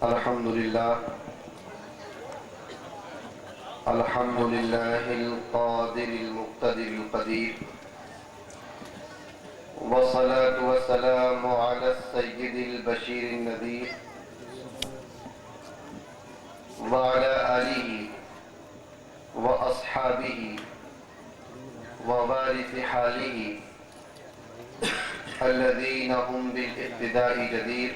الحمد لله القادر المقتدر القدير، والصلاة والسلام على السيد البشير النذير وعلى آله وأصحابه ووارث حاله الذين هم بالاقتداء جدير.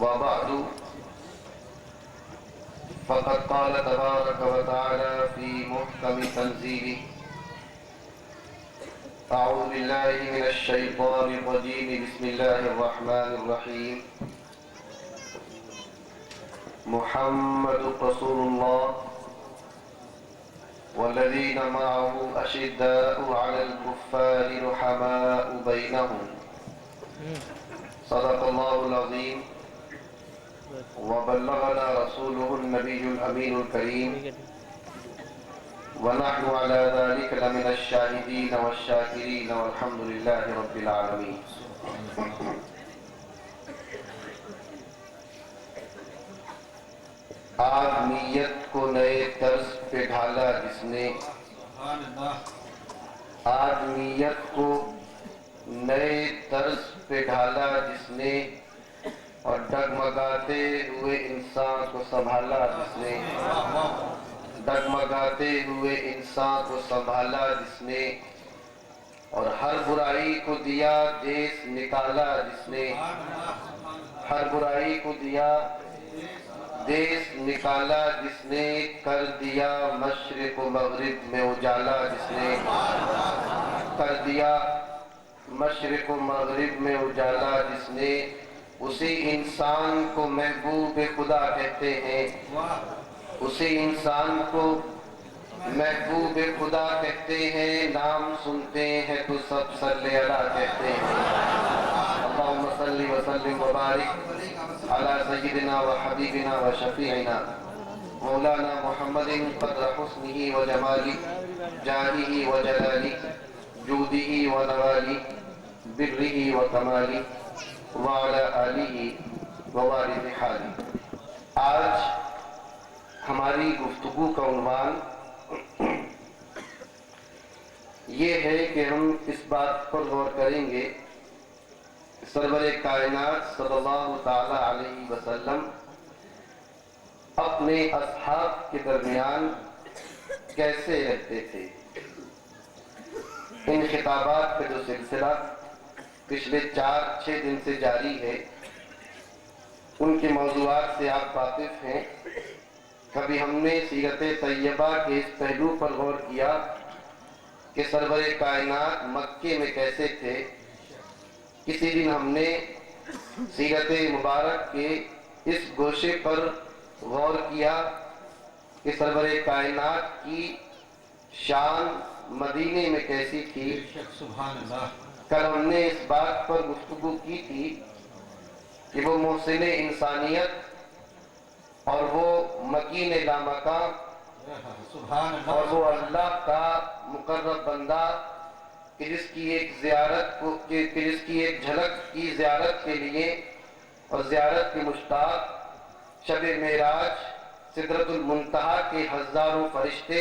وبعد، فقد قال تبارك وتعالى في محكم تنزيله: أعوذ بالله من الشيطان الرجيم، بسم الله الرحمن الرحيم. محمد رسول الله والذين معه أشداء على الكفار رحماء بينهم. صدق الله العظيم وبلغنا رسوله النبي الأمين الكريم، ونحن على ذلك لمن الشاهدين والشاكرين، والحمد لله رب العالمين. آدمیت کو نئے طرز پہ ڈھالا جس نے، آدمیت کو نئے طرز پہ ڈھالا جس نے، اور ڈگمگاتے ہوئے انسان کو سنبھالا جس نے، ڈگمگاتے ہوئے انسان کو سنبھالا جس نے، اور ہر برائی کو دیا دیس نکالا جس نے، ہر برائی کو دیا دیس نکالا جس نے، کر دیا مشرق و مغرب میں اجالا جس نے، کر دیا مشرق و مغرب میں اجالا جس نے، اسی انسان کو محبوب خدا کہتے ہیں، اسی انسان کو محبوب خدا کہتے ہیں، نام سنتے ہیں تو سب صلی اللہ کہتے ہیں۔ اللہم صلی وسلم وبارک علی سیدنا و حبیبنا و شفیعنا مولانا محمد قدر حسنہ و جمالہ جاہہ و جلالہ جودہ و نوالہ برہ و کمالہ وعلی آلہ و وارث حالہ۔ آج ہماری گفتگو کا عنوان یہ ہے کہ ہم اس بات پر غور کریں گے کہ سرور کائنات صلی اللہ تعالی علیہ وسلم اپنے اصحاب کے درمیان کیسے رہتے تھے۔ ان خطابات کا جو سلسلہ پچھلے 4-6 دن سے جاری ہے، ان کے موضوعات سے آپ واقف ہیں۔ کبھی ہم نے سیرت طیبہ کے اس پہلو پر غور کیا کہ سرور کائنات مکے میں کیسے تھے، کسی دن ہم نے سیرت مبارک کے اس گوشے پر غور کیا کہ سرور کائنات کی شان مدینے میں کیسی تھی۔ کل ہم نے اس بات پر گفتگو کی تھی کہ وہ محسن انسانیت اور وہ مکین لامکان اور وہ اللہ کا مقرب بندہ کہ جس کی ایک جھلک کی زیارت کے لیے اور زیارت کے مشتاق شب معراج سدرۃ المنتہا کے ہزاروں فرشتے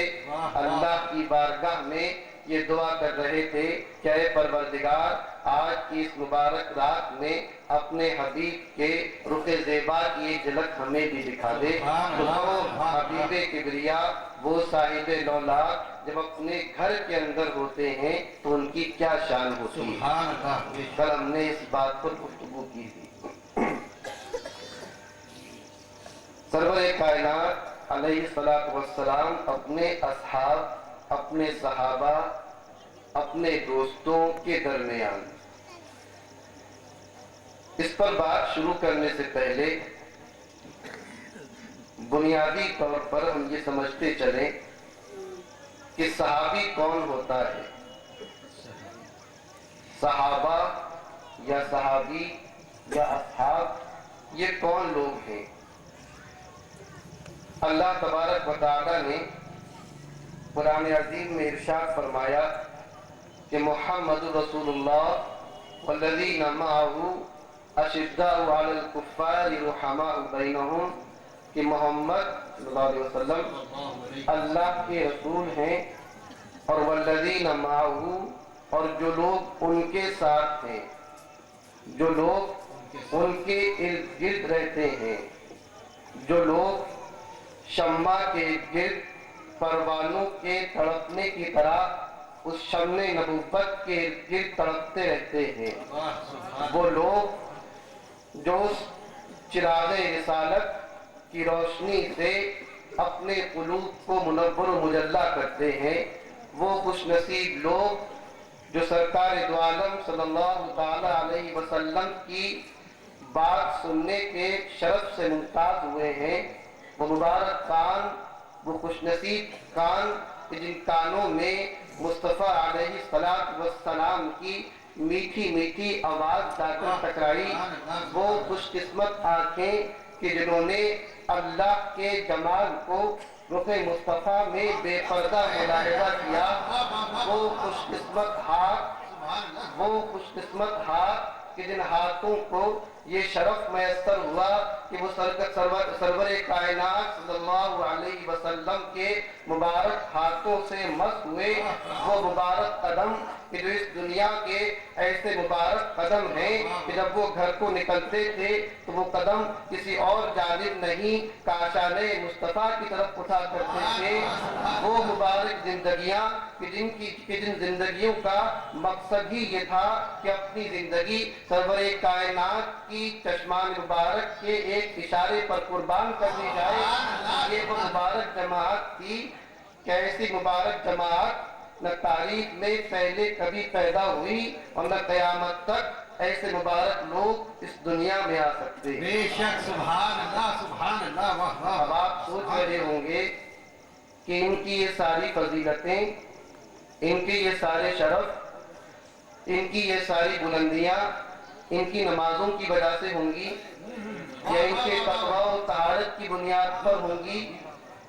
اللہ کی بارگاہ میں یہ دعا کر رہے تھے کہ اے پروردگار، آج کی اس مبارک رات میں اپنے حبیب کے رخ زیبا کی ایک جھلک ہمیں بھی دکھا دے۔ تو وہ حبیب کبریا، وہ صاحب لولاک جب اپنے گھر کے اندر ہوتے ہیں تو ان کی کیا شان ہوتی ہے۔ کل ہم نے اس بات پر گفتگو کی تھی۔ سرور کائنات علیہ الصلوۃ والسلام اپنے اصحاب، اپنے صحابہ، اپنے دوستوں کے درمیان، اس پر بات شروع کرنے سے پہلے بنیادی طور پر ہم یہ سمجھتے چلیں کہ صحابی کون ہوتا ہے۔ صحابہ یا صحابی یا اصحاب یہ کون لوگ ہیں؟ اللہ تبارک و تعالی نے قرآن عظیم میں ارشاد فرمایا کہ محمد رسول اللہ والذین معه اشداء علی الکفار رحماء بینہم، کہ محمد صلی اللہ علیہ وسلم اللہ کے رسول ہیں، اور والذین معہ، اور جو لوگ ان کے ساتھ ہیں، جو لوگ ان کے ارد گرد رہتے ہیں، جو لوگ شمع کے ارد گرد پروانوں کے تڑپنے کی طرح اس شمع نبوت کے ارد گرد تڑپتے رہتے ہیں، وہ لوگ جو اس چراغ رسالت کی روشنی سے اپنے قلوب کو منور و مجلہ کرتے ہیں، وہ خوش نصیب لوگ جو سرکار دو عالم صلی اللہ تعالی علیہ وسلم کی بات سننے کے شرف سے ممتاز ہوئے ہیں۔ وہ مبارک کان، وہ خوش نصیب کان کہ جن کانوں میں مصطفیٰ علیہ السلام کی میٹھی میٹھی آواز جا کر ٹکرائی، وہ خوش قسمت آنکھیں کہ جنہوں نے اللہ کے جمال کو رخ مصطفیٰ میں بے پردہ ملاحظہ کیا، وہ خوش قسمت ہاتھ کہ جن ہاتھوں کو یہ شرف میسر ہوا کہ وہ سرور کائنات صلی اللہ علیہ وسلم کے مبارک ہاتھوں سے مس ہوئے، وہ مبارک قدم کہ جو اس دنیا کے ایسے مبارک قدم ہیں کہ جب وہ گھر کو نکلتے تھے تو وہ قدم کسی اور جانب نہیں کاشان مصطفیٰ کی طرف اٹھا کرتے تھے، وہ مبارک زندگیاں کہ جن زندگیوں کا مقصد ہی یہ تھا کہ اپنی زندگی سرور کائنات کی چشمان مبارک کے ایک اشارے پر قربان کر دی جائے۔ یہ وہ مبارک جماعت تھی کہ ایسی مبارک جماعت نہ تاریخ میں پہلے کبھی پیدا ہوئی اور نہ قیامت تک ایسے مبارک لوگ اس دنیا میں آ سکتے ہیں۔ بے شک، سبحان اللہ، سبحان اللہ، واہ واہ۔ اب آپ سوچ رہے ہوں گے کہ ان کی یہ ساری فضیلتیں، ان کے یہ سارے شرف، ان کی یہ ساری بلندیاں ان کی نمازوں کی وجہ سے ہوں گی، یا ان کے تقویٰ و طہارت کی بنیاد پر ہوں گی،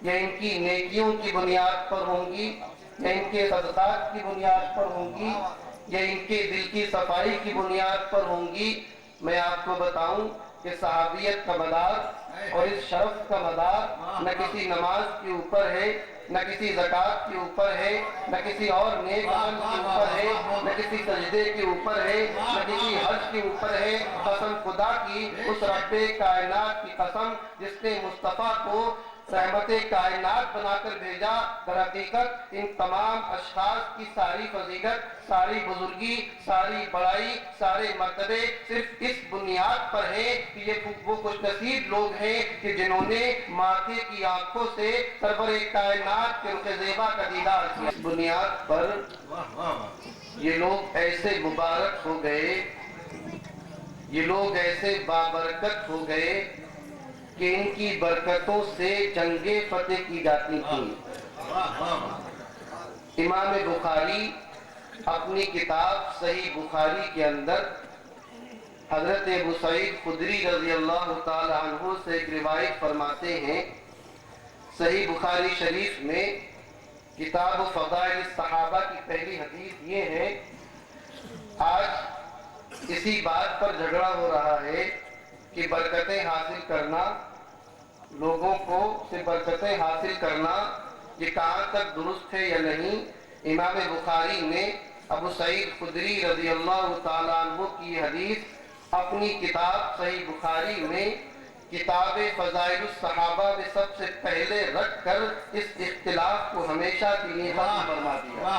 یا ان کی نیکیوں کی بنیاد پر ہوں گی، یا ان کے صدقات کی بنیاد پر ہوں گی، یا ان کے دل کی صفائی کی بنیاد پر ہوں گی۔ میں آپ کو بتاؤں کہ صحابیت کا مدار اور اس شرف کا مدار نہ کسی نماز کے اوپر ہے، نہ کسی زکوٰۃ کے اوپر ہے، نہ کسی اور نیک عمل کے اوپر ہے، نہ کسی سجدے کے اوپر ہے، نہ کسی حج کے اوپر ہے۔ قسم خدا کی، اس رب کائنات کی قسم جس نے مصطفیٰ کو رحمت کائنات بنا کر بھیجا، در حقیقت ان تمام اشخاص کی ساری فضیلت، ساری بزرگی، ساری بڑائی، سارے مرتبے صرف اس بنیاد پر ہے کہ یہ وہ خوش نصیب لوگ ہیں کہ جنہوں نے ماتھے کی آنکھوں سے سرور کائنات کے رخ زیبا کا دیدار کیا۔ اس بنیاد پر یہ لوگ ایسے مبارک ہو گئے، یہ لوگ ایسے بابرکت ہو گئے کہ ان کی برکتوں سے جنگیں فتح کی جاتی تھیں۔ امام بخاری اپنی کتاب صحیح بخاری کے اندر حضرت ابو سعید خدری رضی اللہ تعالی عنہ سے ایک روایت فرماتے ہیں۔ صحیح بخاری شریف میں کتاب فضائل الصحابہ کی پہلی حدیث یہ ہے۔ آج اسی بات پر جھگڑا ہو رہا ہے کہ برکتیں حاصل کرنا، لوگوں کو سے برکتیں حاصل کرنا یہ کہاں تک درست ہے یا نہیں۔ امام بخاری نے ابو سعید خدری رضی اللہ تعالیٰ عنہ کی حدیث اپنی کتاب صحیح بخاری میں کتاب فضائل الصحابہ میں سب سے پہلے رکھ کر اس اختلاف کو ہمیشہ کے لیے ختم فرما دیا۔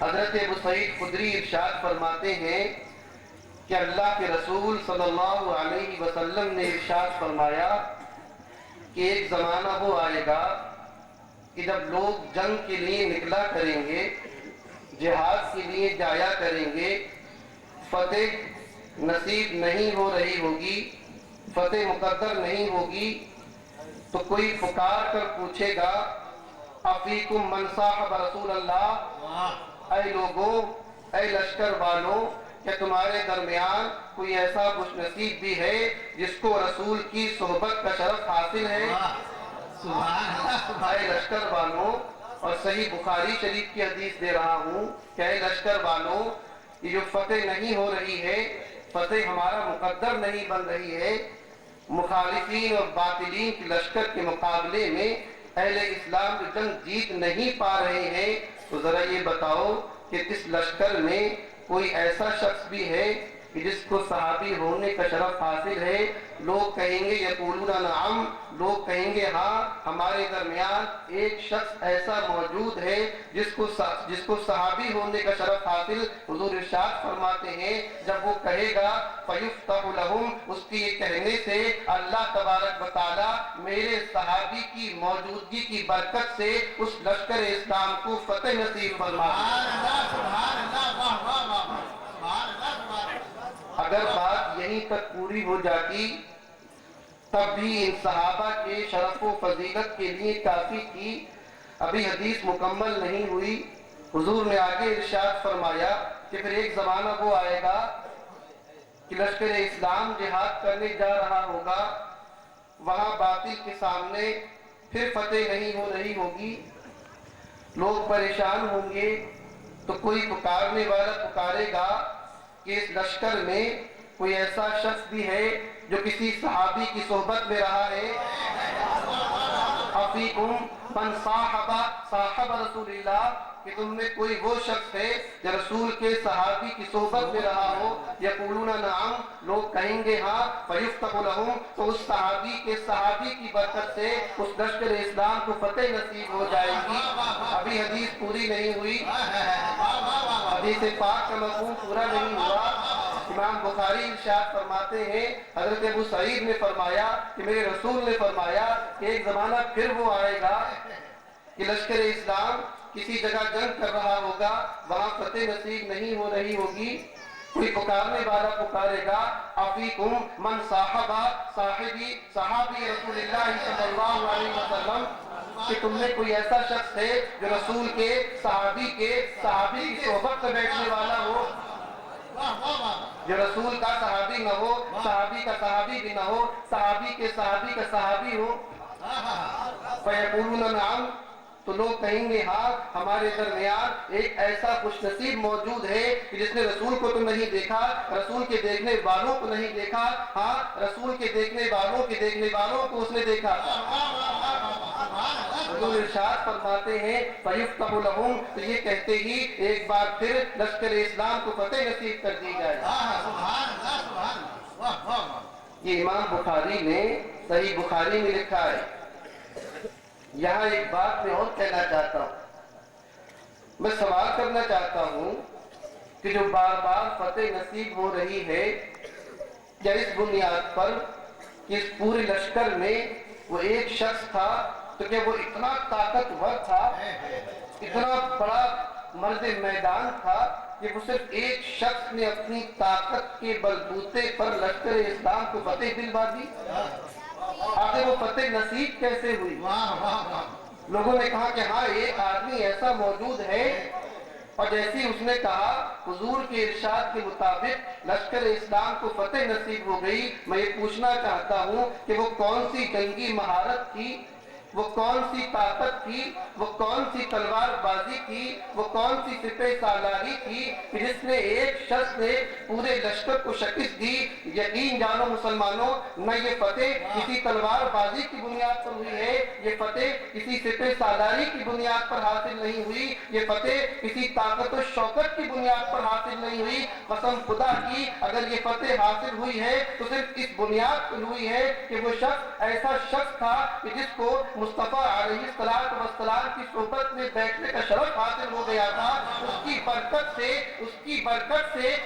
حضرت ابو سعید خدری ارشاد فرماتے ہیں کہ اللہ کے رسول صلی اللہ علیہ وسلم نے ارشاد فرمایا کہ ایک زمانہ وہ آئے گا کہ جب لوگ جنگ کے لیے نکلا کریں گے، جہاد کے لیے جایا کریں گے، فتح نصیب نہیں ہو رہی ہوگی، فتح مقدر نہیں ہوگی، تو کوئی پکار کر پوچھے گا افیکم من صاحب رسول اللہ، اے لوگوں، اے لشکر والوں، کہ تمہارے درمیان کوئی ایسا خوش نصیب بھی ہے جس کو رسول کی صحبت کا شرف حاصل ہے؟ اے لشکر والوں، اور صحیح بخاری شریف کی حدیث دے رہا ہوں کہ اے لشکر والوں، یہ جو فتح نہیں ہو رہی ہے فتح ہمارا مقدر نہیں بن رہی ہے، مخالفین اور باطلین کے لشکر کے مقابلے میں اہل اسلام جو جنگ جیت نہیں پا رہے ہیں، تو ذرا یہ بتاؤ کہ اس لشکر میں کوئی ایسا شخص بھی ہے کہ جس کو صحابی ہونے کا شرف حاصل ہے؟ لوگ کہیں گے یقولون نعم، لوگ کہیں گے ہاں، ہمارے درمیان ایک شخص ایسا موجود ہے جس کو صحابی ہونے کا شرف حاصل۔ حضور ارشاد فرماتے ہیں جب وہ کہے گا فَيُفْتَحُ لَهُمْ، اس کی یہ کہنے سے اللہ تبارک و تعالی میرے صحابی کی موجودگی کی برکت سے اس لشکر اسلام کو فتح نصیب فرمائے۔ سبحان اللہ، واہ واہ واہ، سبحان اللہ، سبحان اللہ۔ اگر بات یہیں تک پوری ہو جاتی تب بھی ان صحابہ کے شرف و فضیلت کے لیے کافی تھی۔ ابھی حدیث مکمل نہیں ہوئی، حضور نے آگے ارشاد فرمایا کہ پھر ایک زمانہ وہ آئے گا کہ لشکر اسلام جہاد کرنے جا رہا ہوگا، وہاں باطل کے سامنے پھر فتح نہیں ہو رہی ہوگی، لوگ پریشان ہوں گے، تو کوئی پکارنے والا پکارے گا کہ اس لشکر میں کوئی ایسا شخص بھی ہے جو کسی صحابی کی صحبت میں رہا ہے؟ افیکم من صاحب رسول اللہ، کہ تم میں کوئی وہ شخص ہے جو رسول کے صحابی کی صحبت میں رہا ہو؟ یقولون نعم، لوگ کہیں گے ہاں، فیفتح لہم، تو اس صحابی کی برکت سے اس لشکر اسلام کو فتح نصیب ہو جائے گی۔ ابھی حدیث پوری نہیں ہوئی، حدیث پاک کا مفہوم پورا نہیں ہوا۔ امام بخاری ارشاد فرماتے ہیں حضرت ابو سعید نے فرمایا کہ میرے رسول نے فرمایا کہ ایک زمانہ پھر وہ آئے گا کہ لشکر اسلام کسی جگہ جنگ کر رہا ہوگا، وہاں فتح نصیب نہیں ہو رہی ہوگی، کوئی پکارنے والا پکارے گا افیکم من صحابی رسول اللہ صلی اللہ علیہ وسلم، کہ تم میں کوئی ایسا شخص ہے جو رسول کے صحابی کی صحبت میں بیٹھنے والا ہو، جو رسول کا صحابی نہ ہو، صحابی کا صحابی بھی نہ ہو، صحابی کے صحابی کا صحابی ہو۔ فَيَقُولُونَ نَعَمْ، تو لوگ کہیں گے ہاں، ہمارے درمیان ایک ایسا خوش نصیب موجود ہے کہ جس نے رسول کو تو نہیں دیکھا، رسول کے دیکھنے والوں کو نہیں دیکھا، ہاں رسول کے دیکھنے والوں کو اس نے دیکھا تھا۔ حضور ارشاد فرماتے ہیں فَيُفْتَحُ لَهُمْ، تو یہ کہتے ہی ایک بار پھر لشکر اسلام کو فتح نصیب کر دی جائے۔ سبحان اللہ، سبحان اللہ، واہ واہ واہ۔ یہ امام بخاری نے صحیح بخاری میں لکھا ہے۔ یہاں ایک بات میں اور کہنا چاہتا ہوں، میں سوال کرنا چاہتا ہوں کہ جو بار بار فتح نصیب ہو رہی ہے، کیا اس بنیاد پر کہ اس پورے لشکر میں وہ ایک شخص تھا، تو کیا وہ اتنا طاقتور تھا، اتنا بڑا مرد میدان تھا کہ وہ صرف ایک شخص نے اپنی طاقت کے بلبوتے پر لشکر اسلام کو فتح دلوا دی؟ آخر وہ فتح نصیب کیسے ہوئی؟ لوگوں نے کہا کہ ہاں ایک آدمی ایسا موجود ہے، اور جیسی اس نے کہا حضور کے ارشاد کے مطابق لشکر اسلام کو فتح نصیب ہو گئی۔ میں یہ پوچھنا چاہتا ہوں کہ وہ کون سی جنگی مہارت تھی، وہ کون سی طاقت تھی، وہ کون سی تلوار بازی تھی، وہ کون سی سپہ سالاری تھی کہ جس نے ایک شخص نے پورے لشکر کو شکست دی؟ یقین جانو مسلمانوں، نہ یہ فتح کسی تلوار بازی کی بنیاد پر ہوئی ہے، یہ فتح کسی سپہ سالاری کی بنیاد پر حاصل نہیں ہوئی، یہ فتح کسی طاقت و شوکت کی بنیاد پر حاصل نہیں ہوئی۔ قسم خدا کی اگر یہ فتح حاصل ہوئی ہے تو صرف اس بنیاد پر ہوئی ہے کہ وہ شخص ایسا شخص تھا کہ جس کو مصطفیٰ علیہ السلام کی صحبت میں بیٹھنے کا شرف حاصل ہو گیا تھا۔ اس کی برکت سے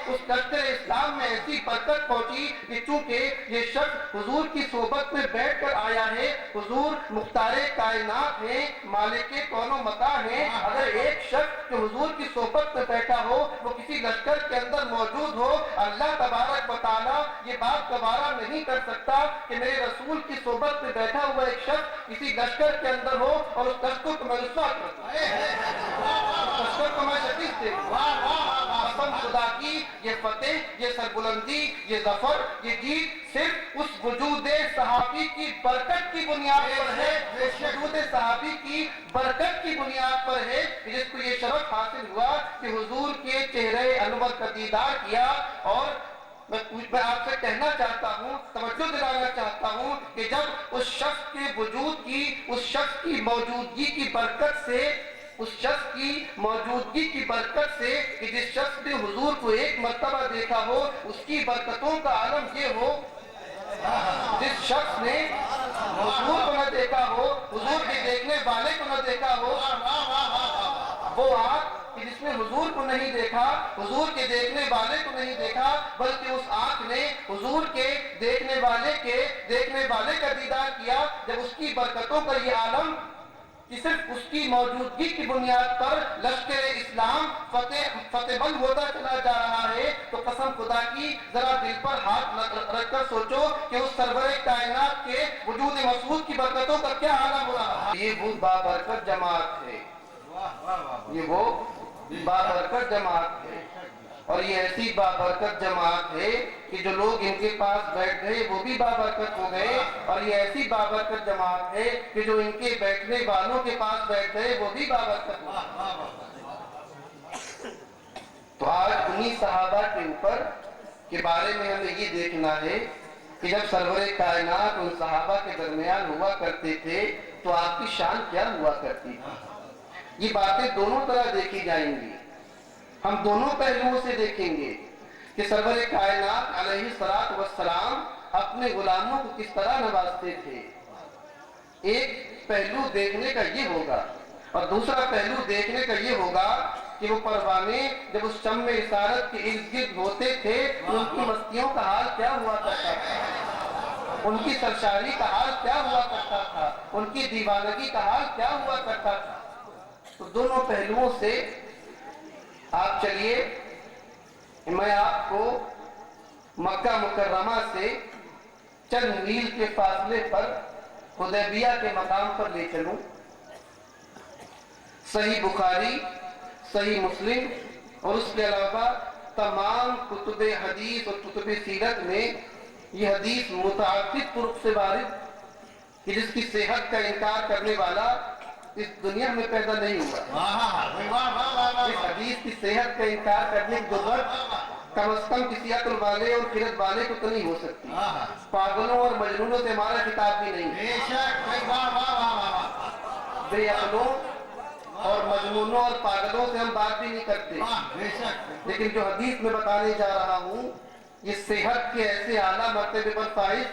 اس لشکر اسلام میں ایسی برکت پہنچی کہ چونکہ یہ شخص حضور کی صحبت میں بیٹھ کر آیا ہے، حضور مختار کائنات ہیں، مالک کون و مکاں ہیں، اگر ایک شخص جو حضور کی صحبت میں بیٹھا ہو وہ کسی لشکر کے اندر موجود ہو، اللہ تبارک و تعالیٰ یہ بات گوارا نہیں کر سکتا کہ میرے رسول کی صحبت میں بیٹھا ہوا ایک شخص کسی لشکر کے اندر ہو اور اس لشکر کو میں رسوا کر دوں، لشکر کو میں شکست دے دوں۔ قسم خدا کی یہ فتح، یہ سربلندی، یہ ظفر، یہ جیت صرف اس وجود صحابی کی برکت کی بنیاد پر ہے، اس وجود صحابی کی برکت کی بنیاد پر ہے جس کو یہ شرف حاصل ہوا کہ حضور کے چہرے انور کا دیدار کیا اور میں آپ سے کہنا چاہتا ہوں، توجہ دلانا چاہتا ہوں کہ جب اس شخص کے وجود کی، اس شخص کی موجودگی کی برکت سے، اس شخص کی موجودگی کی برکت سے کہ جس شخص نے حضور کو ایک مرتبہ دیکھا ہو، اس کی برکتوں کا عالم یہ ہو، جس شخص نے حضور کو نہ دیکھا ہو، حضور کے دیکھنے والے کو نہ دیکھا ہو، وہ آنکھ کہ جس نے حضور کو نہیں دیکھا، حضور کے دیکھنے والے کو نہیں دیکھا، بلکہ اس آنکھ نے حضور کے دیکھنے والے کا دیدار کیا، جب اس کی برکتوں کا یہ عالم کہ صرف اس کی موجودگی کی بنیاد پر لشکر اسلام فتح بند ہوتا چلا جا رہا ہے، تو قسم خدا کی ذرا دل پر ہاتھ رکھ کر سوچو کہ اس سرور کائنات کے وجود مسعود کی برکتوں کا کیا عالم ہو رہا ہے۔ یہ وہ بابرکت جماعت ہے، یہ وہ بابرکت جماعت ہے، اور یہ ایسی بابرکت جماعت ہے کہ جو لوگ ان کے پاس بیٹھ گئے وہ بھی بابرکت ہو گئے، اور یہ ایسی بابرکت جماعت ہے کہ جو ان کے بیٹھنے والوں کے پاس بیٹھ گئے وہ بھی بابرکت ہو گئے۔ تو آج انہی صحابہ کے اوپر کے بارے میں ہمیں یہ دیکھنا ہے کہ جب سرور کائنات ان صحابہ کے درمیان ہوا کرتے تھے تو آپ کی شان کیا ہوا کرتی تھی۔ یہ باتیں دونوں طرح دیکھی جائیں گی، ہم دونوں پہلوؤں سے دیکھیں گے کہ سرور کائنات علیہ السلام اپنے غلاموں کو کس طرح نوازتے تھے۔ ایک پہلو دیکھنے کا یہ ہوگا، اور دوسرا پہلو دیکھنے کا یہ ہوگا کہ وہ پروانے جب اس شمع رسالت کے ارد گرد ہوتے تھے تو ان کی مستیوں کا حال کیا ہوا کرتا تھا، ان کی سرشاری کا حال کیا ہوا کرتا تھا، ان کی دیوانگی کا حال کیا ہوا کرتا تھا۔ تو دونوں پہلوؤں سے آپ چلیے، میں آپ کو مکہ مکرمہ سے چند میل کے فاصلے پر حدیبیہ کے مقام پر لے چلوں۔ صحیح بخاری، صحیح مسلم اور اس کے علاوہ تمام کتب حدیث اور کتب سیرت میں یہ حدیث متعدد طرق سے وارد کہ جس کی صحت کا انکار کرنے والا اس دنیا میں پیدا نہیں ہوا۔ اس حدیث کی صحت کا انکار کرنے کی ضرورت کم از کم کسی عقل والے اور خرد والے کو تو نہیں ہو سکتی۔ پاگلوں اور مجنونوں سے ہمارا خطاب بھی نہیں ہے، بے عقلوں اور مجنونوں اور پاگلوں سے ہم بات بھی نہیں کرتے، لیکن جو حدیث میں بتانے جا رہا ہوں یہ صحت کے ایسے اعلیٰ مرتبے پر فائز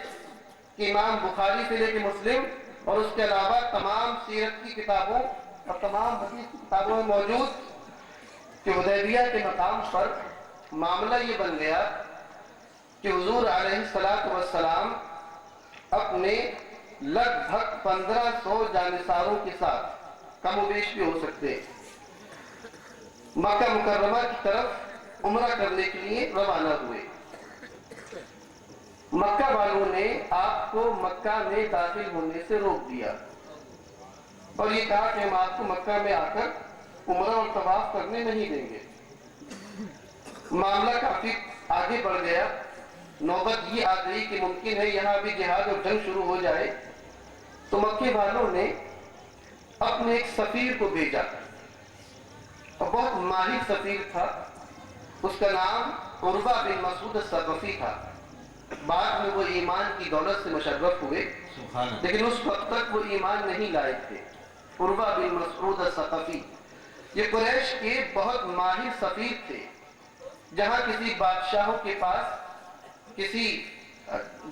کہ امام بخاری سے لے کے مسلم اور اس کے علاوہ تمام سیرت کی کتابوں اور تمام حدیث کی کتابوں میں موجود کہ حدیبیہ کے مقام پر معاملہ یہ بن گیا کہ حضور علیہ السلام اپنے لگ بھگ 1500 جانثاروں کے ساتھ، کم و بیش بھی ہو سکتے، مکہ مکرمہ کی طرف عمرہ کرنے کے لیے روانہ ہوئے۔ مکہ والوں نے آپ کو مکہ میں داخل ہونے سے روک دیا اور یہ کہا کہ ہم آپ کو مکہ میں آ کر عمرہ اور طواف کرنے نہیں دیں گے۔ معاملہ کافی آگے بڑھ گیا، نوبت یہ آ گئی کہ ممکن ہے یہاں بھی جہاد اور جنگ شروع ہو جائے، تو مکے والوں نے اپنے ایک سفیر کو بھیجا، اور بہت ماہر سفیر تھا، اس کا نام عروہ بن مسعود الثقفی تھا۔ بعد میں وہ ایمان کی دولت سے مشرف ہوئے، لیکن اس وقت تک وہ ایمان نہیں لائے تھے۔ عروہ بن مسعود الثقفی یہ قریش کے بہت ماہر سفیر تھے، جہاں کسی بادشاہوں کے پاس کسی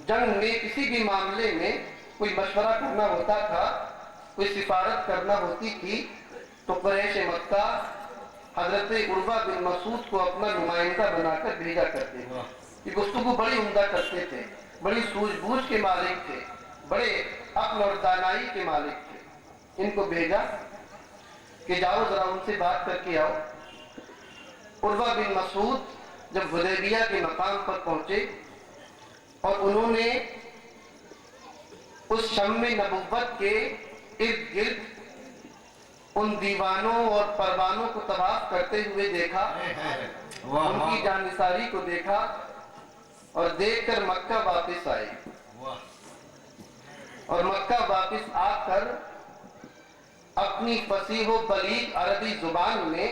جنگ میں کسی بھی معاملے میں کوئی مشورہ کرنا ہوتا تھا، کوئی سفارت کرنا ہوتی تھی، تو قریش مکہ حضرت عروہ بن مسعود کو اپنا نمائندہ بنا کر بھیجا کرتے تھے۔ یہ گفتگو بڑی عمدہ کرتے تھے، بڑی سوجھ بوجھ کے مالک تھے، بڑے عقل اور دانائی کے مالک تھے۔ ان کو بھیجا کہ جاؤ ذرا ان سے بات کر کے آؤ۔ عروہ بن مسعود جب حدیبیہ کے مقام پر پہنچے اور انہوں نے اس شمع نبوت کے ارد گرد ان دیوانوں اور پروانوں کو طواف کرتے ہوئے دیکھا، ان کی جانثاری کو دیکھا، اور دیکھ کر مکہ واپس آئے، اور مکہ واپس آ کر اپنی فصیح و بلیغ عربی زبان میں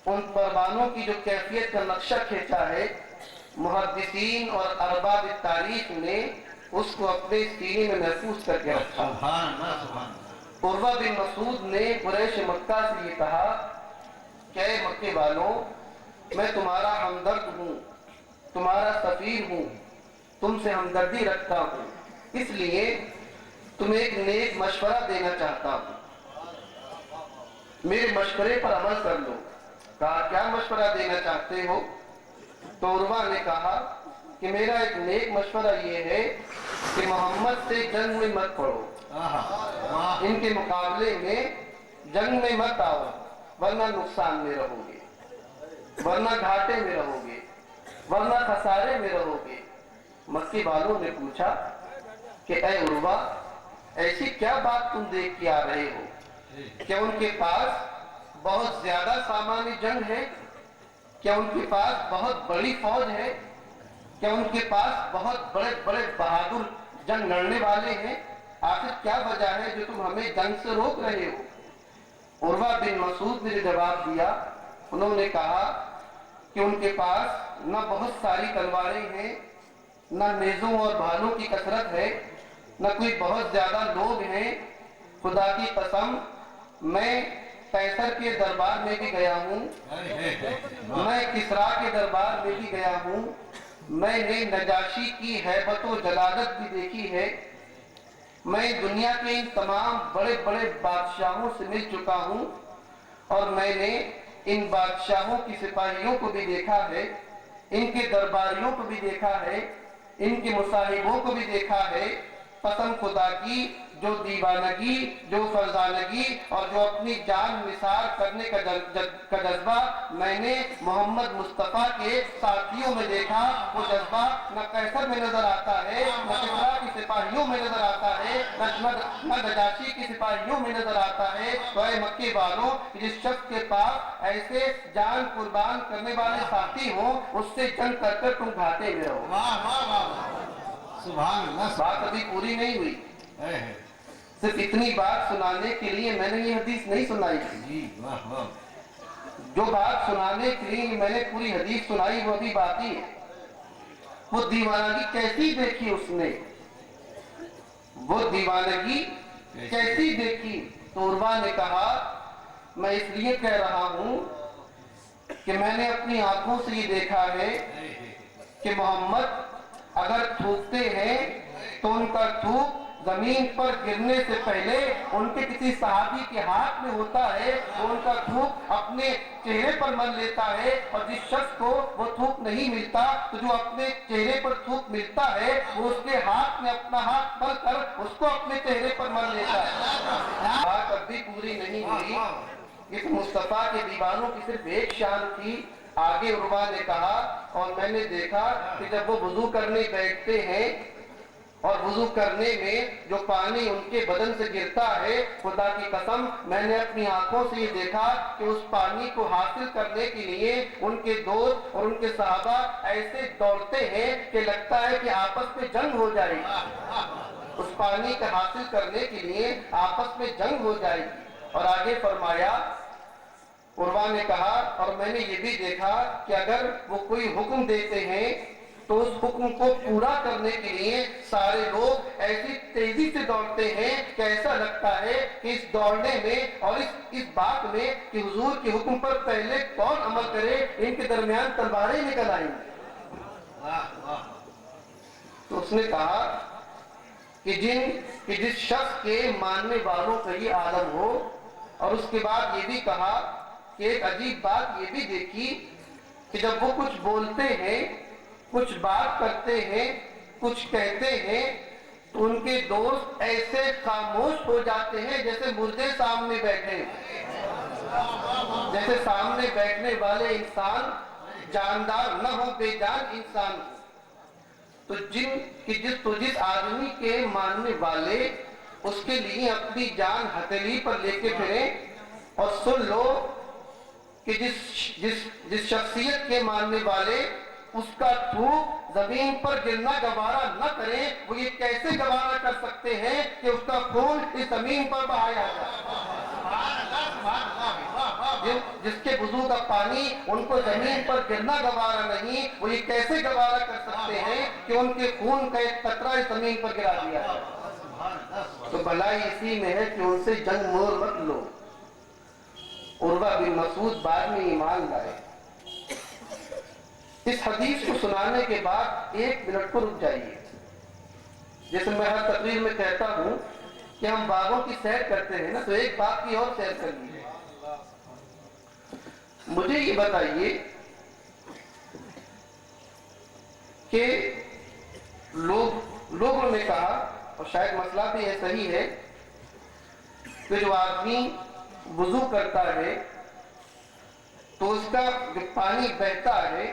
ان پروانوں کی جو کیفیت کا نقشہ کھینچا ہے محدثین اور ارباب تاریخ نے اس کو اپنے سینے میں محفوظ کر کے رکھا۔ سبحان اللہ سبحان اللہ۔ عروہ بن مسعود نے قریش مکہ سے یہ کہا کہ اے مکے والوں، میں تمہارا ہمدرد ہوں، تمہارا سفیر ہوں، تم سے ہمدردی رکھتا ہوں، اس لیے تمہیں ایک نیک مشورہ دینا چاہتا ہوں، میرے مشورے پر عمل کر لو۔ کہا کیا مشورہ دینا چاہتے ہو؟ تو عروہ نے کہا کہ میرا ایک نیک مشورہ یہ ہے کہ محمد سے جنگ میں مت پڑو، ان کے مقابلے میں جنگ میں مت آؤ، ورنہ نقصان میں رہو گے، ورنہ گھاٹے میں رہو گے، ورنہ خسارے میں رہو گے۔ مکی والوں نے پوچھا کہ اے عروہ، ایسی کیا بات تم دیکھ کے آ رہے ہو؟ کیا ان کے پاس بہت زیادہ سامان جنگ ہے؟ کیا ان کے پاس بہت بڑی فوج ہے؟ کیا ان کے پاس بہت بڑے بڑے بہادر جنگ لڑنے والے ہیں؟ آخر کیا وجہ ہے جو تم ہمیں جنگ سے روک رہے ہو؟ عروہ بن مسعود نے جواب دیا، انہوں نے کہا کہ ان کے پاس نہ بہت ساری تلواریں ہیں، نہ نیزوں اور بھالوں کی کثرت ہے، نہ کوئی بہت زیادہ لوگ ہیں۔ خدا کی قسم، میں قیصر کے دربار میں بھی گیا ہوں، میں کسریٰ کے دربار میں بھی گیا ہوں، میں نے نجاشی کی ہیبت و جلالت بھی دیکھی ہے، میں دنیا کے ان تمام بڑے بڑے بادشاہوں سے مل چکا ہوں، اور میں نے ان بادشاہوں کی سپاہیوں کو بھی دیکھا ہے، ان کے درباریوں کو بھی دیکھا ہے، ان کے مصاحبوں کو بھی دیکھا ہے۔ قسم خدا کی، جو دیوانگی، جو فرزانگی اور جو اپنی جان نثار کرنے کا جذبہ میں نے محمد مصطفیٰ کے ساتھیوں میں دیکھا، وہ جذبہ نہ قیصر میں نظر آتا ہے، نہ کسریٰ کی سپاہیوں میں نظر آتا ہے، نہ نجاشی کی سپاہیوں میں نظر آتا ہے۔ تو اے مکے والوں، جس شخص کے پاس ایسے جان قربان کرنے والے ساتھی ہوں، اس سے جنگ کر کر تم گھاٹے میں رہو۔ واہ واہ واہ، سبحان اللہ۔ بات ابھی پوری نہیں ہوئی، صرف اتنی بات سنانے کے لیے میں نے یہ حدیث نہیں سنائی تھی۔ جی واہ واہ، جو بات سنانے کے لیے میں نے پوری حدیث سنائی وہ ابھی باقی ہے۔ وہ دیوانگی کیسی دیکھی اس نے، وہ دیوانگی کیسی دیکھی؟ تو عروہ نے کہا میں اس لیے کہہ رہا ہوں کہ میں نے اپنی آنکھوں سے یہ دیکھا ہے کہ محمد اگر تھوکتے ہیں تو ان کا تھوک زمین پر گرنے سے پہلے ان کے کسی صحابی کے ہاتھ میں ہوتا ہے، وہ ان کا تھوک اپنے چہرے پر مل لیتا ہے، اور جس شخص کو وہ تھوک نہیں ملتا تو جو اپنے چہرے پر تھوک ملتا ہے وہ اس کے ہاتھ میں اپنا ہاتھ مل کر اس کو اپنے چہرے پر مل لیتا ہے۔ بات اب بھی پوری نہیں ہوئی، اس مصطفیٰ کے دیوانوں کی صرف ایک شان تھی۔ آگے عروہ نے کہا اور میں نے دیکھا کہ جب وہ وضو کرنے بیٹھتے ہیں اور وضو کرنے میں جو پانی ان کے بدن سے گرتا ہے، خدا کی قسم میں نے اپنی آنکھوں سے یہ دیکھا کہ اس پانی کو حاصل کرنے کے لیے ان کے دوست اور ان کے صحابہ ایسے دوڑتے ہیں کہ لگتا ہے کہ آپس میں جنگ ہو جائے گی، اس پانی کا حاصل کرنے کے لیے آپس میں جنگ ہو جائے گی۔ اور آگے فرمایا، عروہ نے کہا اور میں نے یہ بھی دیکھا کہ اگر وہ کوئی حکم دیتے ہیں تو اس حکم کو پورا کرنے کے لیے سارے لوگ ایسی تیزی سے دوڑتے ہیں کہ ایسا لگتا ہے کہ اس دوڑنے میں اور اس بات میں کہ حضور کے حکم پر پہلے کون عمل کرے، ان کے درمیان تلواریں نکل آئیں گی۔ تو اس نے کہا کہ جس شخص کے ماننے والوں کا یہ عالم ہو، اور اس کے بعد یہ بھی کہا کہ ایک عجیب بات یہ بھی دیکھی کہ جب وہ کچھ بولتے ہیں، کچھ بات کرتے ہیں، کچھ کہتے ہیں تو ان کے دوست ایسے خاموش ہو جاتے ہیں جیسے مردے سامنے بیٹھے ہیں، جیسے سامنے بیٹھنے والے انسان جاندار نہ ہو، بے جان انسان ہو۔ تو جس آدمی کے ماننے والے اس کے لیے اپنی جان ہتھیلی پر لے کے پھریں، اور سن لو کہ جس شخصیت کے ماننے والے اس کا تھوک زمین پر گرنا گوارا نہ کریں، وہ یہ کیسے گوارا کر سکتے ہیں کہ اس کا خون اس زمین پر بہایا جائے؟ جس کے وضو کا پانی ان کو زمین پر گرنا گوارا نہیں، وہ یہ کیسے گوارا کر سکتے ہیں کہ ان کے خون کا ایک قطرہ زمین پر گرا دیا جائے؟ تو بھلائی اسی میں ہے کہ ان سے جنگ مور مت لو۔ عروہ بن مسعود بعد میں ایمان لائے۔ اس حدیث کو سنانے کے بعد 1 منٹ کو رک جائیے۔ جیسے میں ہر تقریر میں کہتا ہوں کہ ہم باغوں کی سیر کرتے ہیں نا، تو ایک باغ کی اور سیر کر لیجیے۔ مجھے یہ بتائیے کہ لوگوں نے کہا، اور شاید مسئلہ بھی ایسا ہی ہے، کہ جو آدمی وضو کرتا ہے تو اس کا جو پانی بہتا ہے،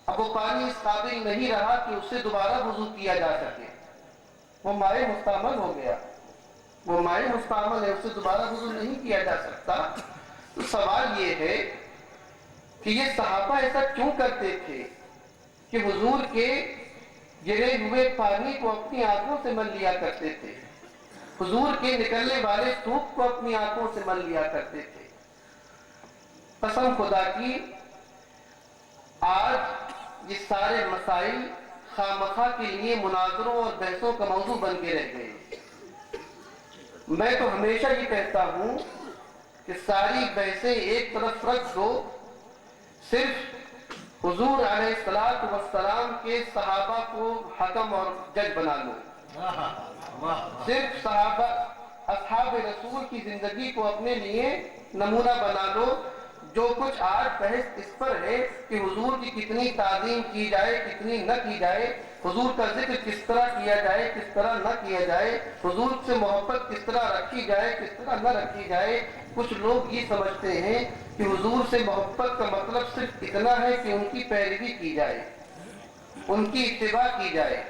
اب وہ پانی اس قابل نہیں رہا کہ اس سے دوبارہ وضو کیا جا سکے، وہ مائع مستعمل ہو گیا، وہ مائع مستعمل ہے، اس سے دوبارہ وضو نہیں کیا جا سکتا۔ تو سوال یہ ہے کہ یہ صحابہ ایسا کیوں کرتے تھے کہ حضور کے گرے ہوئے پانی کو اپنی آنکھوں سے مل لیا کرتے تھے، حضور کے نکلنے والے تھوک کو اپنی آنکھوں سے مل لیا کرتے تھے؟ قسم خدا کی آج یہ سارے مسائل خامخواہ کے لیے مناظروں اور بحثوں کا موضوع بن کے رہ گئے۔ میں تو ہمیشہ یہ کہتا ہوں کہ ساری بحثیں ایک طرف رکھ دو، صرف حضور علیہ السلام کے صحابہ کو حکم اور جج بنا لو، صرف صحابہ اصحاب رسول کی زندگی کو اپنے لیے نمونہ بنا لو۔ جو کچھ آج بحث اس پر ہے کہ حضور کی کتنی تعظیم کی جائے، کتنی نہ کی جائے، حضور کا ذکر کس طرح کیا جائے، کس طرح نہ کیا جائے، حضور سے محبت کس طرح رکھی جائے، کس طرح نہ رکھی جائے، کچھ لوگ یہ سمجھتے ہیں کہ حضور سے محبت کا مطلب صرف اتنا ہے کہ ان کی پیروی کی جائے، ان کی اتباع کی جائے،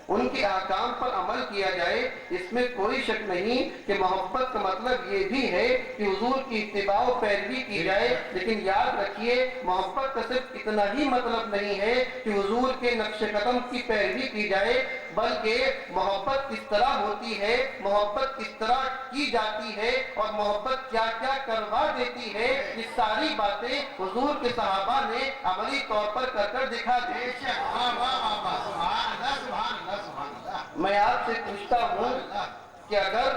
ان کے احکام پر عمل کیا جائے۔ اس میں کوئی شک نہیں کہ محبت کا مطلب یہ بھی ہے کہ حضور کی اتباع و پیروی کی جائے، لیکن یاد رکھیے محبت کا صرف اتنا ہی مطلب نہیں ہے کہ حضور کے نقش قدم کی پیروی کی جائے، بلکہ محبت کس طرح ہوتی ہے، محبت کس طرح کی جاتی ہے، اور محبت کیا کیا کروا دیتی ہے، یہ ساری باتیں حضور کے صحابہ نے عملی طور پر کر دکھا دی۔ میں آپ سے پوچھتا ہوں کہ اگر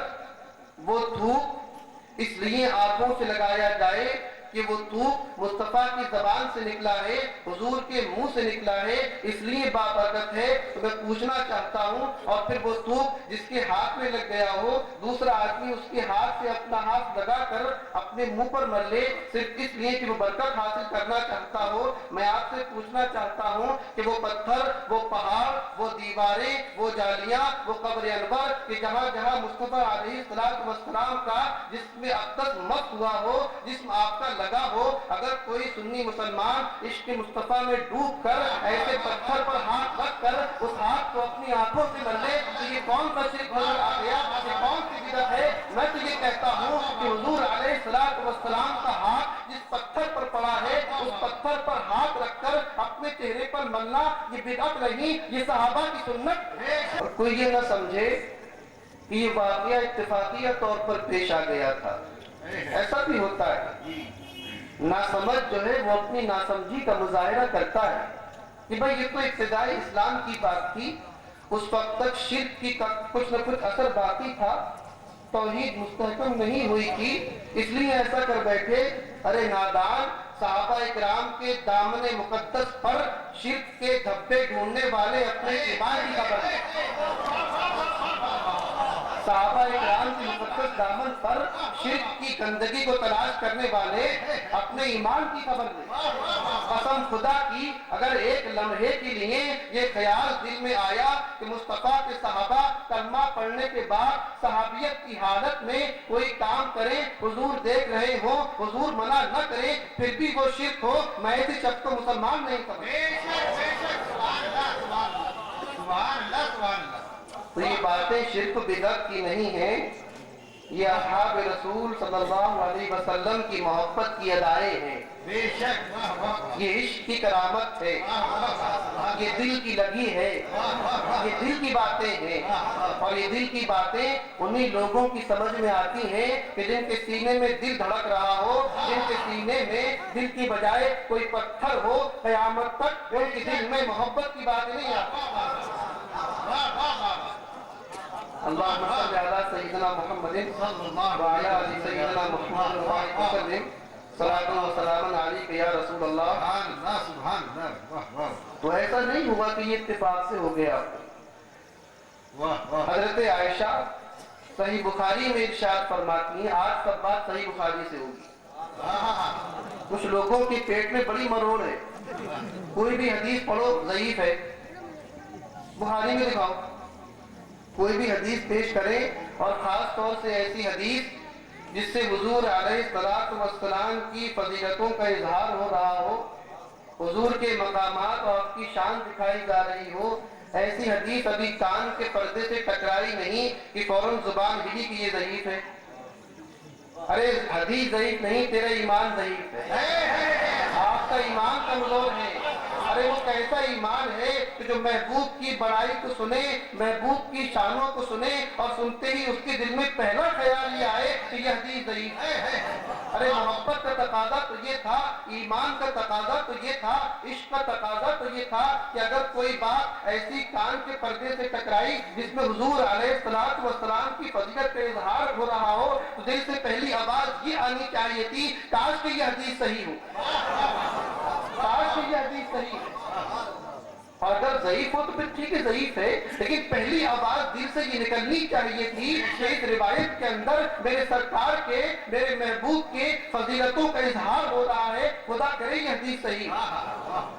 وہ تھوک اس لیے آنکھوں سے لگایا جائے کہ وہ تھوک مصطفیٰ کی زبان سے نکلا ہے، حضور کے منہ سے نکلا ہے، اس لیے بابرکت ہے، تو میں پوچھنا چاہتا ہوں، اور پھر وہ تھوک جس کے ہاتھ میں لگ گیا ہو، دوسرا آدمی اس کے ہاتھ سے اپنا ہاتھ لگا کر اپنے منہ پر مل لے صرف اس لیے کہ وہ برکت حاصل کرنا چاہتا ہو، میں آپ سے پوچھنا چاہتا ہوں کہ وہ پتھر، وہ پہاڑ، وہ دیواریں، وہ جالیاں، وہ قبر انور کہ جہاں جہاں مصطفیٰ علیہ السلام کا جسم اقدس مس ہوا ہو، جسم آپ کا لگا ہو، اگر کوئی سنی مسلمان عشق مصطفیٰ میں ڈوب کر ایسے پتھر پر ہاتھ رکھ کر اس ہاتھ کو اپنی آنکھوں سے مل لے تو یہ کون سا شرک نظر آ گیا، یہ کون سی بدعت ہے؟ میں تو یہ کہتا ہوں کہ حضور علیہ السلام کا ہاتھ جس پتھر پر پڑا ہے، اس پتھر پر ہاتھ رکھ کر اپنے چہرے پر ملنا یہ بدعت نہیں، یہ صحابہ کی سنت ہے۔ اور کوئی یہ نہ سمجھے کہ یہ واقعہ اتفاقیہ طور پر پیش آ گیا تھا، ایسا بھی ہوتا ہے۔ ناسمجھ جو ہے وہ اپنی ناسمجھی کا مظاہرہ کرتا ہے کہ بھئی یہ تو ابتدائی اسلام کی بات تھی، اس وقت تک شرک کی کچھ نہ کچھ اثر باقی تھا، توحید مستحکم نہیں ہوئی تھی، اس لیے ایسا کر بیٹھے۔ ارے نادان، صحابہ اکرام کے دامن مقدس پر شرک کے دھبے ڈھونڈنے والے اپنے ایمان کی خبر لیں۔ صحابہ اکرام کے مقدس دامن پر شرک کی گندگی کو تلاش کرنے والے اپنے ایمان کی خبر لیں۔ قسم خدا کی اگر ایک لمحے کے لیے یہ خیال دل میں آیا کہ مصطفیٰ کے صحابہ کلمہ پڑھنے کے بعد صحابیت کی حالت میں کوئی کام کریں، حضور دیکھ رہے ہو، حضور منع نہ کریں، پھر بھی وہ شرک ہو، میں ایسی شخص کو مسلمان نہیں سمجھتا۔ تو یہ باتیں شرک و بدعت کی نہیں ہیں، یہ اصحاب رسول صلی اللہ علیہ وسلم کی محبت کی ادائیں ہیں، یہ عشق کی کرامت ہے، یہ دل کی لگی ہے، یہ دل کی باتیں ہیں، اور یہ دل کی باتیں انہی لوگوں کی سمجھ میں آتی ہیں کہ جن کے سینے میں دل دھڑک رہا ہو، جن کے سینے میں دل کی بجائے کوئی پتھر ہو، قیامت تک ان کے دل میں محبت کی بات نہیں آتی۔ اللہم صلی علی سیدنا محمد وعلی آل سیدنا محمد وسلم، صلاۃ و سلام علیک یا رسول اللہ۔ سبحان اللہ، واہ واہ تو ایسا نہیں ہوا کہ یہ اتفاق سے ہو گیا۔ واہ واہ، حضرت عائشہ صحیح بخاری میں ارشاد فرماتی ہیں، آج سب بات صحیح بخاری سے ہوگی۔ کچھ لوگوں کے پیٹ میں بڑی مروڑ ہے، کوئی بھی حدیث پڑھو ضعیف ہے، بخاری میں دکھاؤ۔ کوئی بھی حدیث پیش کریں، اور خاص طور سے ایسی حدیث جس سے حضور علیہ السلام کی فضیلتوں کا اظہار ہو رہا ہو، حضور کے مقامات اور آپ کی شان دکھائی جا رہی ہو، ایسی حدیث ابھی کان کے پردے سے ٹکرائی نہیں کہ فوراً زبان ہلی کہ یہ ضعیف ہے۔ ارے حدیث ضعیف نہیں، تیرا ایمان ضعیف ہے، آپ کا ایمان کمزور ہے۔ ارے وہ کیسا ایمان ہے کہ جو محبوب کی بڑائی کو سنے، محبوب کی شانوں کو سنے، اور سنتے ہی اس کے دل میں پہلا خیال یہ آئے کہ یہ حدیث ضعیف ہے۔ ارے محبت کا تقاضا تو یہ تھا، ایمان کا تقاضا تو یہ تھا، عشق کا تقاضا تو یہ تھا کہ اگر کوئی بات ایسی کان کے پردے سے ٹکرائی جس میں حضور علیہ السلام کی فضیلت کا اظہار ہو رہا ہو، تو دل سے پہلی آواز یہ آنی چاہیے تھی، کاش کہ یہ حدیث صحیح ہو، کاش کہ یہ حدیث صحیح ہو۔ اور اگر ضعیف ہو تو پھر ٹھیک ہے، ضعیف ہے، لیکن پہلی آواز دل سے یہ نکلنی چاہیے تھی کہ اس روایت کے اندر میرے سرکار کے، میرے محبوب کے فضیلتوں کا اظہار ہو رہا ہے، خدا کرے یہ حدیث صحیح ہے۔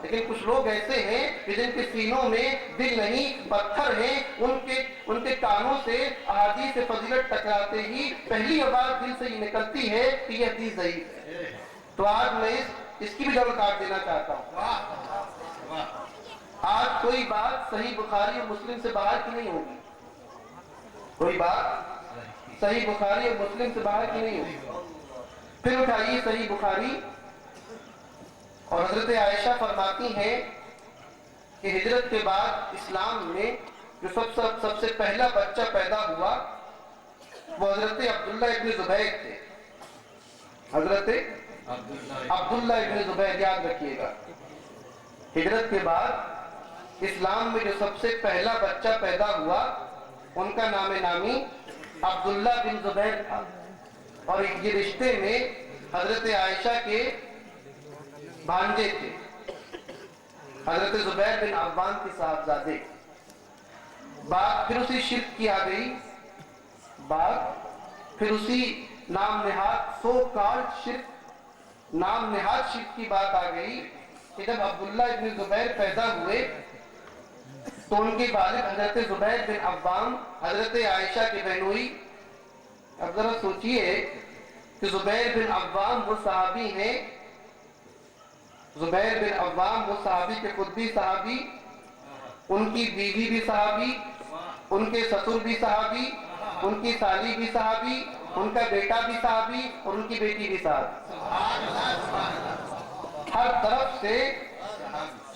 لیکن کچھ لوگ ایسے ہیں کہ جن کے سینوں میں دل نہیں، پتھر ہیں، ان کے کانوں سے احادیث فضیلت ٹکراتے ہی پہلی آواز دل سے یہ نکلتی ہے کہ یہ حدیث ضعیف ہے۔ تو آج میں اس کی بھی جڑ کاٹ دینا چاہتا ہوں۔ آج کوئی بات صحیح بخاری اور مسلم سے باہر کی نہیں ہوگی، کوئی بات صحیح بخاری اور مسلم سے باہر کی نہیں ہوگی۔ پھر اٹھائیے صحیح بخاری، اور حضرت عائشہ فرماتی ہیں کہ ہجرت کے بعد اسلام میں جو سب سے پہلا بچہ پیدا ہوا وہ حضرت عبداللہ ابن زبیر تھے۔ حضرت عبداللہ ابن زبیر، یاد رکھیے گا، ہجرت کے بعد اسلام میں جو سب سے پہلا بچہ پیدا ہوا ان کا نام نامی عبداللہ بن زبیر تھا، اور یہ رشتے میں حضرت عائشہ کے بھانجے تھے، حضرت زبیر بن عوام کے صاحبزادے۔ بات پھر اسی شرک کی آ گئی، بات پھر اسی نام نہاد سو کالڈ شرک، نام نہاد شرک کی بات آ گئی کہ جب عبداللہ ابن زبیر پیدا ہوئے تو ان کے والد حضرت زبیر بن عوام حضرت عائشہ کے بہنوئی۔ اب ذرا سوچئے کہ زبیر بن عوام وہ صحابی ہیں، زبیر بن عوام وہ صحابی کے خود بھی صحابی، ان کی بیوی بھی صحابی، ان کے سسر بھی صحابی، ان کی سالی بھی صحابی، ان کا بیٹا بھی صحابی، اور ان کی بیٹی بھی صحابی۔ ہر طرف سے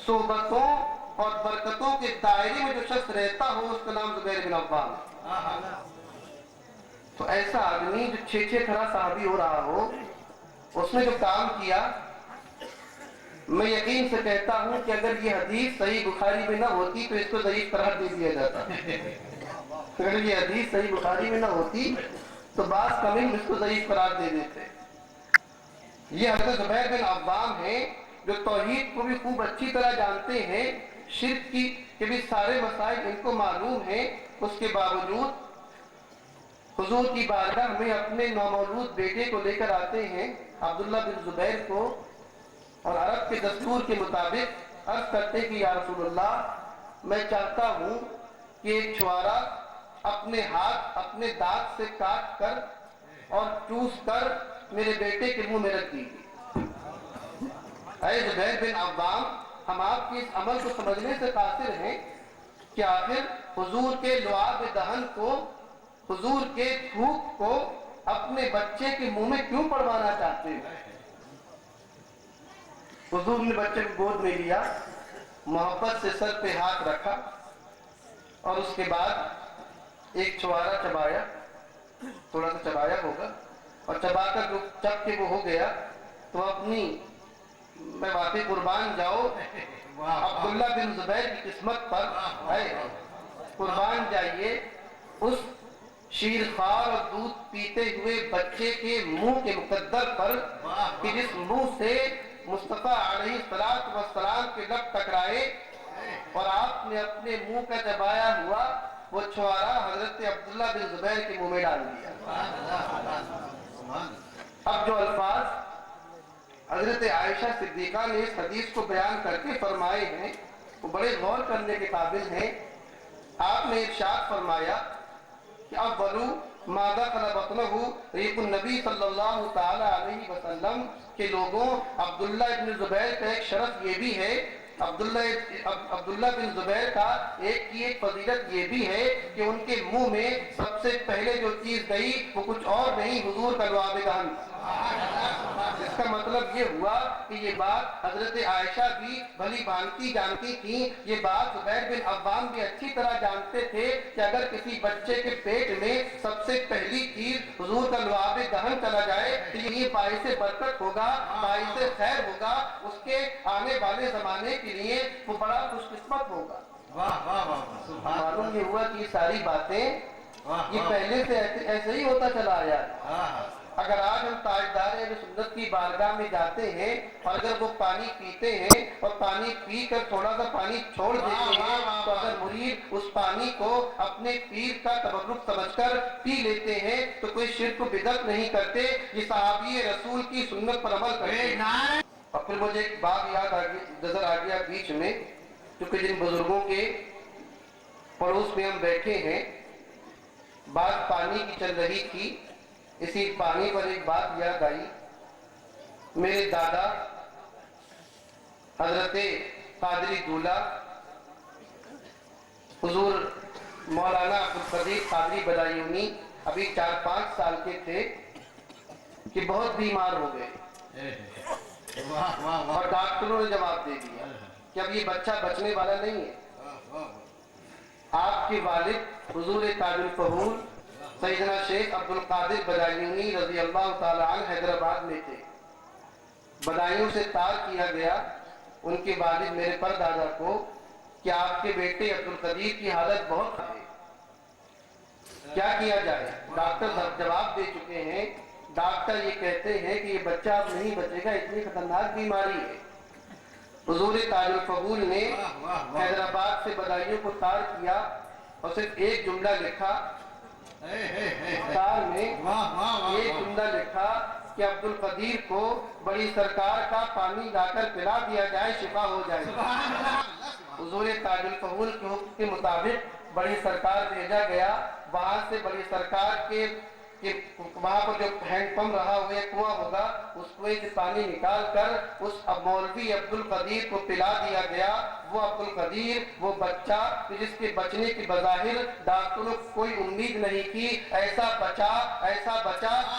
صحبتوں اور برکتوں کے دائرے میں جو شخص رہتا ہو اس کا نام زبیر بن عوام۔ تو ایسا آدمی جو 6 طرح صحابی ہو رہا ہو، اس نے جو کام کیا، میں یقین سے کہتا ہوں کہ اگر یہ حدیث صحیح بخاری میں نہ ہوتی تو اس کو ضعیف قرار دے دیا جاتا۔ اگر یہ حدیث صحیح بخاری میں نہ ہوتی تو بعض کمنگ اس کو ضعیف قرار دے دیتے۔ یہ حضرت زبیر بن عوام ہیں جو توحید کو بھی خوب اچھی طرح جانتے ہیں، شرک کی کہ بھی سارے مسائل ان کو معلوم ہیں، اس کے باوجود حضور کی بارگاہ میں اپنے نومولود بیٹے کو لے کر آتے ہیں، عبداللہ بن زبیر کو، اور عرب کے دستور کے مطابق عرض کرتے کہ یا رسول اللہ، میں چاہتا ہوں کہ ایک چھوارا اپنے ہاتھ اپنے دانت سے کاٹ کر اور چوس کر میرے بیٹے کے منہ میں رکھ دیجیے۔ اے زبیر بن عوام، ہم آپ کے اس عمل کو سمجھنے سے قاصر ہیں کہ آخر حضور کے لعاب دہن کو، حضور کے تھوک کو اپنے بچے کے منہ میں کیوں پڑوانا چاہتے ہیں؟ حضور نے بچے کو گود میں لیا، محبت سے سر پہ ہاتھ رکھا، اور اس کے بعد ایک چھوارا چبایا، تھوڑا سا چبایا ہوگا، اور چبا کر جو چب کے وہ ہو گیا تو اپنی میں واقعی قربان جاؤ عبداللہ بن زبیر کی قسمت پر ہے، قربان جائیے اس شیر خوار اور دودھ پیتے ہوئے بچے کے منہ کے مقدر پر کہ جس منہ سے مصطفیٰ علیہ السلام کے لب ٹکرائے اور آپ نے اپنے منہ کا چبایا ہوا وہ چھوارا حضرت عبداللہ بن زبیر کے منہ میں ڈال دیا۔ اب جو الفاظ حضرت عائشہ صدیقہ نے اس حدیث کو بیان کر کے فرمائے ہیں وہ بڑے غور کرنے کے قابل ہیں۔ آپ نے ارشاد فرمایا کہ اولو ما دخل بطنہ ریق النبی صلی اللہ تعالی علیہ وسلم کے لوگوں، عبداللہ ابن زبیر کا ایک شرف یہ بھی ہے، عبداللہ بن زبیر کا ایک فضیلت یہ بھی ہے کہ ان کے منہ میں سب سے پہلے جو چیز گئی وہ کچھ اور نہیں، حضور کا لعاب دہن۔ اس کا مطلب یہ ہوا کہ یہ بات حضرت عائشہ بھی بھلی بھانتی جانتی تھی، یہ بات زبیر بن عوام بھی اچھی طرح جانتے تھے کہ اگر کسی بچے کے پیٹ میں سب سے پہلی چیز حضور کا لعاب دہن چلا جائے تو یہ باعث برکت ہوگا، باعث خیر ہوگا، اس کے آنے والے زمانے کے لیے وہ بڑا خوش قسمت ہوگا۔ معلوم یہ ہوا کہ یہ ساری باتیں یہ پہلے سے ایسے ہی ہوتا چلا آیا ہے۔ اگر آج ہم تاجدار اہل سنت کی بارگاہ میں جاتے ہیں اور اگر وہ پانی پیتے ہیں اور پانی پی کر تھوڑا سا پانی چھوڑ دیتے ہیں تو اگر مرید اس پانی کو اپنے پیر کا تبرک سمجھ کر پی لیتے ہیں تو کوئی شرک و بدعت نہیں کرتے، یہ صحابی رسول کی سنت پر عمل کرتے ہیں۔ اور پھر مجھے ایک بات یاد نظر آ گیا بیچ میں، کیونکہ جن بزرگوں کے پڑوس میں ہم بیٹھے ہیں بات پانی کی چل رہی تھی، اسی پانی پر ایک بات یاد آئی۔ میرے دادا حضرت قادری دولہ حضور مولانا عبدالقدیر قادری بدایونی ابھی 4-5 سال کے تھے کہ بہت بیمار ہو گئے اور ڈاکٹروں نے جواب دے دیا کہ اب یہ بچہ بچنے والا نہیں ہے۔ آپ کے والد حضور تاج الفہول سیدنا شیخ عبدالقادر بدایونی رضی اللہ تعالیٰ عنہ حیدرآباد میں تھے۔ بدایوں سے تار کیا گیا ان کے والد میرے پردادا کو کہ آپ کے بیٹے عبدالقدیر کی حالت بہت خراب ہے، کیا کیا جائے؟ ڈاکٹر جواب دے چکے ہیں، ڈاکٹر یہ کہتے ہیں کہ یہ بچہ اب نہیں بچے گا، اتنی خطرناک بیماری ہے۔ حضور تاج الفہول نے حیدرآباد سے بدایوں کو تار کیا اور صرف ایک جملہ لکھا، تار میں ایک جملہ لکھا کہ عبدالقدیر کو بڑی سرکار کا پانی لا کر پلا دیا جائے، شفا ہو جائے۔ حضور تاج الفہول کے حکم کے مطابق بڑی سرکار بھیجا گیا، وہاں سے بڑی سرکار کے وہاں پر جو ہینڈ پمپ رہا ہوا یا کنواں ہوگا اس کنویں سے پانی نکال کر اس مولوی عبدالقدیر کو پلا دیا گیا۔ وہ عبدالقدیر وہ بچہ جس کے بچنے کی بظاہر ڈاکٹروں کو کوئی امید نہیں تھی، ایسا بچا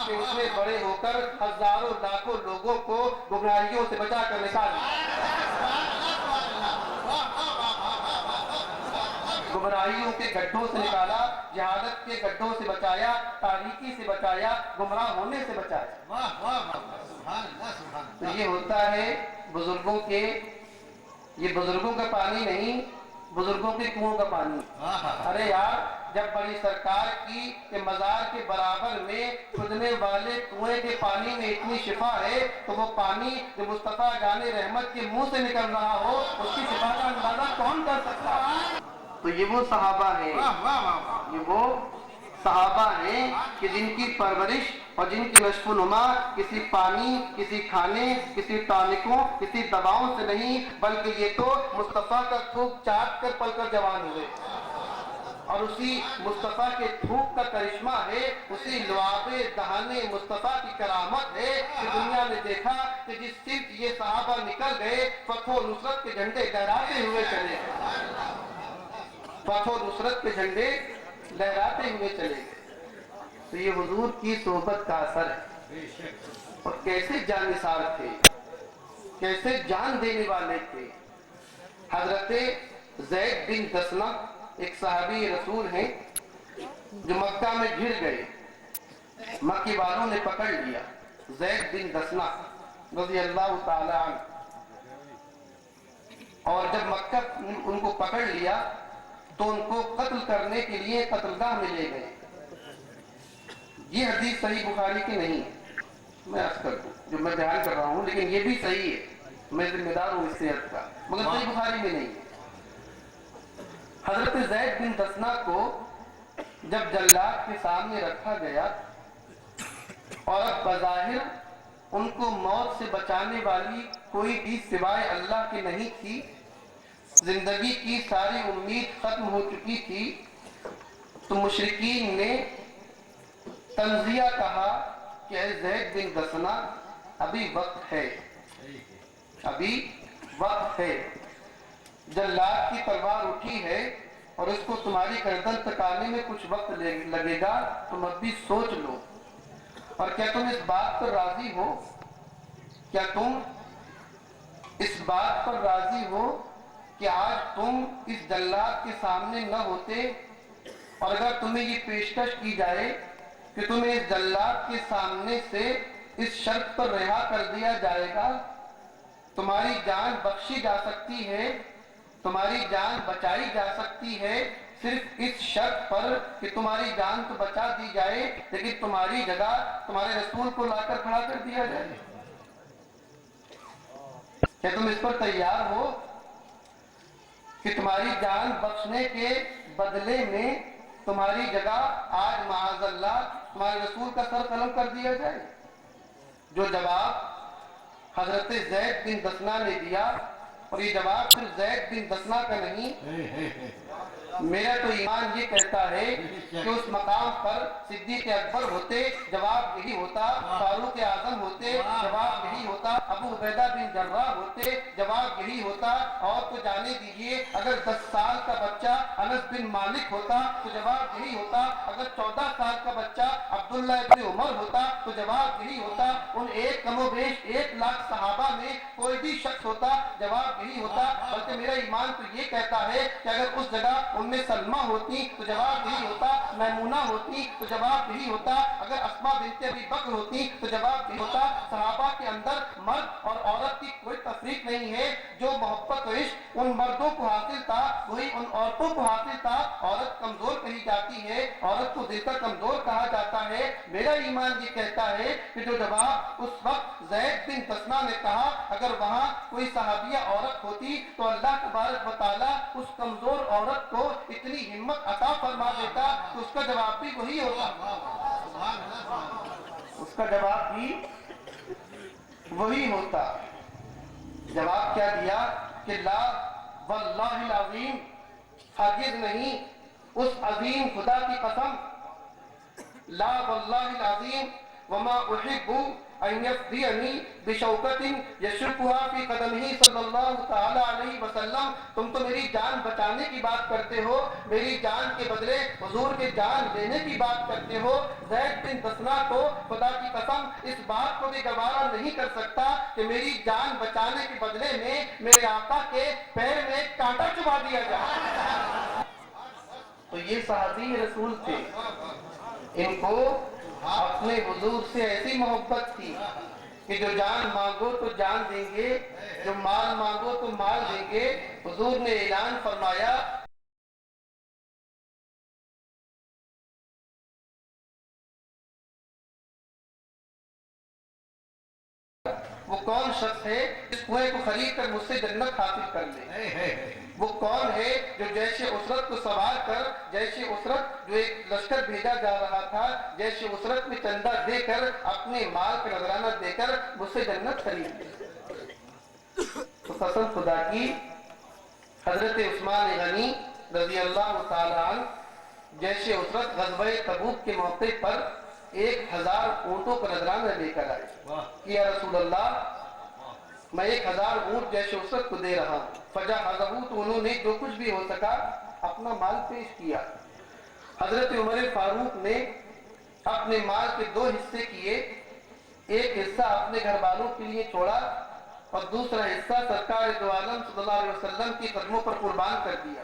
کہ اس نے بڑے ہو کر ہزاروں لاکھوں لوگوں کو گمراہیوں سے بچا کر نکال دیا، گمراہیوں کے گڈھوں سے نکالا، جہالت کے گڈھوں سے بچایا، تاریکی سے بچایا، گمراہ ہونے سے بچایا۔ تو یہ ہوتا ہے بزرگوں کے، یہ بزرگوں کا پانی نہیں، بزرگوں کے کنووں کا پانی۔ ارے یار جب بڑی سرکار کی کہ مزار کے برابر میں کھدنے والے کنویں کے پانی میں اتنی شفا ہے تو وہ پانی جو مصطفیٰ جان رحمت کے منہ سے نکل رہا ہو اس کی شفا کا اندازہ کون کر سکتا ہے؟ تو یہ وہ صحابہ ہیں، یہ وہ صحابہ ہیں کہ جن کی پرورش اور جن کی نشو و نما کسی پانی، کسی کھانے، کسی ٹانکوں، کسی دواؤں سے نہیں، بلکہ یہ تو مصطفیٰ کا تھوک چاٹ کر پل کر جوان ہوئے، اور اسی مصطفیٰ کے تھوک کا کرشمہ ہے، اسی لعاب دہان مصطفیٰ کی کرامت ہے کہ دنیا نے دیکھا کہ جس سمت یہ صحابہ نکل گئے فتح و نصرت کے جھنڈے لہراتے ہوئے چلے گئے، فتح و نصرت کے جھنڈے لہراتے ہوئے چلے گئے۔ تو یہ حضور کی صحبت کا اثر ہے، اور کیسے جانثار تھے، کیسے جان دینے والے تھے۔ حضرت زید بن دسنہ ایک صحابی رسول ہیں جو مکہ میں گر گئے، مکی والوں نے پکڑ لیا، زید بن دسنہ رضی اللہ تعالی عنہ، اور جب مکہ ان کو پکڑ لیا تو ان کو قتل کرنے کے لیے قتل گاہ میں لے گئے۔ یہ حدیث صحیح بخاری کی نہیں ہے، میں عرض کر دوں جو میں بیان کر رہا ہوں، لیکن یہ بھی صحیح ہے، میں ذمہ دار ہوں اس صحت کا، مگر صحیح بخاری میں نہیں ہے۔ حضرت زید بن دسنہ کو جب جلاد کے سامنے رکھا گیا اور اب بظاہر ان کو موت سے بچانے والی کوئی بھی سوائے اللہ کی نہیں تھی، زندگی کی ساری امید ختم ہو چکی تھی، تو مشرکین نے تنزیہ کہا کہ اے زید بن دسنہ ابھی وقت ہے، ابھی وقت ہے، جلاد کی تلوار اٹھی ہے اور اس کو تمہاری گردن تکانے میں کچھ وقت لگے گا، تم اب بھی سوچ لو، اور کیا تم اس بات پر راضی ہو، کیا تم اس بات پر راضی ہو کہ آج تم اس جلاد کے سامنے نہ ہوتے، اور اگر تمہیں یہ پیشکش کی جائے کہ تمہیں اس جلاد کے سامنے سے اس شرط پر رہا کر دیا جائے گا، تمہاری جان بخشی جا سکتی ہے، تمہاری جان بچائی جا سکتی ہے، صرف اس شرط پر کہ تمہاری جان تو بچا دی جائے لیکن تمہاری جگہ تمہارے رسول کو لا کر کھڑا کر دیا جائے، کیا تم اس پر تیار ہو کہ تمہاری جان بخشنے کے بدلے میں تمہاری جگہ آج معاذ اللہ تمہارے رسول کا سر قلم کر دیا جائے؟ جو جواب حضرت زید بن دسنہ نے دیا، اور یہ جواب صرف زید بن دسنہ کا نہیں، میرا تو ایمان یہ کہتا ہے کہ اس مقام پر صدیق اکبر ہوتے جواب یہی ہوتا، فاروق اعظم ہوتے جواب یہی ہوتا، ابو عبیدہ بن جراح ہوتے جواب یہی ہوتا، اور تو جانے دیجئے اگر 10 سال کا بچہ انس بن مالک ہوتا تو جواب یہی ہوتا، اگر 14 سال کا بچہ عبداللہ ابن عمر ہوتا تو جواب یہی ہوتا، ان ایک کم و بیش 1 لاکھ صحابہ میں کوئی بھی شخص ہوتا جواب یہی ہوتا، بلکہ میرا ایمان تو یہ کہتا ہے کہ اگر اس جگہ ام سلمہ ہوتی تو جواب یہی ہوتا، میمونہ ہوتی تو جواب یہی ہوتا، اگر اسماء بنت ابی بکر ہوتی تو جواب یہی ہوتا۔ صحابہ کے اندر مرد اور عورت کی کوئی تفریق نہیں ہے، جو محبت و عشق ان مردوں کو حاصل تھا وہی ان عورتوں کو حاصل تھا، عورت کمزور کہی جاتی ہے، عورت کو دل کا کمزور کہا جاتا ہے، میرا ایمان یہ کہتا ہے کہ جو جواب اس وقت زید بن دسنہ نے کہا اگر وہاں کوئی صحابیہ عورت ہوتی تو اللہ تبارک و تعالیٰ اس کمزور عورت کو اتنی ہمت عطا فرما دیتا کہ اس کا جواب بھی وہی ہوتا، اس کا جواب بھی وہی ہوتا۔ جواب کیا دیا کہ لا واللہ العظیم، ہرگز نہیں، اس عظیم خدا کی قسم، لا واللہ العظیم وما احب ان یفدینی بشوکت یشرکها فی قدمہ صلی اللہ تعالی علیہ وسلم، تم تو میری جان بچانے کی بات کرتے ہو، میری جان کے بدلے حضور کے جان دینے کی بات کرتے ہو، زید بن دسنہ کو خدا کی قسم اس بات کو بھی گوارا نہیں کر سکتا کہ میری جان بچانے کے بدلے میں میرے آقا کے پیر میں کانٹا چبھا دیا جائے۔ تو یہ صحابی رسول تھے، ان کو اپنے حضور سے ایسی محبت تھی کہ جو جان مانگو تو جان دیں گے، جو مال مانگو تو مال دیں گے۔ حضور نے اعلان فرمایا وہ کون شخص ہے اس کنویں کو خرید کر مجھ سے جنت حاصل کر لے، وہ کون ہے جو جیش اسرت کو سوار کر، جیش اسرت جو ایک لشکر بھیجا جا رہا تھا، جیش اسرت میں چندہ دے کر اپنے مال کا نذرانہ دے کر مجھ سے جنت خرید لے۔ تو قسم خدا کی، حضرت عثمان غنی رضی اللہ تعالی عنہ جیش اسرت غزوہ تبوک کے موقع پر 1000 اونٹوں کا نذرانہ لے کر آئے کہ یا رسول اللہ میں 1000 اونٹ جیش اسرت کو دے رہا ہوں، فجہزہ، تو انہوں نے جو کچھ بھی ہو سکا اپنا مال پیش کیا۔ حضرت عمر فاروق نے اپنے مال کے 2 حصے کیے، ایک حصہ اپنے گھر والوں کے لیے چھوڑا اور دوسرا حصہ سرکار دو عالم صلی اللہ علیہ وسلم کے قدموں پر قربان کر دیا۔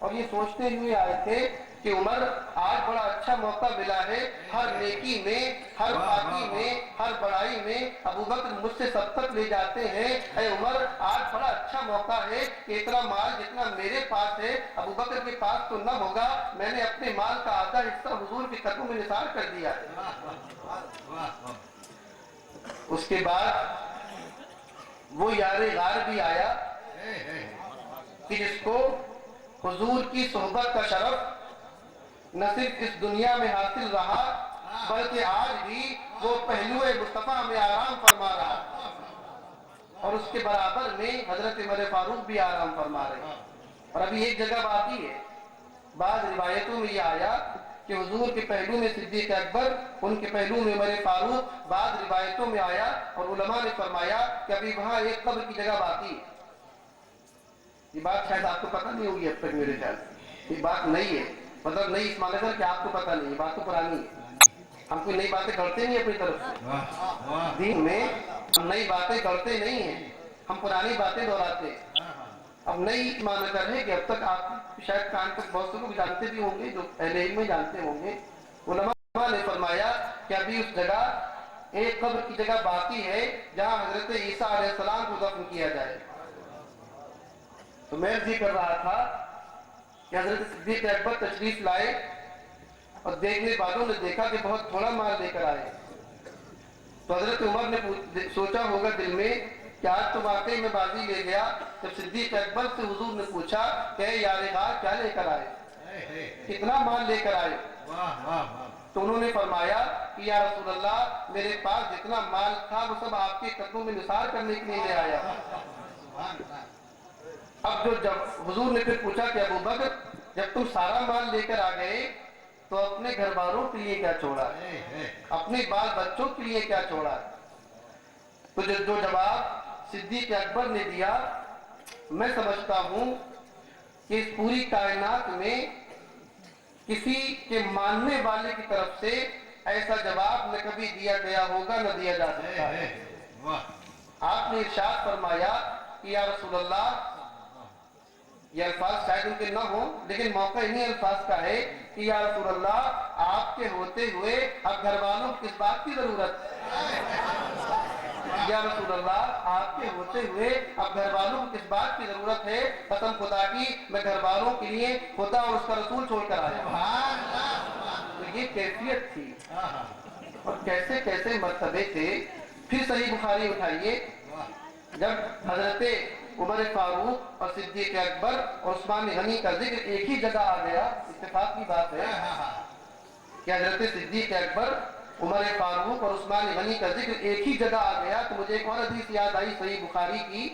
اور یہ سوچتے ہوئے آئے تھے کہ عمر آج بڑا اچھا موقع ملا ہے، ہر نیکی میں، ہر پاکی میں، ہر بڑائی میں ابو بکر مجھ سے سبقت لے جاتے ہیں۔ اے عمر، آج بڑا اچھا موقع ہے کہ اتنا مال جتنا میرے پاس ہے ابو بکر کے پاس تو نہ ہوگا، میں نے اپنے مال کا آدھا حصہ حضور کے قدموں میں نثار کر دیا ہے۔ اس کے بعد وہ یار غار بھی آیا کہ جس کو حضور کی صحبت کا شرف نہ صرف اس دنیا میں حاصل رہا بلکہ آج بھی وہ پہلو مصطفیٰ میں آرام فرما رہا، اور اس کے برابر میں حضرت عمر فاروق بھی آرام فرما رہے۔ اور ابھی ایک جگہ باقی ہے، بعض روایتوں میں یہ آیا کہ حضور کے پہلو میں صدیق اکبر، ان کے پہلو میں عمر فاروق، بعض روایتوں میں آیا اور علماء نے فرمایا کہ ابھی وہاں ایک قبر کی جگہ باقی ہے۔ یہ بات شاید آپ کو پتہ نہیں ہوگی اب تک، میرے خیال سے یہ بات نئی ہے، مطلب نئی اس معنی سے کہ آپ کو پتہ نہیں، یہ بات تو پرانی ہے۔ ہم کوئی نئی باتیں کرتے نہیں اپنی طرف سے، دین میں ہم نئی باتیں کرتے نہیں ہیں، ہم پرانی باتیں دہراتے ہیں۔ اب نئی معنی کر ہے کہ اب تک آپ شاید کان تک بہت سے لوگ جانتے بھی ہوں گے، جو اہل علم میں جانتے ہوں گے۔ علماء نے فرمایا کہ ابھی اس جگہ ایک قبر کی جگہ باقی ہے جہاں حضرت عیسیٰ علیہ السلام کو دفن کیا جائے۔ تو میں عرض کر رہا تھا کہ حضرت صدیق اکبر تشریف لائے اور دیکھنے والوں نے دیکھا کہ بہت تھوڑا مال لے کر آئے، تو حضرت عمر نے سوچا ہوگا دل میں کہ آج تو واقعی میں بازی لے گیا۔ جب صدیق اکبر سے حضور نے پوچھا کہ اے یار غار کیا لے کر آئے، کتنا مال لے کر آئے، تو انہوں نے فرمایا کہ یا رسول اللہ، میرے پاس جتنا مال تھا وہ سب آپ کے قدموں میں نثار کرنے کے لیے لے آیا۔ اب جب حضور نے پھر پوچھا کہ ابو بکر، جب تم سارا مال لے کر آ گئے تو اپنے گھر والوں کے لیے کیا چھوڑا، اپنے بال بچوں کے لیے کیا چھوڑا؟ تو جو جواب صدیق اکبر نے دیا، میں سمجھتا ہوں کہ اس پوری کائنات میں کسی کے ماننے والے کی طرف سے ایسا جواب نہ کبھی دیا گیا ہوگا نہ دیا جا سکتا ہے۔ آپ نے ارشاد فرمایا کہ یا رسول اللہ، یہ الفاظ شاید ان کے نہ ہوں لیکن موقع انہی الفاظ کا ہے کہ یا رسول اللہ، آپ کے ہوتے ہوئے اب گھر والوں کو کس بات کی ضرورت ہے؟ یا رسول اللہ، آپ کے ہوتے ہوئے اب گھر والوں کو کس بات کی ضرورت ہے؟ قسم خدا کی میں گھر والوں کے لیے خدا اور اس کا رسول چھوڑ کر آیا۔ تو یہ کیفیت تھی اور کیسے کیسے مرتبے تھے۔ پھر صحیح بخاری اٹھائیے، جب حضرت عمر فاروق اور صدیق اکبر اور عثمان غنی کا ذکر ایک ہی جگہ آ گیا، اتفاق کی بات ہے کہ حضرت صدیق اکبر، عمر فاروق اور عثمان غنی کا ذکر ایک ہی جگہ آ گیا، تو مجھے ایک اور حدیث یاد آئی صحیح بخاری کی۔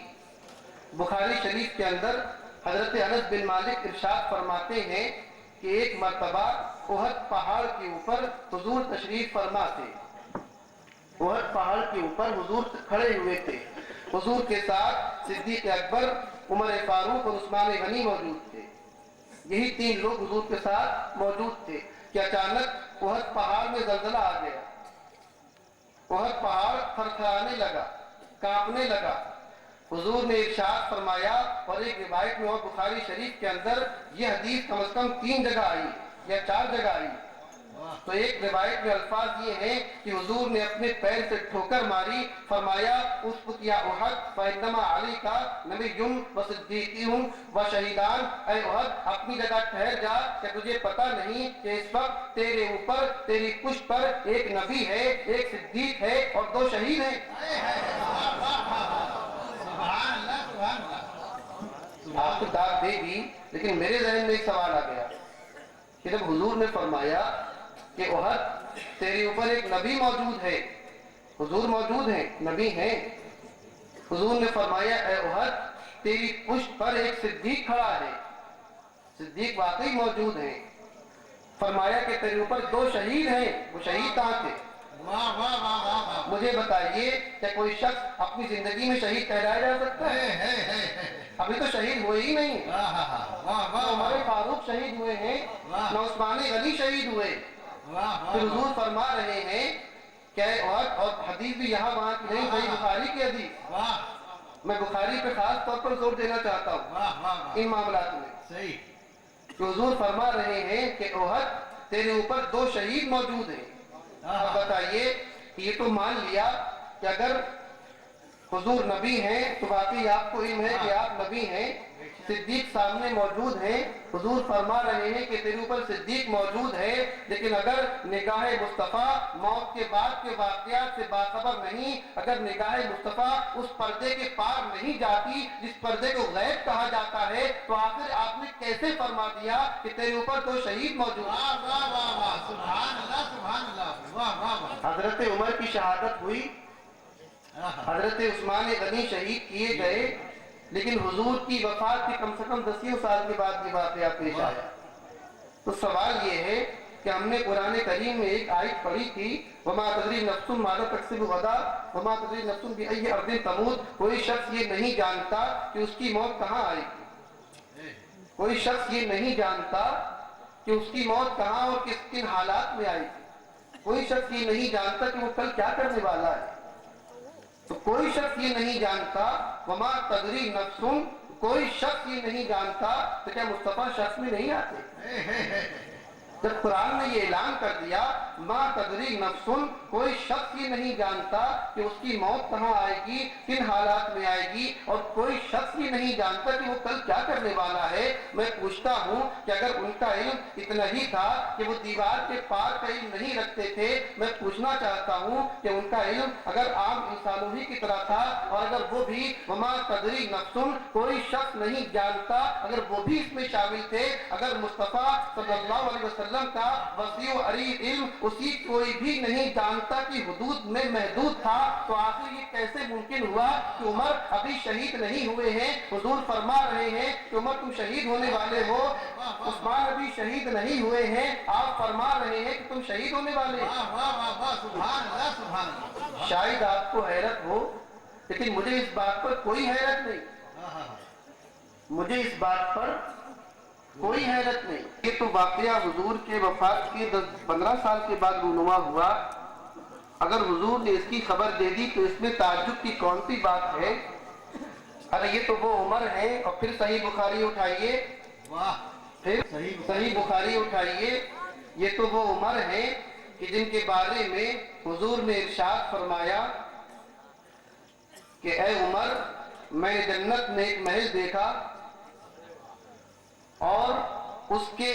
بخاری شریف کے اندر حضرت انس بن مالک ارشاد فرماتے ہیں کہ ایک مرتبہ احد پہاڑ کے اوپر حضور تشریف فرما تھے۔ احد پہاڑ کے اوپر حضور کھڑے ہوئے تھے، حضور کے ساتھ صدیق اکبر، عمر فاروق اور عثمان غنی موجود تھے۔ یہی تین لوگ حضور کے ساتھ موجود تھے کہ اچانک احد پہاڑ میں زلزلہ آ گیا۔ احد پہاڑ تھرتھرانے لگا، کانپنے لگا۔ حضور نے ارشاد فرمایا، اور ایک روایت میں اور بخاری شریف کے اندر یہ حدیث کم از کم 3 جگہ آئی یا 4 جگہ آئی۔ تو ایک روایت میں الفاظ یہ ہیں کہ حضور نے اپنے پیر سے ٹھوکر ماری، فرمایا اسقط یا احد فانما علیک نبی و صدیق و شہیدان، اے احد اپنی جگہ ٹھہر جا، کہ تجھے پتہ نہیں کہ اس وقت تیرے اوپر، تیری پشت پر ایک نبی ہے، ایک صدیق ہے اور 2 شہید ہیں۔ آپ کو داد دے گی، لیکن میرے ذہن میں ایک سوال آ گیا کہ جب حضور نے فرمایا کہ احد تیرے اوپر ایک نبی موجود ہے، حضور موجود ہیں، نبی ہیں، حضور نے فرمایا اے احد تیری پشت پر ایک صدیق کھڑا ہے، صدیق واقعی موجود ہیں، فرمایا کہ تیرے اوپر 2 شہید ہیں، وہ شہید کہاں تھے؟ مجھے بتائیے کہ کوئی شخص اپنی زندگی میں شہید ٹھہرایا جا سکتا ہے؟ ابھی تو شہید ہوئے ہی نہیں، نہ عمر فاروق شہید ہوئے ہیں، نہ عثمان غنی شہید ہوئے۔ پھر حضور فرما رہے ہیں کہ اور حدیث بھی یہاں وہاں کی نہیں، صحیح بخاری کی حدیث، میں بخاری پہ خاص طور پر زور دینا چاہتا ہوں ان معاملات میں۔ کہ حضور فرما رہے ہیں کہ احد تیرے اوپر 2 شہید موجود ہیں. اب بتائیے یہ تو مان لیا کہ اگر حضور نبی ہیں تو واقعی آپ کو علم ہے کہ آپ نبی ہیں, صدیق سامنے موجود ہیں, حضور فرما رہے ہیں کہ تیرے اوپر صدیق موجود ہے, لیکن اگر نگاہ مصطفیٰ موت کے بعد کے واقعات سے باخبر نہیں, اگر نگاہ مصطفیٰ اس پردے کے پار نہیں جاتی جس پردے کو غیب کہا جاتا ہے, تو آخر آپ نے کیسے فرما دیا کہ تیرے اوپر 2 شہید موجود ہیں؟ واہ واہ واہ واہ, سبحان اللہ سبحان اللہ, واہ واہ واہ. حضرت عمر کی شہادت ہوئی, حضرت عثمان غنی شہید کیے گئے, لیکن حضور کی وفات کے کم سے کم 10 سال کے بعد یہ واقعہ پیش آیا. تو سوال یہ ہے کہ ہم نے قرآن کریم میں ایک آیت پڑھی تھی, وَمَا تَدْرِي نَفْسٌ مَاذَا تَكْسِبُ غَدًا وَمَا تَدْرِي نَفْسٌ بِأَيِّ أَرْضٍ تَمُوتُ. کوئی شخص یہ نہیں جانتا کہ اس کی موت کہاں آئے گی, کوئی شخص یہ نہیں جانتا کہ اس کی موت کہاں اور کن حالات میں آئے گی, کوئی شخص یہ نہیں جانتا کہ وہ کل کیا کرنے والا ہے. تو کوئی شخص یہ نہیں جانتا, وما تدری نفسن, کوئی شخص یہ نہیں جانتا, تو کیا مصطفیٰ شخص میں نہیں آتے؟ جب قرآن نے یہ اعلان کر دیا ما تدری نفسن, کوئی شخص یہ نہیں جانتا کہ اس کی موت کہاں آئے گی, کن حالات میں آئے گی, اور کوئی شخص یہ نہیں جانتا کہ وہ کل کیا کرنے والا ہے. میں پوچھتا ہوں کہ اگر ان کا علم اتنا ہی تھا کہ وہ دیوار کے پار کا علم نہیں رکھتے تھے, میں پوچھنا چاہتا ہوں کہ ان کا علم اگر عام انسانوں ہی کی طرح تھا, اور اگر وہ بھی وما تدری نفسن, کوئی شخص نہیں جانتا, اگر وہ بھی اس میں شامل تھے, اگر مصطفیٰ صلی اللہ علیہ وسلم کا وسیع و عریض علم اسی کوئی بھی نہیں جانتا کہ حدود میں محدود تھا, تو آخر یہ کیسے ممکن ہوا کہ عمر ابھی شہید نہیں ہوئے ہیں. حضور فرما رہے ہیں کہ عمر تم شہید ہونے والے ہو, عثمان ابھی شہید نہیں ہوئے ہیں, آپ فرما رہے ہیں کہ تم شہید ہونے والے ہیں. واہ واہ واہ واہ, سبحان اللہ سبحان اللہ. شاید آپ کو حیرت ہو, لیکن مجھے اس بات پر کوئی حیرت نہیں, مجھے اس بات پر کوئی حیرت نہیں. یہ تو واقعہ حضور کے وفات کے 10-15 سال کے بعد رونما ہوا. اگر حضور نے اس کی خبر دے دی تو اس میں تعجب کی کون سی بات ہے؟ ارے یہ تو وہ عمر ہیں. اور پھر صحیح بخاری اٹھائیے, پھر صحیح بخاری اٹھائیے, یہ تو وہ عمر ہیں کہ جن کے بارے میں حضور نے ارشاد فرمایا کہ اے عمر, میں نے جنت میں ایک محل دیکھا اور اس کے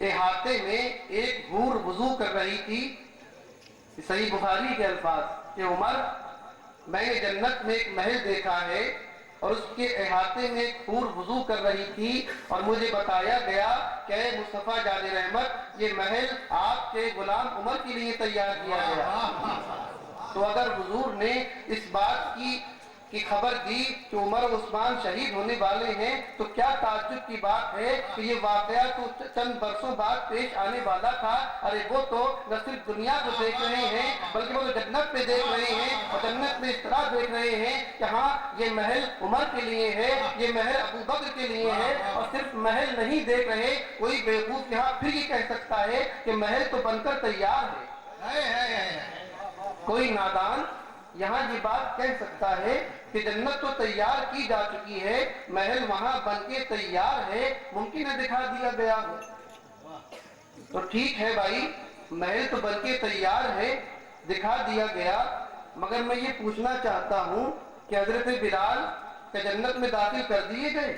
احاطے میں ایک حور وضو کر رہی تھی. صحیح بخاری کے الفاظ کہ عمر, میں نے جنت میں ایک محل دیکھا ہے اور اس کے احاطے میں ایک حور وضو کر رہی تھی, اور مجھے بتایا گیا کہ اے مصطفیٰ جان رحمت, یہ محل آپ کے غلام عمر کے لیے تیار کیا گیا. تو اگر حضور نے اس بات کی خبر دی کہ عمر و عثمان شہید ہونے والے ہیں, تو کیا تعجب کی بات ہے کہ یہ واقعہ تو چند برسوں بعد پیش آنے والا تھا. ارے وہ تو نہ صرف دنیا کو دیکھ رہے ہیں بلکہ وہ جنت میں دیکھ رہے ہیں, اور جنت میں اس طرح دیکھ رہے ہیں کہ ہاں یہ محل عمر کے لیے ہے, یہ محل ابو بکر کے لیے ہے. اور صرف محل نہیں دیکھ رہے, کوئی بیوقوف یہاں پھر یہ کہہ سکتا ہے کہ محل تو بن کر تیار ہے. کوئی نادان یہاں یہ بات کہہ سکتا ہے کہ جنت تو تیار کی جا چکی ہے, محل وہاں بن کے تیار ہے, ممکن ہے دکھا دیا گیا ہو. تو ٹھیک ہے بھائی, محل تو بن کے تیار ہے, دکھا دیا گیا, مگر میں یہ پوچھنا چاہتا ہوں کہ حضرت بلال کہ جنت میں داخل کر دیے گئے؟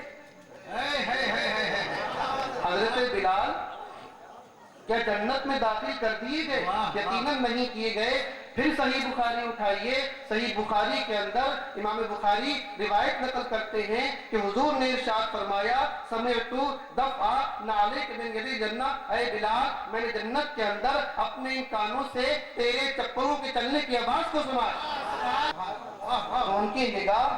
حضرت بلال کیا جنت میں داخل کر دیے گئے؟ یقیناً نہیں کیے گئے. پھر صحیح بخاری اٹھائیے, صحیح بخاری کے اندر امام بخاری روایت نقل کرتے ہیں کہ حضور نے ارشاد فرمایا سمعت دفع نعلیک من یدی جنہ, اے بلال میں نے جنت کے اندر اپنے ان کانوں سے تیرے چپلوں کے چلنے کی آواز کو سنا. تو ان کی نگاہ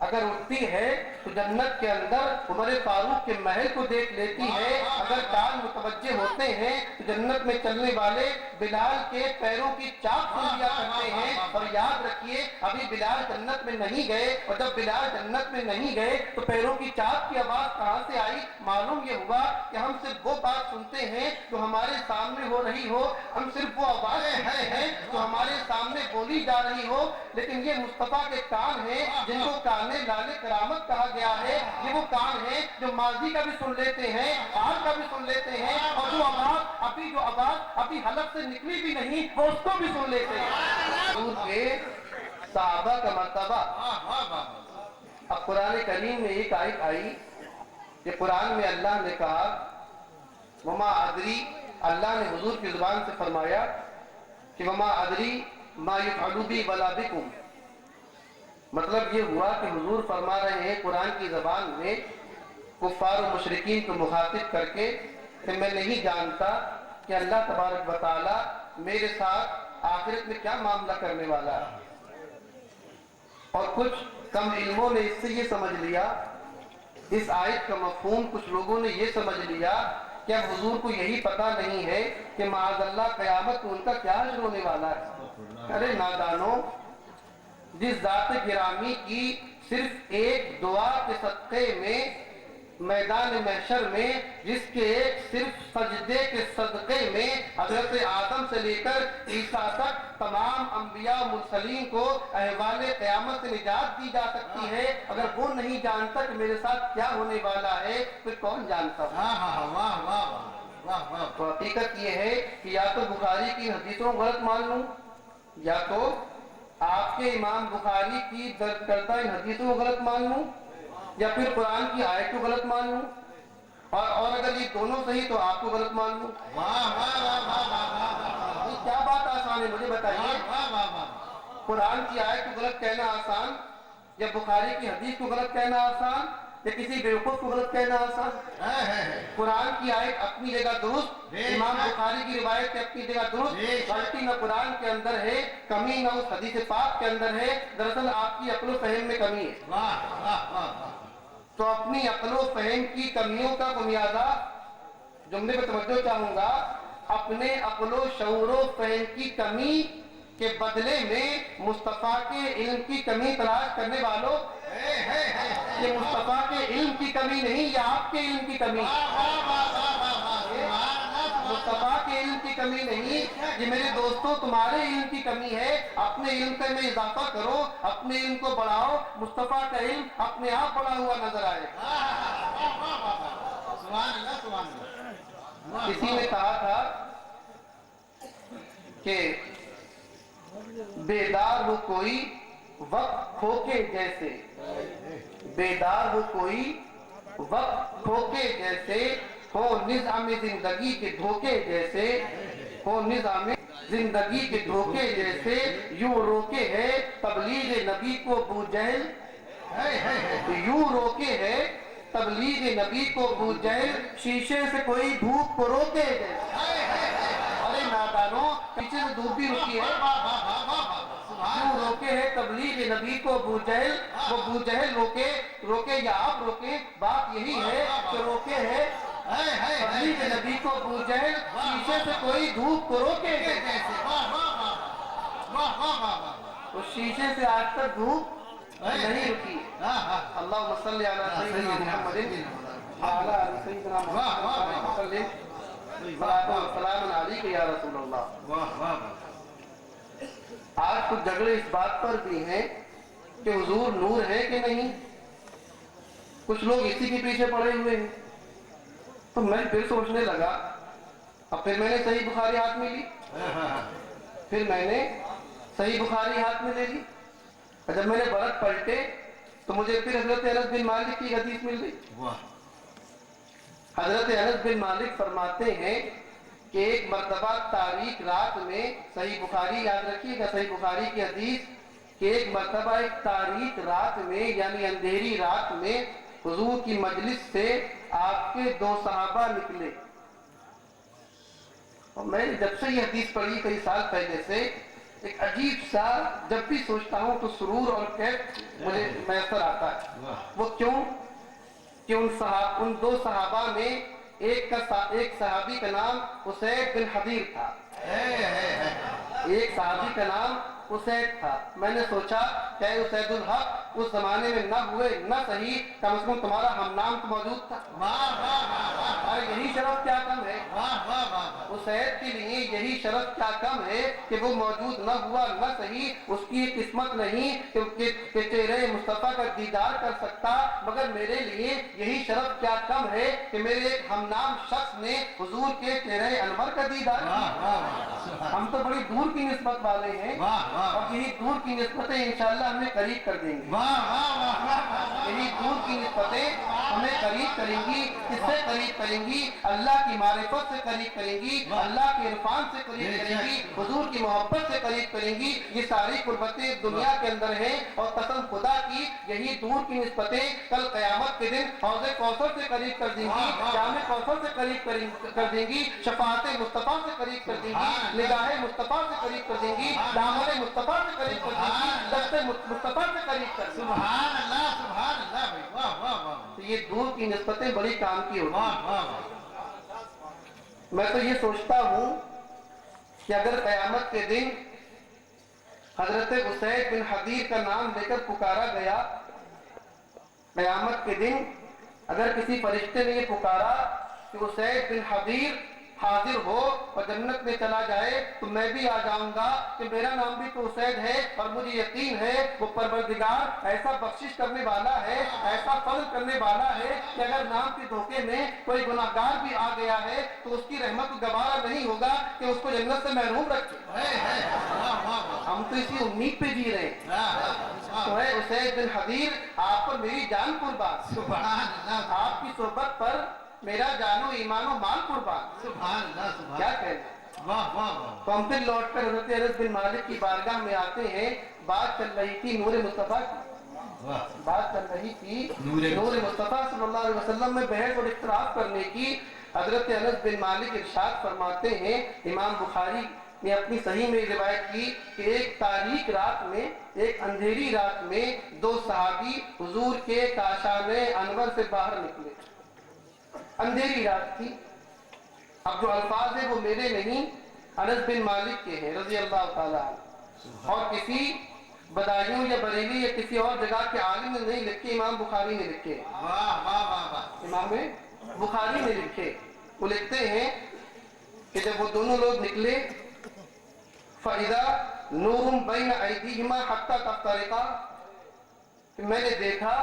اگر اٹھتی ہے تو جنت کے اندر عمر فاروق کے محل کو دیکھ لیتی ہے. اگر کان متوجہ ہوتے ہیں تو جنت میں چلنے والے بلال کے پیروں کی چاپ سن لیا کرتے ہیں. اور یاد رکھیے ابھی بلال جنت میں نہیں گئے, اور جب بلال جنت میں نہیں گئے تو پیروں کی چاپ کی آواز کہاں سے آئی؟ معلوم یہ ہوا کہ ہم صرف وہ بات سنتے ہیں جو ہمارے سامنے ہو رہی ہو, ہم صرف وہ آواز سنتے ہیں جو ہمارے سامنے بولی جا رہی ہو. لیکن یہ مصطفیٰ کے کان ہیں جن کو کان لال کرامت کہا گیا ہے. یہ وہ کان ہیں جو ماضی کا بھی سن لیتے ہیں, آج کا بھی سن لیتے ہیں, اور جو آواز ابھی حلق سے نکلی بھی نہیں وہ اس کو بھی سن لیتے ہیں. حضور کے صحابہ کا مرتبہ. اب قرآن کریم میں ایک آیت آئی کہ قرآن میں اللہ نے کہا وما ادری, اللہ نے حضور کی زبان سے فرمایا کہ وما ادری ما یفعل بی ولا بکم. مطلب یہ ہوا کہ حضور فرما رہے ہیں قرآن کی زبان میں کفار و مشرکین کو مخاطب کر کے کہ میں نہیں جانتا کہ اللہ تبارک و تعالی میرے ساتھ آخرت میں کیا معاملہ کرنے والا ہے. اور کچھ کم علموں نے اس سے یہ سمجھ لیا, اس آیت کا مفہوم کچھ لوگوں نے یہ سمجھ لیا کہ اب حضور کو یہی پتہ نہیں ہے کہ معاذ اللہ قیامت کو ان کا کیا حشر ہونے والا ہے. ارے نادانو, جس ذات گرامی کی صرف ایک دعا کے صدقے میں میدان محشر میں, جس کے ایک صرف سجدے کے صدقے میں حضرت آدم سے لے کر عیسیٰ تک تمام انبیاء مرسلین کو احوال قیامت سے نجات دی جا سکتی ہے, اگر وہ نہیں جانتا کہ میرے ساتھ کیا ہونے والا ہے پھر کون جانتا ہے؟ تو حقیقت یہ ہے کہ یا تو بخاری کی حدیثوں کو غلط مان لوں, یا تو آپ کے امام بخاری کی درج کردہ ان حدیثوں کو غلط مان لوں, یا پھر قرآن کی آیت کو غلط مان لوں, اور اگر یہ دونوں صحیح تو آپ کو غلط مان لوں. کیا بات آسان ہے مجھے بتائیے؟ قرآن کی آیت کو غلط کہنا آسان, یا بخاری کی حدیث کو غلط کہنا آسان, یا کسی بیوقوف کو غلط کہنا آسان؟ قرآن کی آیت اپنی جگہ درست, امام بخاری کی روایت اپنی جگہ درست, غلطی نہ قرآن کے اندر ہے, کمی نہ اس حدیث پاک کے اندر ہے, دراصل آپ کی عقل و فہم میں کمی ہے. تو اپنی عقل و فہم کی کمیوں کا خمیازہ, جملے پہ توجہ چاہوں گا, اپنے عقل و شعور و فہم کی کمی کے بدلے میں مصطفیٰ کے علم کی کمی تلاش کرنے والوں, یہ مصطفیٰ کے علم کی کمی نہیں, یہ آپ کے علم کی کمی. مصطفیٰ کے علم کی کمی نہیں, یہ میرے دوستوں تمہارے علم کی کمی ہے. اپنے علم کا میں اضافہ کرو, اپنے علم کو بڑھاؤ, مصطفیٰ کا علم اپنے آپ بڑھا ہوا نظر آئے. کسی نے کہا تھا کہ بیدار ہو کوئی وقت کھوکے جیسے, بیدار ہو کوئی وقت کھوکے جیسے, ہو نظام زندگی کے دھوکے جیسے, ہو نظام زندگی کے دھوکے جیسے, یوں روکے ہے تبلیغ نبی کو ابو جہل, یوں روکے ہے تبلیغ نبی کو ابو جہل, شیشے سے کوئی دھوپ کو روکے جیسے. ارے نادانو, پیچھے سے دھوپ بھی رکی ہے. یوں روکے ہے تبلیغ نبی کو ابو جہل, وہ ابو جہل روکے یا آپ روکے, بات یہی ہے کہ روکے ہے تبلیغ نبی کو ابو جہل, شیشے سے کوئی دھوپ کو روکے جیسے. اس شیشے سے آج تک دھوپ نہیں رکی. اللہم صلی علی سیدنا محمد وعلی آل سیدنا محمد وسلم, صلاۃ و سلام علیک یا رسول اللہ. آج کچھ جھگڑے اس بات پر بھی ہیں کہ حضور نور ہے کہ نہیں, کچھ لوگ اسی کے پیچھے پڑے ہوئے ہیں. تو میں پھر سوچنے لگا, اب پھر میں نے صحیح بخاری ہاتھ میں لی, پھر میں نے صحیح بخاری ہاتھ میں لے لی, اور جب میں نے برق پلٹے تو مجھے پھر حضرت انس بن مالک کی حدیث مل گئی. حضرت انس بن مالک فرماتے ہیں کہ ایک مرتبہ تاریک رات میں, صحیح بخاری یاد رکھیے گا, صحیح بخاری کی حدیث کہ ایک مرتبہ ایک تاریک رات میں یعنی اندھیری رات میں حضور کی مجلس سے آپ کے دو صحابہ نکلے. اور میں نے جب سے یہ حدیث پڑھی کئی سال پہلے سے, ایک عجیب سا جب بھی سوچتا ہوں تو سرور اور کیف مجھے میسر آتا ہے. وہ کیوں کہ ان دو صحابہ میں ایک صحابی کا نام اسید بن حضیر تھا، ایک صحابی کا نام اسید تھا۔ میں نے سوچا کہ اسید الحق اس زمانے میں نہ ہوئے نہ صحیح، کم از کم تمہارا ہم نام تو موجود تھا، اور یہی شرف کیا کم ہے، اسید کے لیے یہی شرف کیا کم ہے کہ وہ موجود نہ ہوا نہ صحیح، اس کی قسمت نہیں کہ چہرے مصطفیٰ کا دیدار کر سکتا، مگر میرے لیے یہی شرف کیا کم ہے کہ میرے ایک ہم نام شخص نے حضور کے چہرے انور کا دیدار کیا۔ ہم تو بڑی دور کی نسبت والے ہیں، اور یہی دور کی نسبتیں انشاءاللہ ہمیں قریب کر دیں گی، یہی دور کی نسبتیں ہمیں قریب کریں گی۔ کس سے قریب کریں گی؟ اللہ کی معرفت سے قریب کریں گی، اللہ کے عرفان سے قریب کریں گی، حضور کی محبت سے قریب کریں گی۔ یہ ساری قربتیں دنیا کے اندر ہیں، اور قسم خدا کی یہی دور کی نسبتیں کل قیامت کے دن حوض کوثر سے قریب کر دیں گی، جام کوثر سے قریب کر دیں گی، شفاعت مصطفیٰ سے قریب کر دیں گی، نگاہ مصطفیٰ سے قریب کر دیں گی، دامن مصطفیٰ سے قریب کر دیں گی، دست مصطفیٰ سے قریب کر دیں گی۔ سبحان اللہ، سبحان اللہ بھائی، واہ واہ واہ، تو یہ دور کی نسبتیں بڑی کام کی ہوتی ہیں۔ میں تو یہ سوچتا ہوں کہ اگر قیامت کے دن حضرت اسید بن حضیر کا نام لے کر پکارا گیا، قیامت کے دن اگر کسی فرشتے نے یہ پکارا کہ اسید بن حضیر حاضر ہو اور جنت میں چلا جائے، تو میں بھی آ جاؤں گا کہ میرا نام بھی تو اسید ہے، اور مجھے یقین ہے وہ پروردگار ایسا بخشش کرنے والا ہے، ایسا فضل کرنے والا ہے کہ اگر نام کے دھوکے میں کوئی گناہگار بھی آ گیا ہے تو اس کی رحمت کو گوارا نہیں ہوگا کہ اس کو جنت سے محروم رکھے۔ ہم تو اسی امید پہ جی رہے ہیں۔ تو ہے اسید بن حضیر، آپ پر میری جان قربان، سبحان اللہ، آپ کی صحبت پر میرا جان و ایمان و مال قربان۔ سبحان اللہ، سبحان کیا اللہ، کہنا؟ واہ واہ واہ، تو ہم پھر لوٹ کر حضرت انس بن مالک کی بارگاہ میں آتے ہیں۔ بات چل رہی تھی نور مصطفیٰ کی، واہ، بات چل رہی تھی نور نور مصطفیٰ صلی اللہ علیہ وسلم میں بحث اور اختلاف کرنے کی۔ حضرت انس بن مالک ارشاد فرماتے ہیں، امام بخاری نے اپنی صحیح میں روایت کی کہ ایک تاریک رات میں، ایک اندھیری رات میں دو صحابی حضور کے کاشان انور سے باہر نکلے۔ اندھیری رات تھی۔ اب جو الفاظ ہیں وہ میرے نہیں، انس بن مالک کے ہیں رضی اللہ تعالیٰ عنہ، اور کسی بدایوں یا بریلی یا کسی اور جگہ کے عالم نے نہیں لکھے، امام بخاری نے لکھے، واہ واہ واہ واہ، امام بخاری نے لکھے۔ وہ لکھتے ہیں کہ جب وہ دونوں لوگ نکلے، فَإِذَا نُورٌ بَيْنَ أَيْدِيهِمَا حَتَّى تَفْتَرِقَا، کہ میں نے دیکھا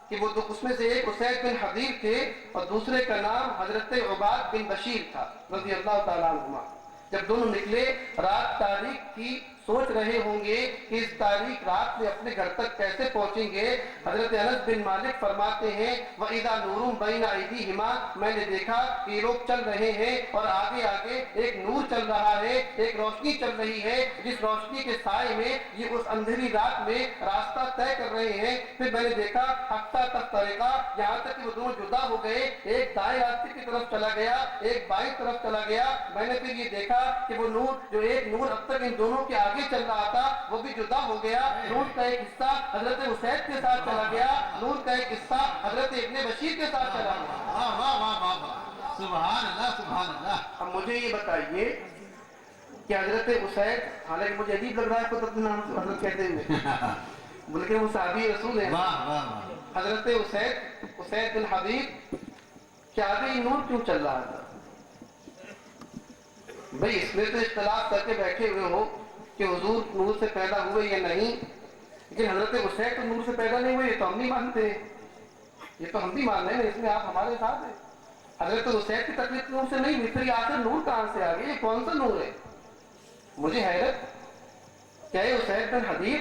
کہ وہ اس میں سے ایک اسید بن حضیر تھے اور دوسرے کا نام حضرت عباد بن بشیر تھا رضی اللہ تعالیٰ عنہما۔ جب دونوں نکلے، رات تاریک تھی، سوچ رہے ہوں گے کہ اس تاریک رات میں اپنے گھر تک کیسے پہنچیں گے۔ حضرت انس بن مالک فرماتے ہیں، وَإِذَا نُورٌ بَيْنَ أَيْدِيهِمَا، میں نے دیکھا کہ یہ لوگ چل رہے ہیں اور آگے آگے ایک نور چل رہا ہے، ایک روشنی چل رہی ہے، جس روشنی کے سائے میں یہ اس اندھیری رات میں راستہ طے کر رہے ہیں۔ پھر میں نے دیکھا حتیٰ تفترقا، یہاں تک کہ وہ دونوں جدا ہو گئے، ایک دائیں راستے کی طرف چلا گیا، ایک بائیں طرف چلا گیا۔ میں نے پھر یہ دیکھا کہ وہ نور، جو ایک نور اب تک ان دونوں کے آگے چل رہا تھا، وہ بھی جدا ہو گیا۔ نور کا ایک حصہ حضرت اسید کے ساتھ چلا گیا، نور کا ایک حصہ حضرت ابن بشیر کے ساتھ چلا گیا۔ واہ واہ واہ واہ واہ، سبحان اللہ، سبحان اللہ، اب مجھے یہ بتائیے کہ حضرت اسید، حالانکہ مجھے عجیب لگ رہا ہے خود اپنے نام سے حضرت کہتے ہوئے، بلکہ وہ صحابی رسول ہیں، واہ واہ واہ، حضرت اسید بن حضیر کہ آگے یہ نور کیوں چل رہا تھا؟ بھئی اس میں تو اختلاف کر کے بیٹھے ہوئے ہو کہ حضور نور سے پیدا ہوئے یا نہیں، لیکن حضرت اسید تو نور سے پیدا نہیں ہوئے، یہ تو ہم نہیں مانتے، یہ تو ہم بھی مان رہے ہیں، اس میں آپ ہمارے ساتھ ہیں۔ حضرت اسید کی تکلیف نور سے نہیں ہوئی، پھر یہ آخر نور کہاں سے آ گیا؟ یہ کون سا نور ہے؟ مجھے حیرت، کیا یہ اسید بن حضیر